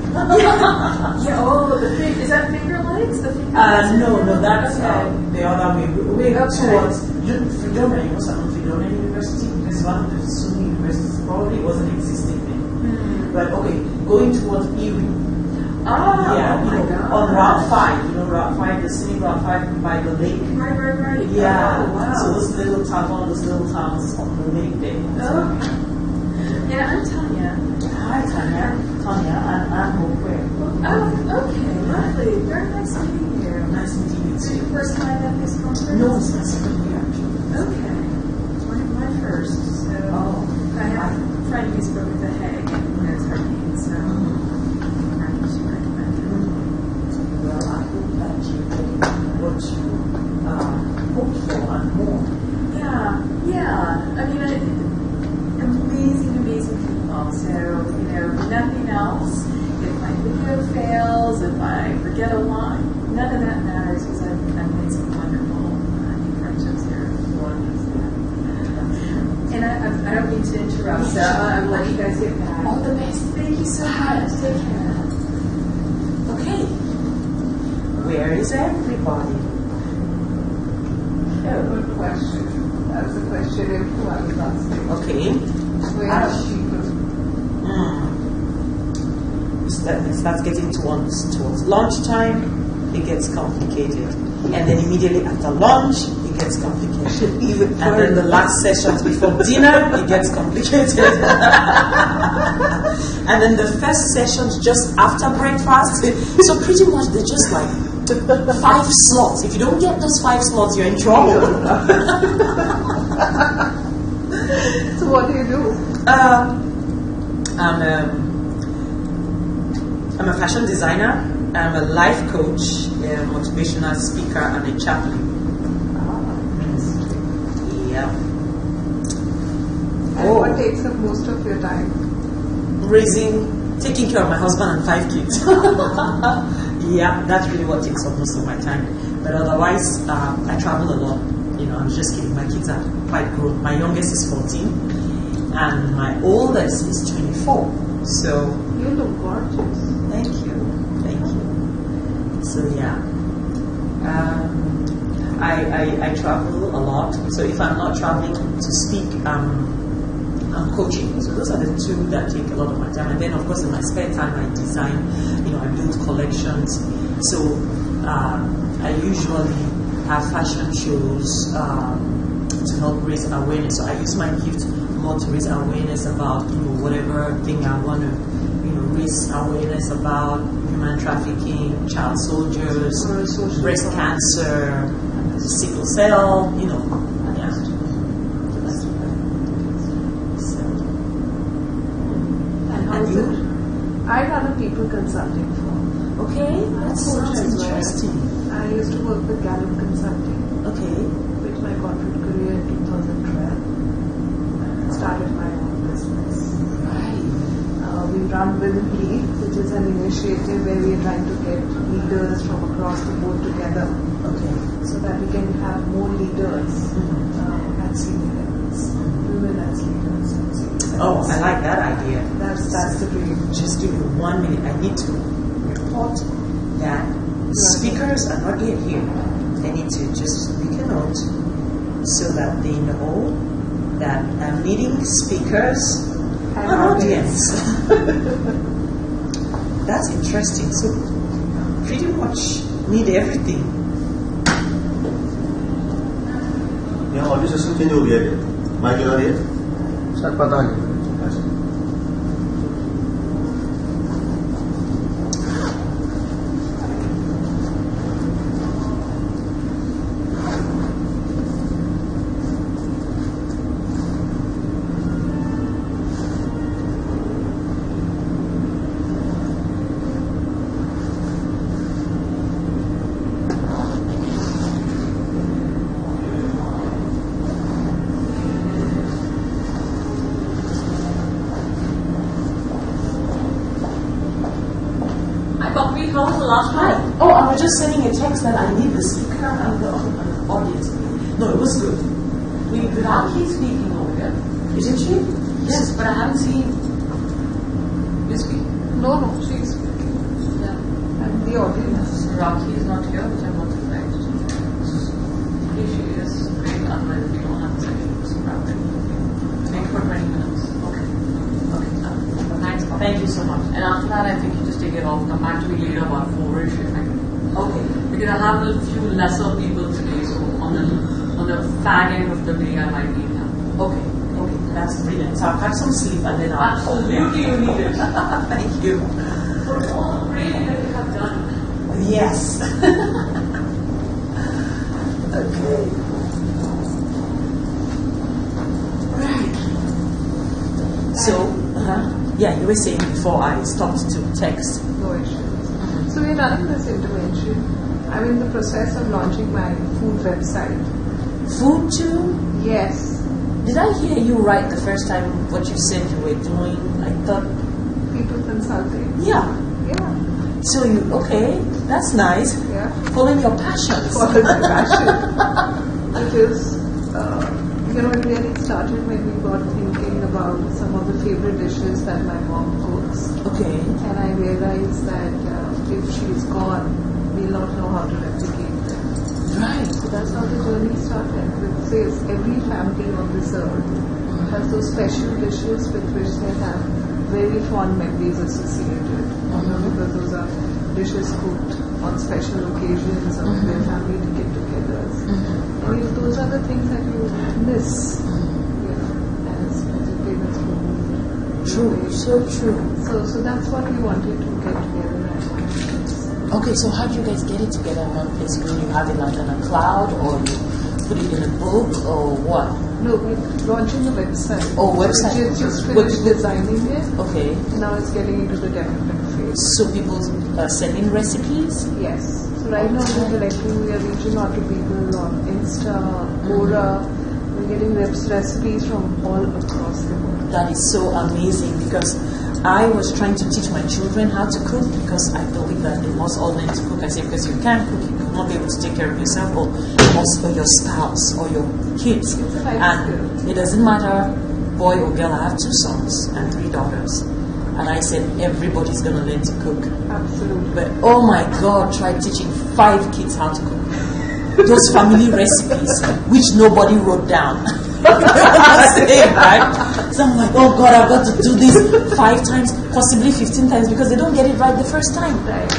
Is that Finger Lakes? No, that's the other way. We go towards Fredonia. You must have known Fredonia University because one of the SUNY universities probably wasn't existing then. But okay, going towards Erie. On Route 5, you know Route 5, the scenic Route 5 by the lake. Right. Yeah. Oh, wow. So those little towns, one of those little towns on the lake there. Yeah, I'm Tanya. Hi, Tanya. And I'm Hope. Oh, okay, lovely. Very nice meeting you. Nice meeting you too. Your first time at this conference? No, it's my second year actually. Okay. My first. So I have a friend who's from The Hague and knows hurricanes, so I should recommend her. Well, I hope that you get what you hope for and more. Yeah. I mean, amazing people. So, nothing else. If my video fails, if I forget a line, none of that matters because I've made some wonderful friendships here. And I don't mean to interrupt, so I'll let you guys get back. All the best. Thank you so much. Take care. Okay. Where is everybody? Good question. That's the question who I was asking. Okay. Where are people? It starts getting towards lunchtime, it gets complicated. And then immediately after lunch, it gets complicated. And then the last sessions before dinner, it gets complicated. And then the first sessions just after breakfast. So pretty much they're just like 5 slots. If you don't get those 5 slots, you're in trouble. So what do you do? I'm a fashion designer, I'm a life coach, a motivational speaker, and a chaplain. Yeah. And what takes up most of your time? Taking care of my husband and 5 kids. Yeah, that's really what takes up most of my time. But otherwise, I travel a lot. I'm just kidding. My kids are quite grown. My youngest is 14, and my oldest is 24. So you look gorgeous. Thank you. So I travel a lot. So if I'm not traveling to speak, I'm coaching. So those are the 2 that take a lot of my time. And then of course in my spare time I design. I build collections. So I usually have fashion shows to help raise awareness. So I use my gift more to raise awareness about whatever thing I want to raise awareness about: human trafficking, child soldiers, breast cancer, sickle cell, And you? I run a people consulting firm. Okay, that's interesting. I used to work with Gallup Consulting. Okay. With my corporate career in 2012. Started my own business. We run Women Lead, which is an initiative where we are trying to get leaders from across the board together. Okay. So that we can have more leaders at senior levels. Women as leaders at senior levels. Oh, I like that idea. That's the dream. Just give me 1 minute. I need to report that speakers are not yet here. I need to just make a note so that they know that I'm meeting speakers. An audience. That's interesting. So pretty much need everything. यहाँ audio system change हो गया है, mic लगा दिया sir, पता नहीं। Coffee, how was the last Hi. one? Oh, I was just sending a text that I need the speaker and the audience. No, it was good. Rakhi speaking over here. Isn't she? Yes, but I haven't seen you speak. No, she's speaking. Yeah. And the audience. Rakhi is not here, which I'm not surprised. Here she is. Great, otherwise we don't have a session. So crowded. Make for 20 minutes. Okay. Thanks. Thank you so much. And after that, I think you just take it off. Come back to me later about 4-ish, if I can. Okay. Because I have a few lesser people today, so on the fag end of the day, I might need help. Okay, that's brilliant. So I'll have some sleep and then I'll. Absolutely, you need it. Thank you. For all training that you have done. Yes. Okay. Right. So, yeah, you were saying before I stopped to text. No issues. So we're running this intervention. I'm in the process of launching my food website. Food too? Yes. Did I hear you right the first time what you said you were doing? I thought. People consulting. Yeah. Yeah. So you, okay, that's nice. Yeah. Following your passions. Following my passion. Because, it really started when we got thinking about some of the favorite dishes that my mom cooks. Okay. And I realized that if she's gone, we'll not know how to replicate them. Right. So that's how the journey started. It says every family on this earth has those special dishes with which they have very fond memories associated. Because those are dishes cooked on special occasions of their family to get-togethers. And if those are the things that you miss, as a famous food. True, so true. So that's what we wanted to get together at one place. Okay, so how do you guys get it together in one place? Do you have it like on a cloud, or you put it in a book, or what? No, we're launching a website. Oh, website. We just finished designing it. Okay. Now it's getting into the development phase. So people are sending recipes? Yes. So right now we are reaching out to people on Insta, Quora. We're getting recipes from all across the world. That is so amazing, because I was trying to teach my children how to cook, because I believe that they must all learn to cook. I say, because you can't cook, you will not be able to take care of yourself, or also your spouse or your kids. And it doesn't matter, boy or girl. I have 2 sons and 3 daughters. And I said, everybody's going to learn to cook. Absolutely. But oh my God, try teaching 5 kids how to cook. Those family recipes, which nobody wrote down. Right? So I'm like, oh God, I've got to do this 5 times, possibly 15 times, because they don't get it right the first time. Right.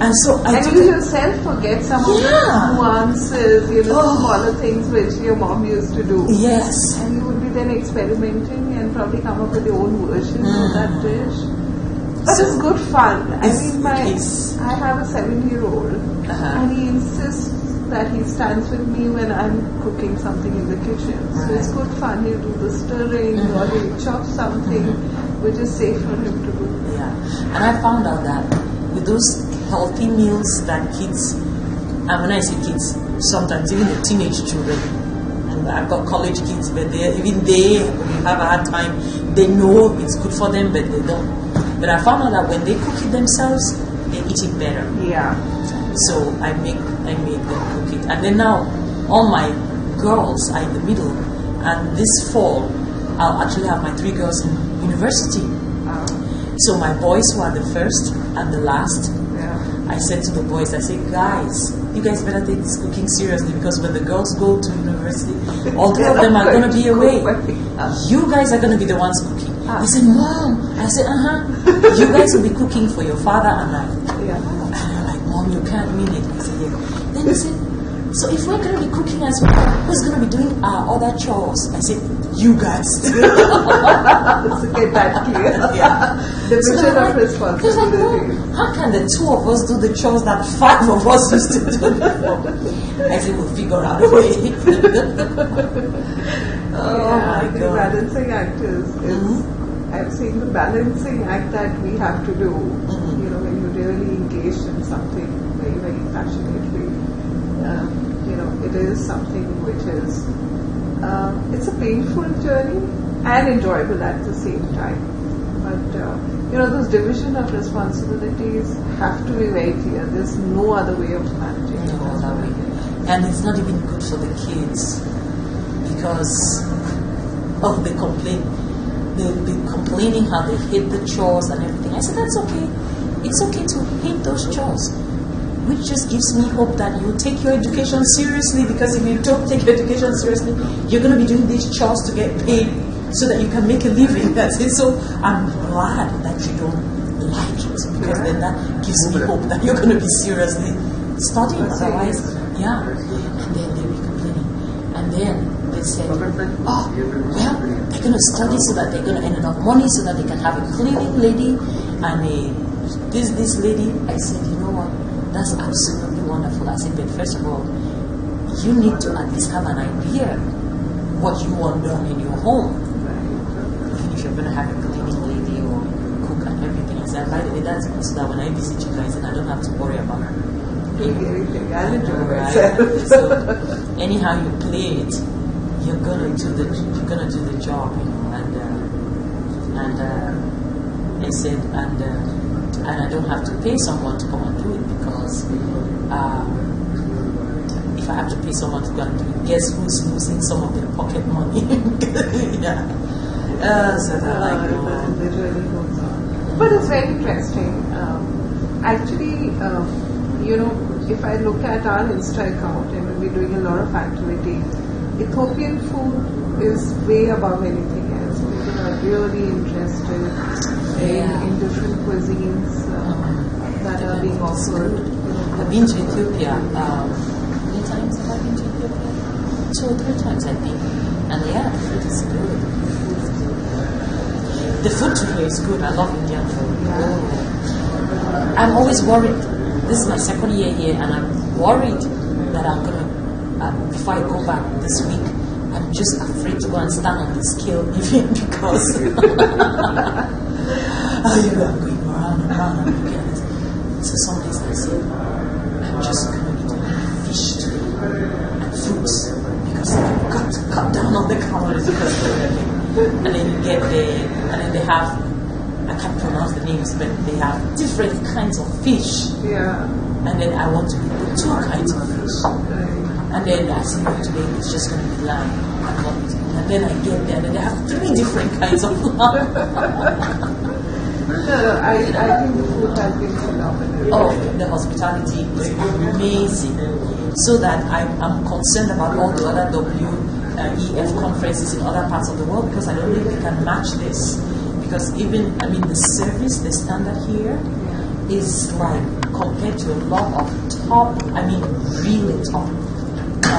And so you yourself forget some of the nuances, smaller things which your mom used to do. Yes. And you would be then experimenting and probably come up with your own version of that dish. But it's good fun. I have a 7-year-old, and he insists that he stands with me when I'm cooking something in the kitchen. So it's good fun. He'll do the stirring, or he'll chop something which is safe for him to do. Yeah. And I found out that with those healthy meals that kids, and when I say kids, sometimes even the teenage children, and I've got college kids, but even they have a hard time. They know it's good for them, but they don't. But I found out that when they cook it themselves, they eat it better. Yeah. So I make them cook it. And then now all my girls are in the middle, and this fall I'll actually have my 3 girls in university. So my boys who are the first and the last, I said to the boys, I said, guys, you guys better take this cooking seriously, because when the girls go to university, all 3 of them are going to be away. You guys are going to be the ones cooking. He said, Mom. I said, you guys will be cooking for your father and I. And I'm like, Mom, you can't mean it. I said, yeah. Then he said, so if we're going to be cooking as well, who's going to be doing our other chores? I said, you guys. So get that clear. Yeah. Division of responsibility. How can the 2 of us do the chores that 5 of us used to do? I said, we'll figure out a way. My God. The balancing act is I've seen the balancing act that we have to do, when you really engage in something very, very passionately. It is something which is, it's a painful journey and enjoyable at the same time. But This division of responsibilities have to be very clear. There's no other way of managing it. No other way. And it's not even good for the kids because of the complaint. They're complaining how they hate the chores and everything. I said, that's okay. It's okay to hate those chores. Which just gives me hope that you take your education seriously, because if you don't take your education seriously, you're going to be doing these chores to get paid so that you can make a living. That's it. So I'm glad that you don't like it, because then that gives me hope that you're going to be seriously studying. Otherwise, yeah. And then they were complaining. And then they said, oh, well, they're going to study so that they're going to earn enough money so that they can have a cleaning lady and this lady. I said, you know what? That's absolutely wonderful. I said, but first of all, you need to at least have an idea what you want done in your home. Even if you're going to have a cleaning lady or cook and everything. I said, by the way, that's good, so that when I visit you guys, then I don't have to worry about anything. I'll enjoy myself. So anyhow you play it, you're gonna do the job, And I said, and I don't have to pay someone to come and do it, because if I have to pay someone to go and do it, guess who's losing some of their pocket money? Yeah. So they're like, but it's very interesting. Actually, if I look at our Insta account, and we're doing a lot of activity, Ethiopian food is way above anything else. People are really interested in different cuisines that are being offered. I've been to Ethiopia. How many times have I been to Ethiopia? 2 or 3 times, I think. And yeah, the food is good. The food here is good. I love Indian food. Yeah. I'm always worried. This is my 2nd year here, and I'm worried that I'm going to, before I go back this week, I'm just afraid to go and stand on the scale, even because I'm going around and around and looking at it. So some days I say, I'm just going to eat fish too, and fruits, because I've got to cut down on the calories, because and then you get there, and then they have, I can't pronounce the names, but they have different kinds of fish. Yeah. And then I want to eat the 2 kinds of fish. And then I say, today it's just going to be lamb. And then I get there, and then they have 3 different kinds of lamb. I think the food has been phenomenal. Oh, the hospitality is amazing. So that I'm concerned about all the other WEF conferences in other parts of the world, because I don't think they can match this. Because even, the service, the standard here is like compared to a lot of top, really top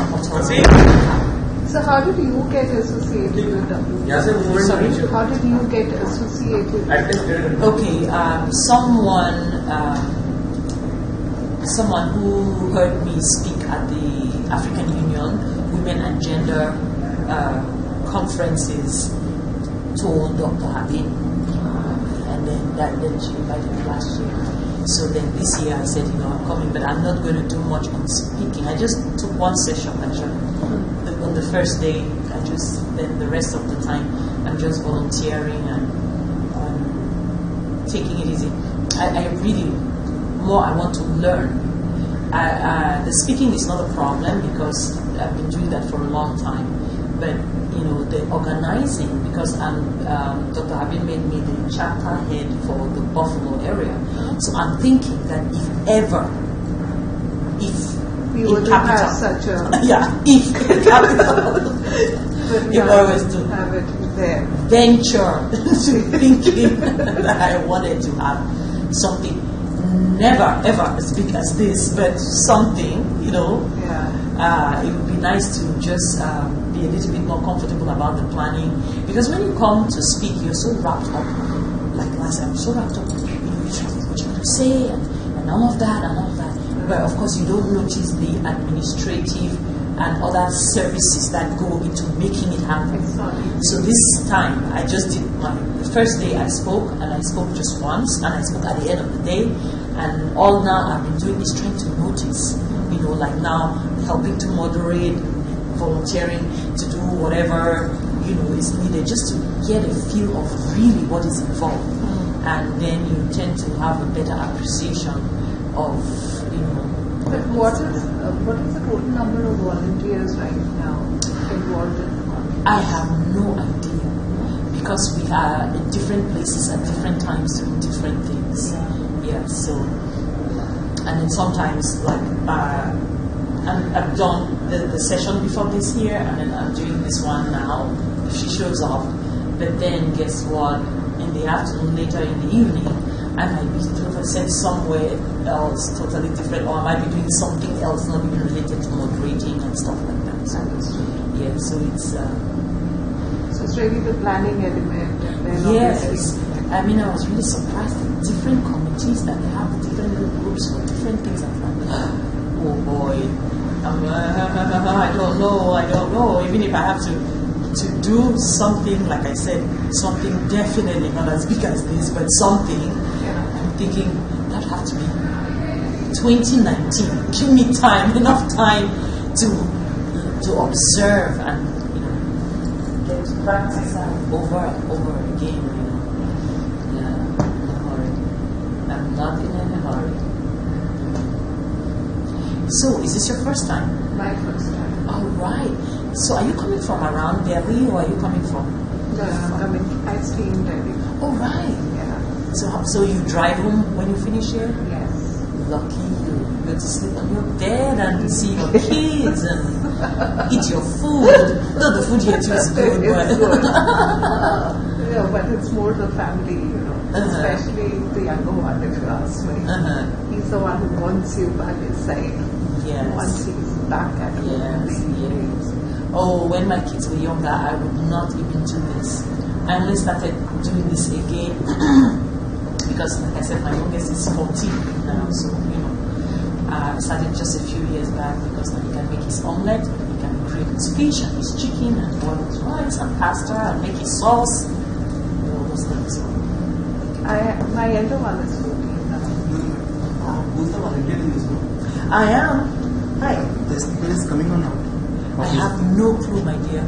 hotels. So how did you get associated with WEF? Sorry? How did you get associated? Okay, someone who heard me speak at the African Union Women and Gender conferences told Dr. Habib, and then she invited me last year. So then this year I said, I'm coming, but I'm not going to do much on speaking. I just took 1 session actually. On the first day, then the rest of the time I'm just volunteering and taking it easy. I really I want to learn. The speaking is not a problem, because I've been doing that for a long time. But the organizing, because Dr. Habib made me the chapter head for the Buffalo area. So I'm thinking that if you would have such a if in capital, if I was to have it there, venture to thinking that I wanted to have something, never ever as big as this, but something, it would be nice to just be a little bit more comfortable about the planning, because when you come to speak, you're so wrapped up. Like last time, I'm so wrapped up. What you're going to say and all of that and all of that. But of course, you don't notice the administrative and other services that go into making it happen. So this time, I just did the first day I spoke, and I spoke just once, and I spoke at the end of the day, and all now I've been doing is trying to notice, like now helping to moderate, volunteering to do whatever is needed, just to get a feel of really what is involved. and then you tend to have a better appreciation of, But what is the total number of volunteers right now involved in the conference? I have no idea, because we are in different places at different times doing different things. Yeah, so, and then sometimes, like, I've done the session before this here, and then I'm doing this one now, if she shows up. But then, guess what? In the afternoon, later in the evening, I might be sent somewhere else, totally different, or I might be doing something else, not even related to moderating and stuff like that. So, yeah, so it's... So it's really the planning element. And then yes, obviously- I mean, I was really surprised at different committees that have different little groups for different things. I'm like, oh boy, I don't know. Even if I have to do something, like I said, something definitely not as big as this, but something, I'm thinking that have to be 2019. Give me time, enough time to observe and get to practice over and over again. Yeah, in a hurry. I'm not in any hurry. So, is this your first time? My first time. All right. So, are you coming from around Delhi, or are you coming from? No, I'm coming. I stay in Delhi. Oh, right. Yeah. So you drive home when you finish here? Yes. Lucky you. You get to sleep on your bed and see your kids and eat your food. Though the food here too is good, but It's good. Yeah, but it's more the family, especially the younger one, if you ask me. He's the one who wants you by his side. Yes. Once he's back at home. Yes. Oh, when my kids were younger, I would not even do this. I only started doing this again because, like I said, my youngest is 14 now, so I started just a few years back because now he can make his omelette, he can create his fish and his chicken and boil his rice and pasta and make his sauce, all those things. My elder one is 14 now. Who's the volunteer in this group? I am. Hi. The speaker is coming on now. I have no clue, my dear.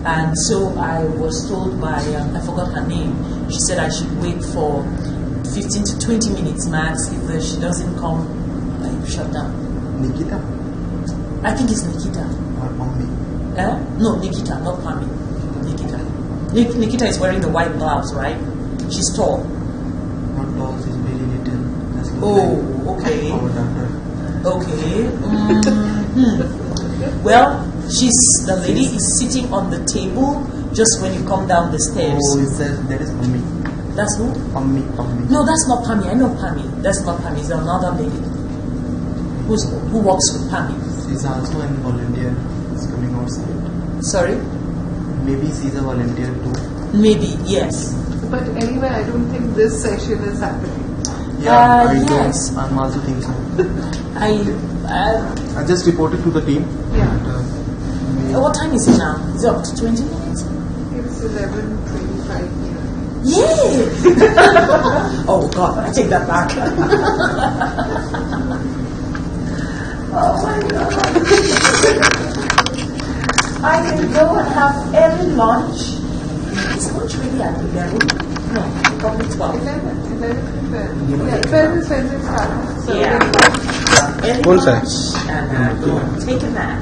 And so I was told by, I forgot her name, she said I should wait for 15 to 20 minutes max. If she doesn't come, I shut down. Nikita? I think it's Nikita. Or Pammi? No, Nikita, not Pami. Nikita. Nikita is wearing the white gloves, right? She's tall. Not tall, she's very little. Okay. Our daughter. Okay. Well, the lady is sitting on the table just when you come down the stairs. Oh, that is Pammi. That's who? Pammi. No, that's not Pammi. I know Pammi. That's not Pammi. It's another lady who works with Pammi. She's also a volunteer. She's coming outside. Sorry? Maybe she's a volunteer too. Maybe, yes. But anyway, I don't think this session is happening. Yeah, yes. I'm also thinking so. I just reported to the team. Yeah. What time is it now? Is it up to 20 minutes? It's 11:25 here. Yeah! Oh God, I take that back. Oh my God. I can go and have early lunch. Is lunch really at 11? No, probably 12. 11 Yeah, 12 is when we start. So Yeah. Early Full lunch and go and take a nap.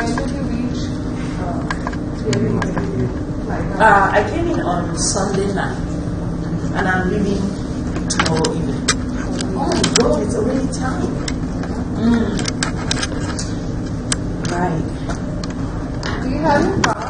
when did you reach Delhi? I came in on Sunday night and I'm leaving tomorrow evening. Oh my God, it's already time. Right. Do you have your car?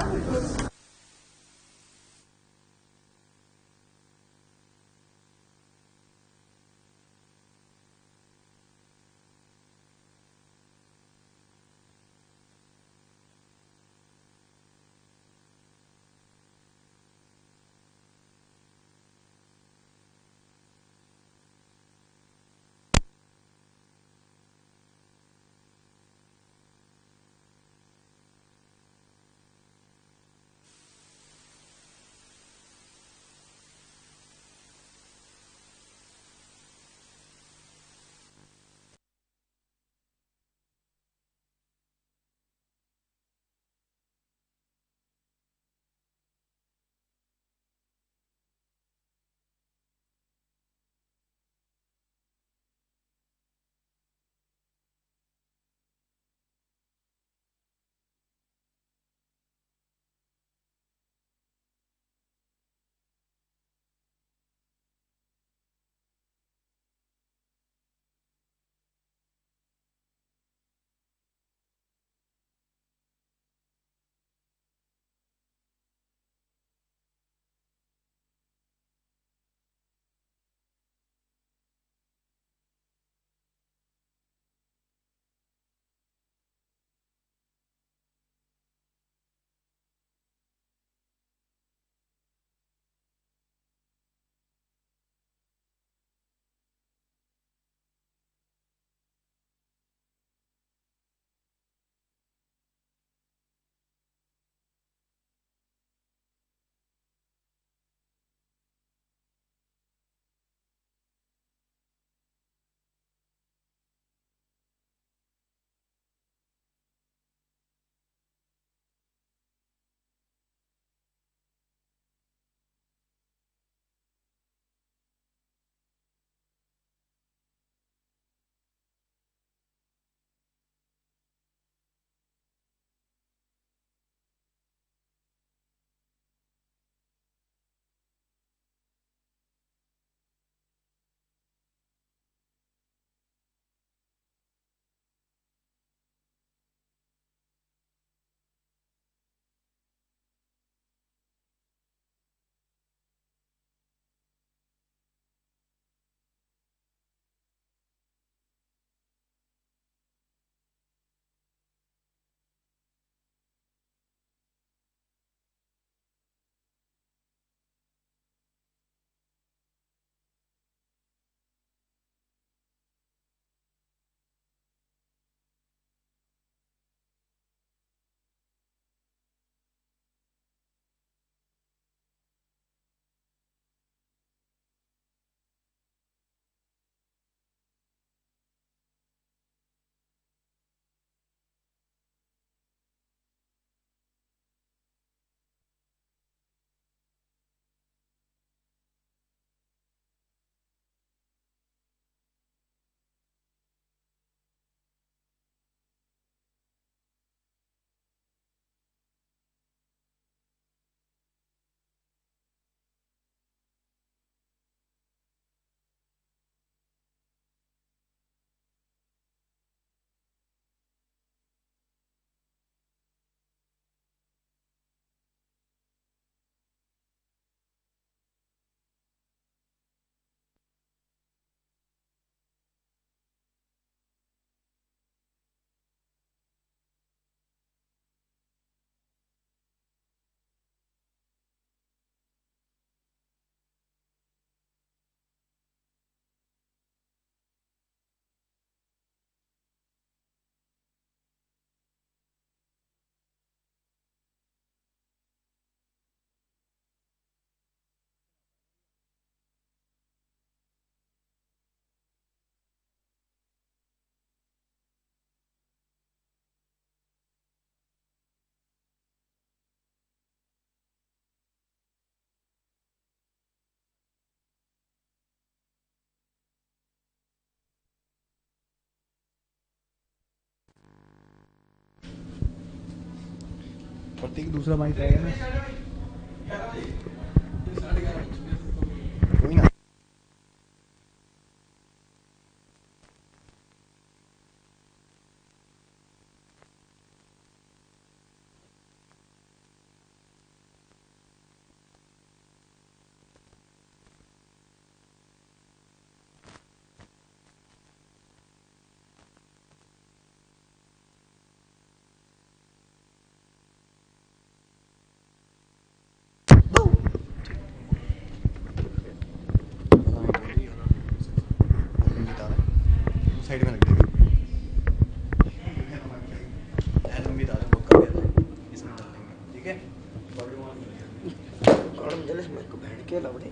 प्रतीक दूसरा mic रहेगा ना कोई ना side में रख देगा लंबी तार बहुत कर दिया इसमें डाल देंगे ठीक है और जल्दी मेरे को बैठ के लवड़े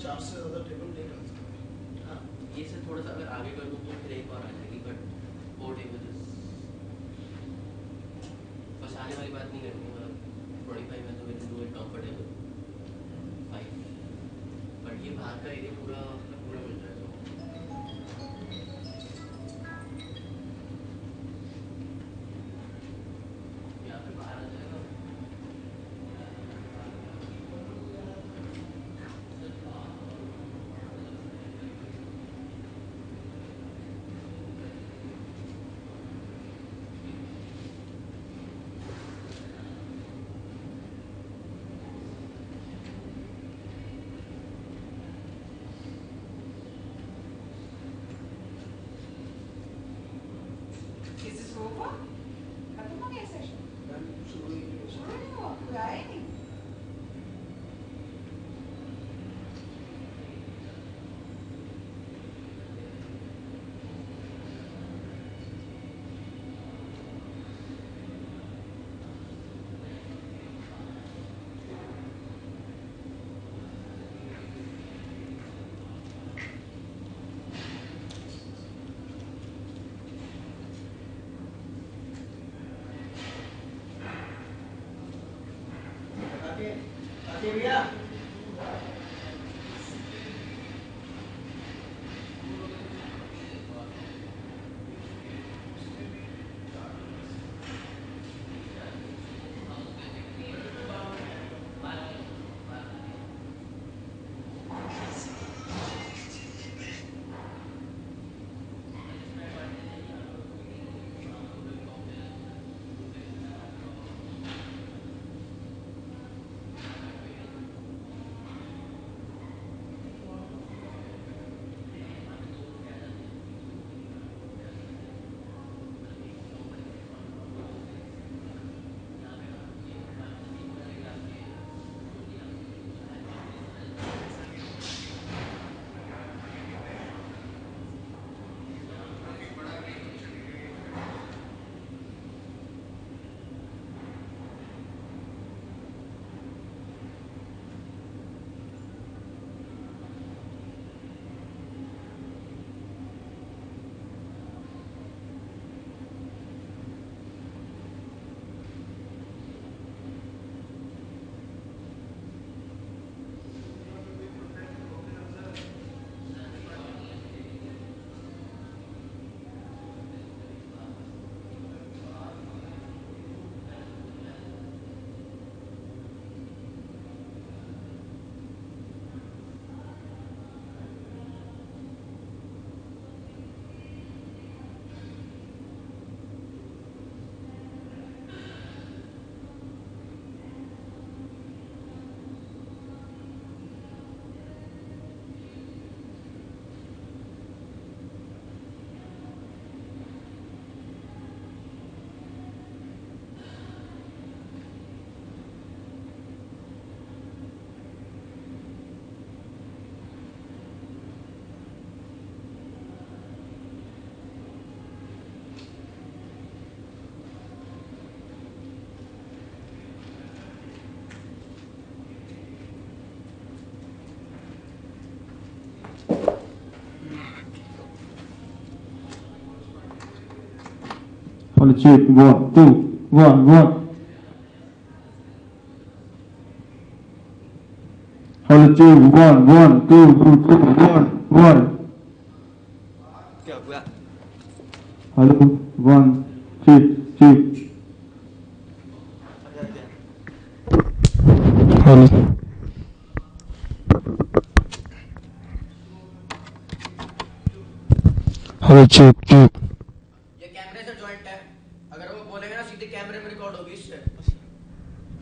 चार से ज़्यादा टेबल नहीं डाल सकते। हाँ, ये से थोड़ा सा अगर आगे कर दूँ तो फिर एक और आ जाएगी, बट 4 टेबल फंसाने वाली बात नहीं करनी, मतलब 25 में तो will do it comfortable 5, but ये बाहर का एरिया पूरा पूरा मिल जाएगा। यहाँ पे बाहर आ जाएगा। On the check, 1, 2, 1, 1. On the check, 1, 1, 2, 2, 1, 1. Hello, 1, check, check. Hello. Hello, check, check. ये कैमरे से जॉइंट है, अगर वो बोलेंगे ना सीधे कैमरे में रिकॉर्ड होगी इससे,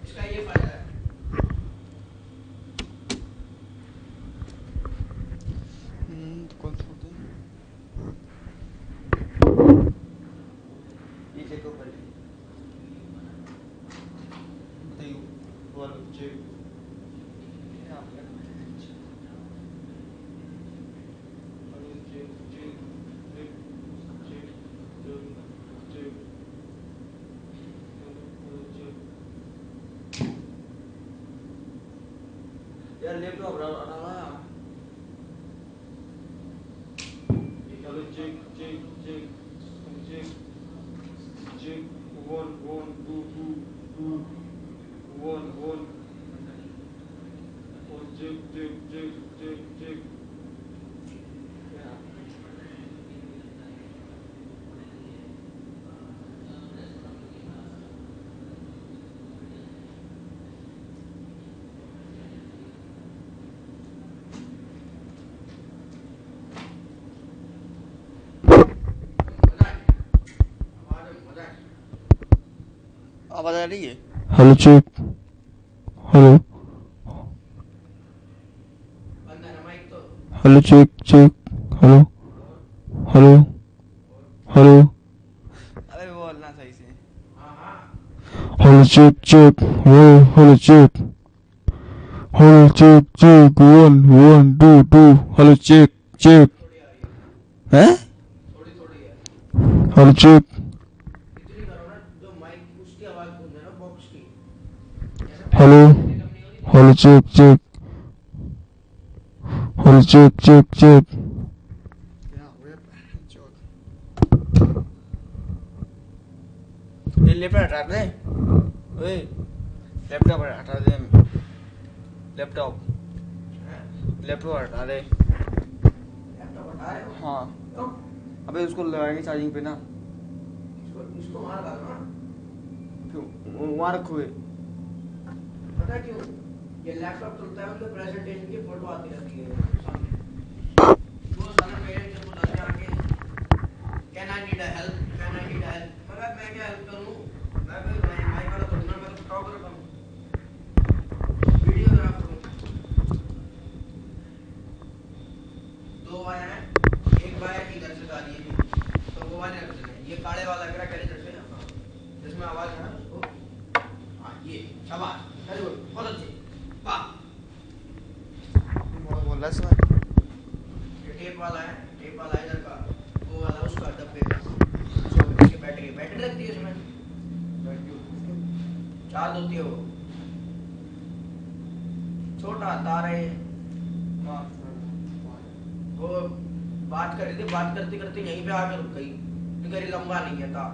इसका ये फायदा है। कौन सा होता है? ये चेक ऊपर बताइए और चेक यार लैपटॉप रहा hello check check check check check 1 1 2 2 2 1 1 और check check check check check आवाज आ रही है? Hello check hello hello check check hello hello hello अबे बोलना सही से। Hello check check hello check hello check check 1 1 2 2 hello check check हैं hello check hello hello check check hello check check check ये लैपटॉप हटा दे, ओए laptop हटा दे। Laptop हटा दे। हाँ अबे उसको लगाएंगे चार्जिंग पे ना। इसको मार डालना। क्यों वहाँ रखोगे? पता है क्यों? ये लैपटॉप चलता है, उनके प्रेजेंटेशन की फोटो आती रहती है सामने। वो सामने पेरेंट्स से बुलाने आके can I need help, can I need help. मगर मैं क्या हेल्प करूँ? मैं वाला थोड़ी ना, मैं तो फोटोग्राफर हूँ, वीडियोग्राफर हूँ। दो वायर हैं, एक वायर इधर से जा रही है तो वो वाले रख देना। ये काले वाला करा कर इधर से, जिसमें आवाज है ना उसको। हाँ ये शाबाश, वेरी गुड, बहुत अच्छे, वाह। बोल रहा है ये टेप वाला है, टेप वाला इधर का, वो वाला उसका डब्बे का। इसकी बैटरी लगती है इसमें, चार्ज होती है वो। छोटा तार है। वो बात कर रही थी, बात करते करते यहीं पे आके रुक गई। तो कह रही लंबा नहीं है तार।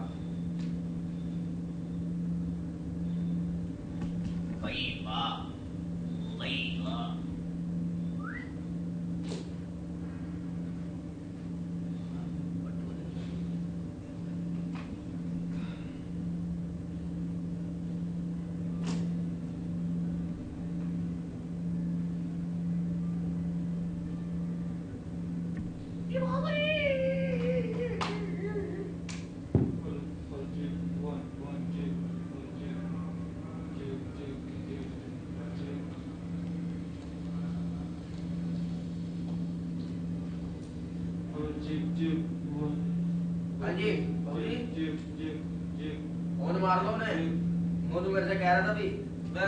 वही वाह, वही वाह। हाँ जी बाबूजी, फोन मार लो ने। वो तो मेरे से कह रहा था भी मैं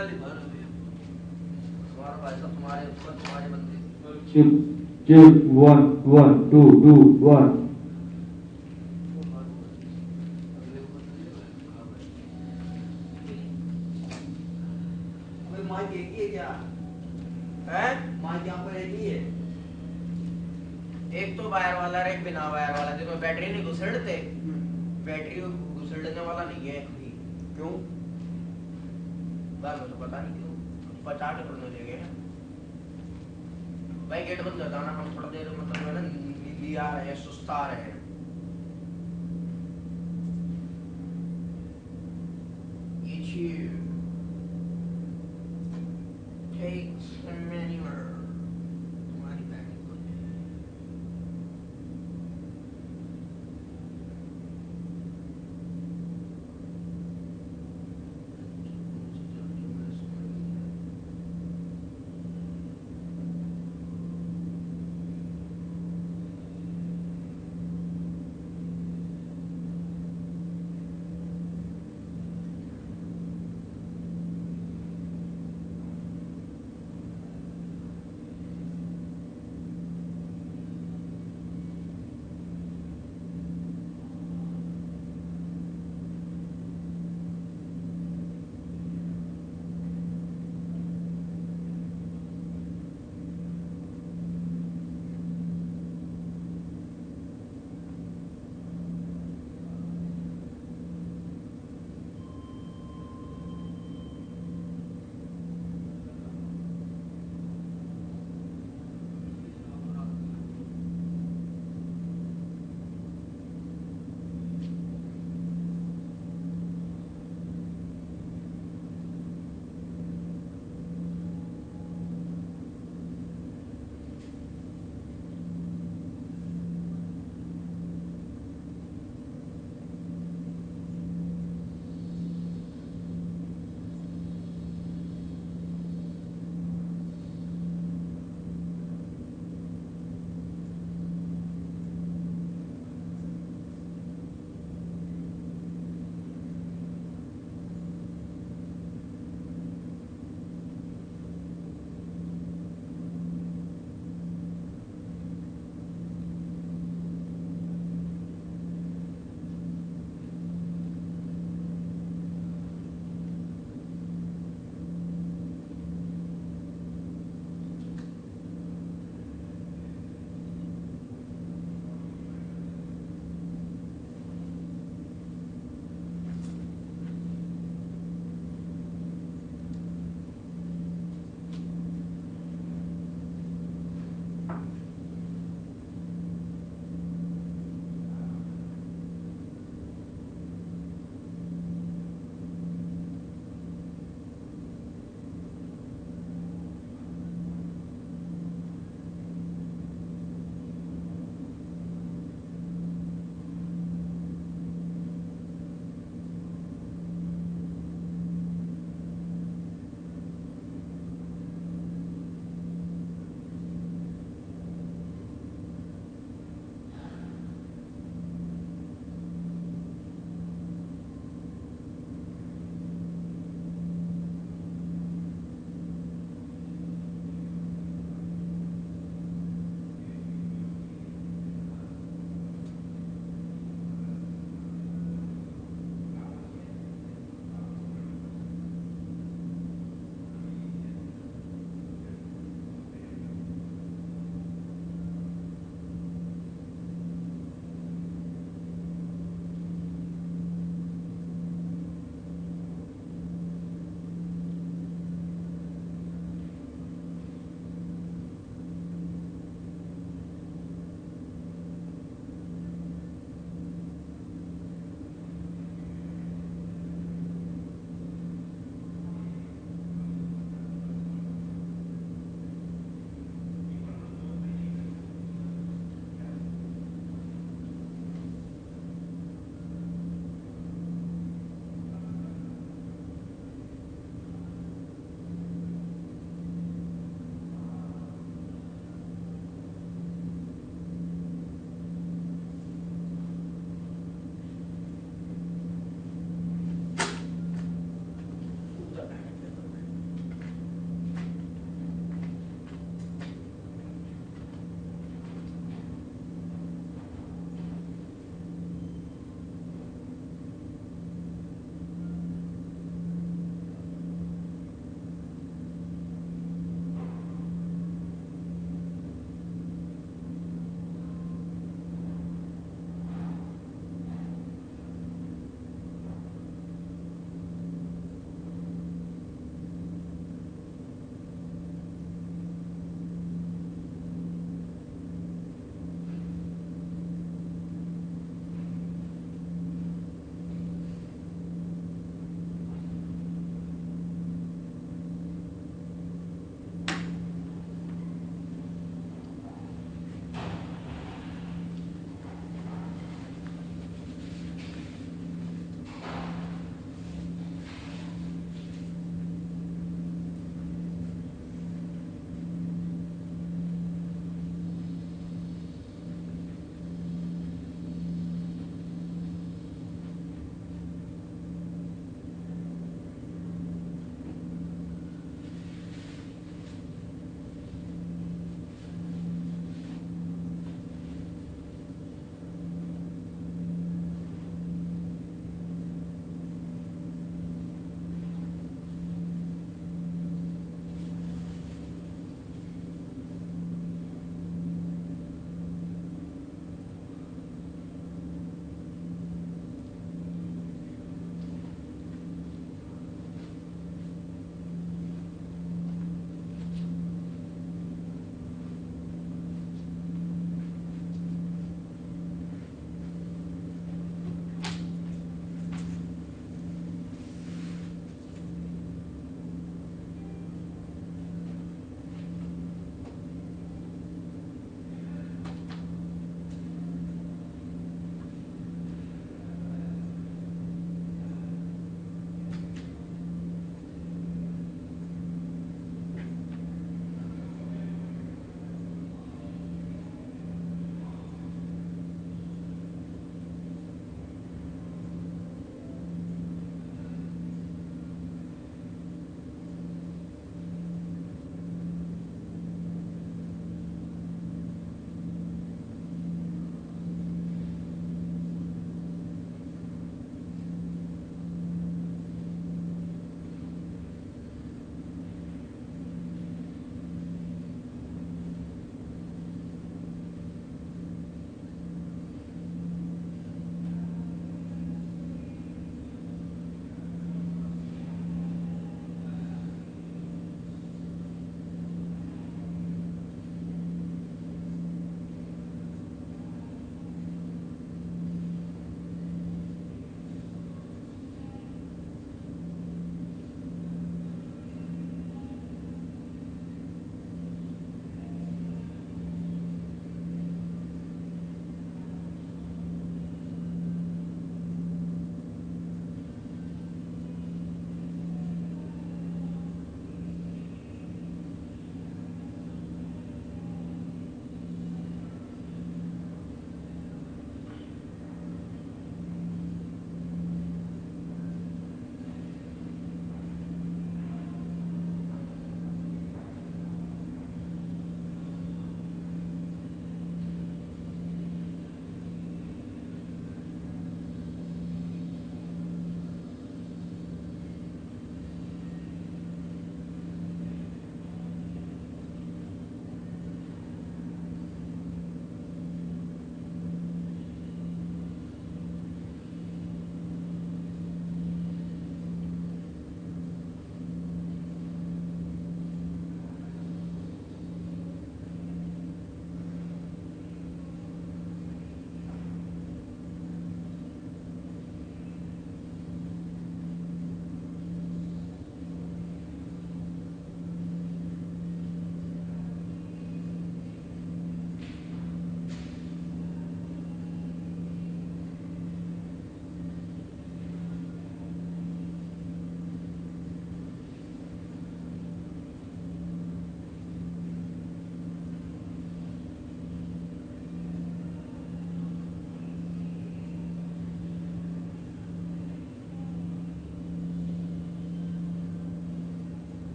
तुम्हारा भाई साहब, तुम्हारे ऊपर, तुम्हारे बंदे। Two, 1, 1, 2, 2, 1. अबे माइक एक ही है क्या? है माइक यहाँ पर एक ही है। एक तो वायर वाला है, एक बिना वायर वाला, जिसमें बैटरी नहीं घुसड़ते। बैटरी घुसड़ने वाला नहीं है भी। क्यों? बात मुझे पता नहीं क्यों। 50 रुपये ले गए ना भाई। गेट बंद कर देना, हम थोड़ा देर मतलब है ना नींदी आ रहे हैं, सुस्त आ रहे हैं। Each year takes many more. तुम्हारी बैटरी को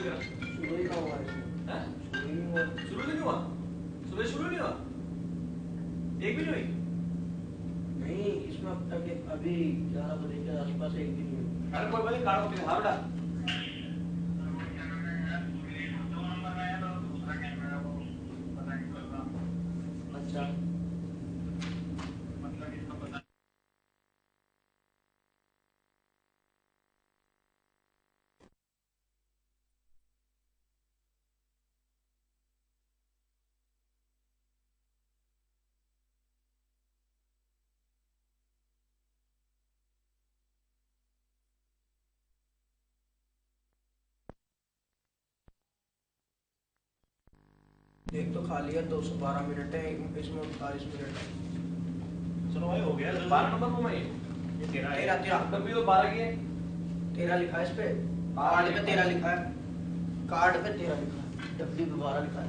गया? शुरू ही कहाँ हुआ इसमें? हैं? शुरू ही नहीं हुआ। शुरू नहीं हुआ? सुबह शुरू नहीं हुआ? एक भी नहीं हुई? नहीं, इसमें अब तक अभी 11 बजे के आसपास एक भी नहीं हुई। अरे कोई बात नहीं, कार्ड होती है, हाँ बेटा। अच्छा। देख तो खाली है, 212 मिनट है, इसमें 39 मिनट है। चलो भाई हो गया, 12 नंबर को मैं ये तेरा नंबर भी तो 12 की है। 13 लिखा है इस पे, कार्ड पे 13 लिखा है, कार्ड पे 13 लिखा है, डब्बी पे 12 लिखा है।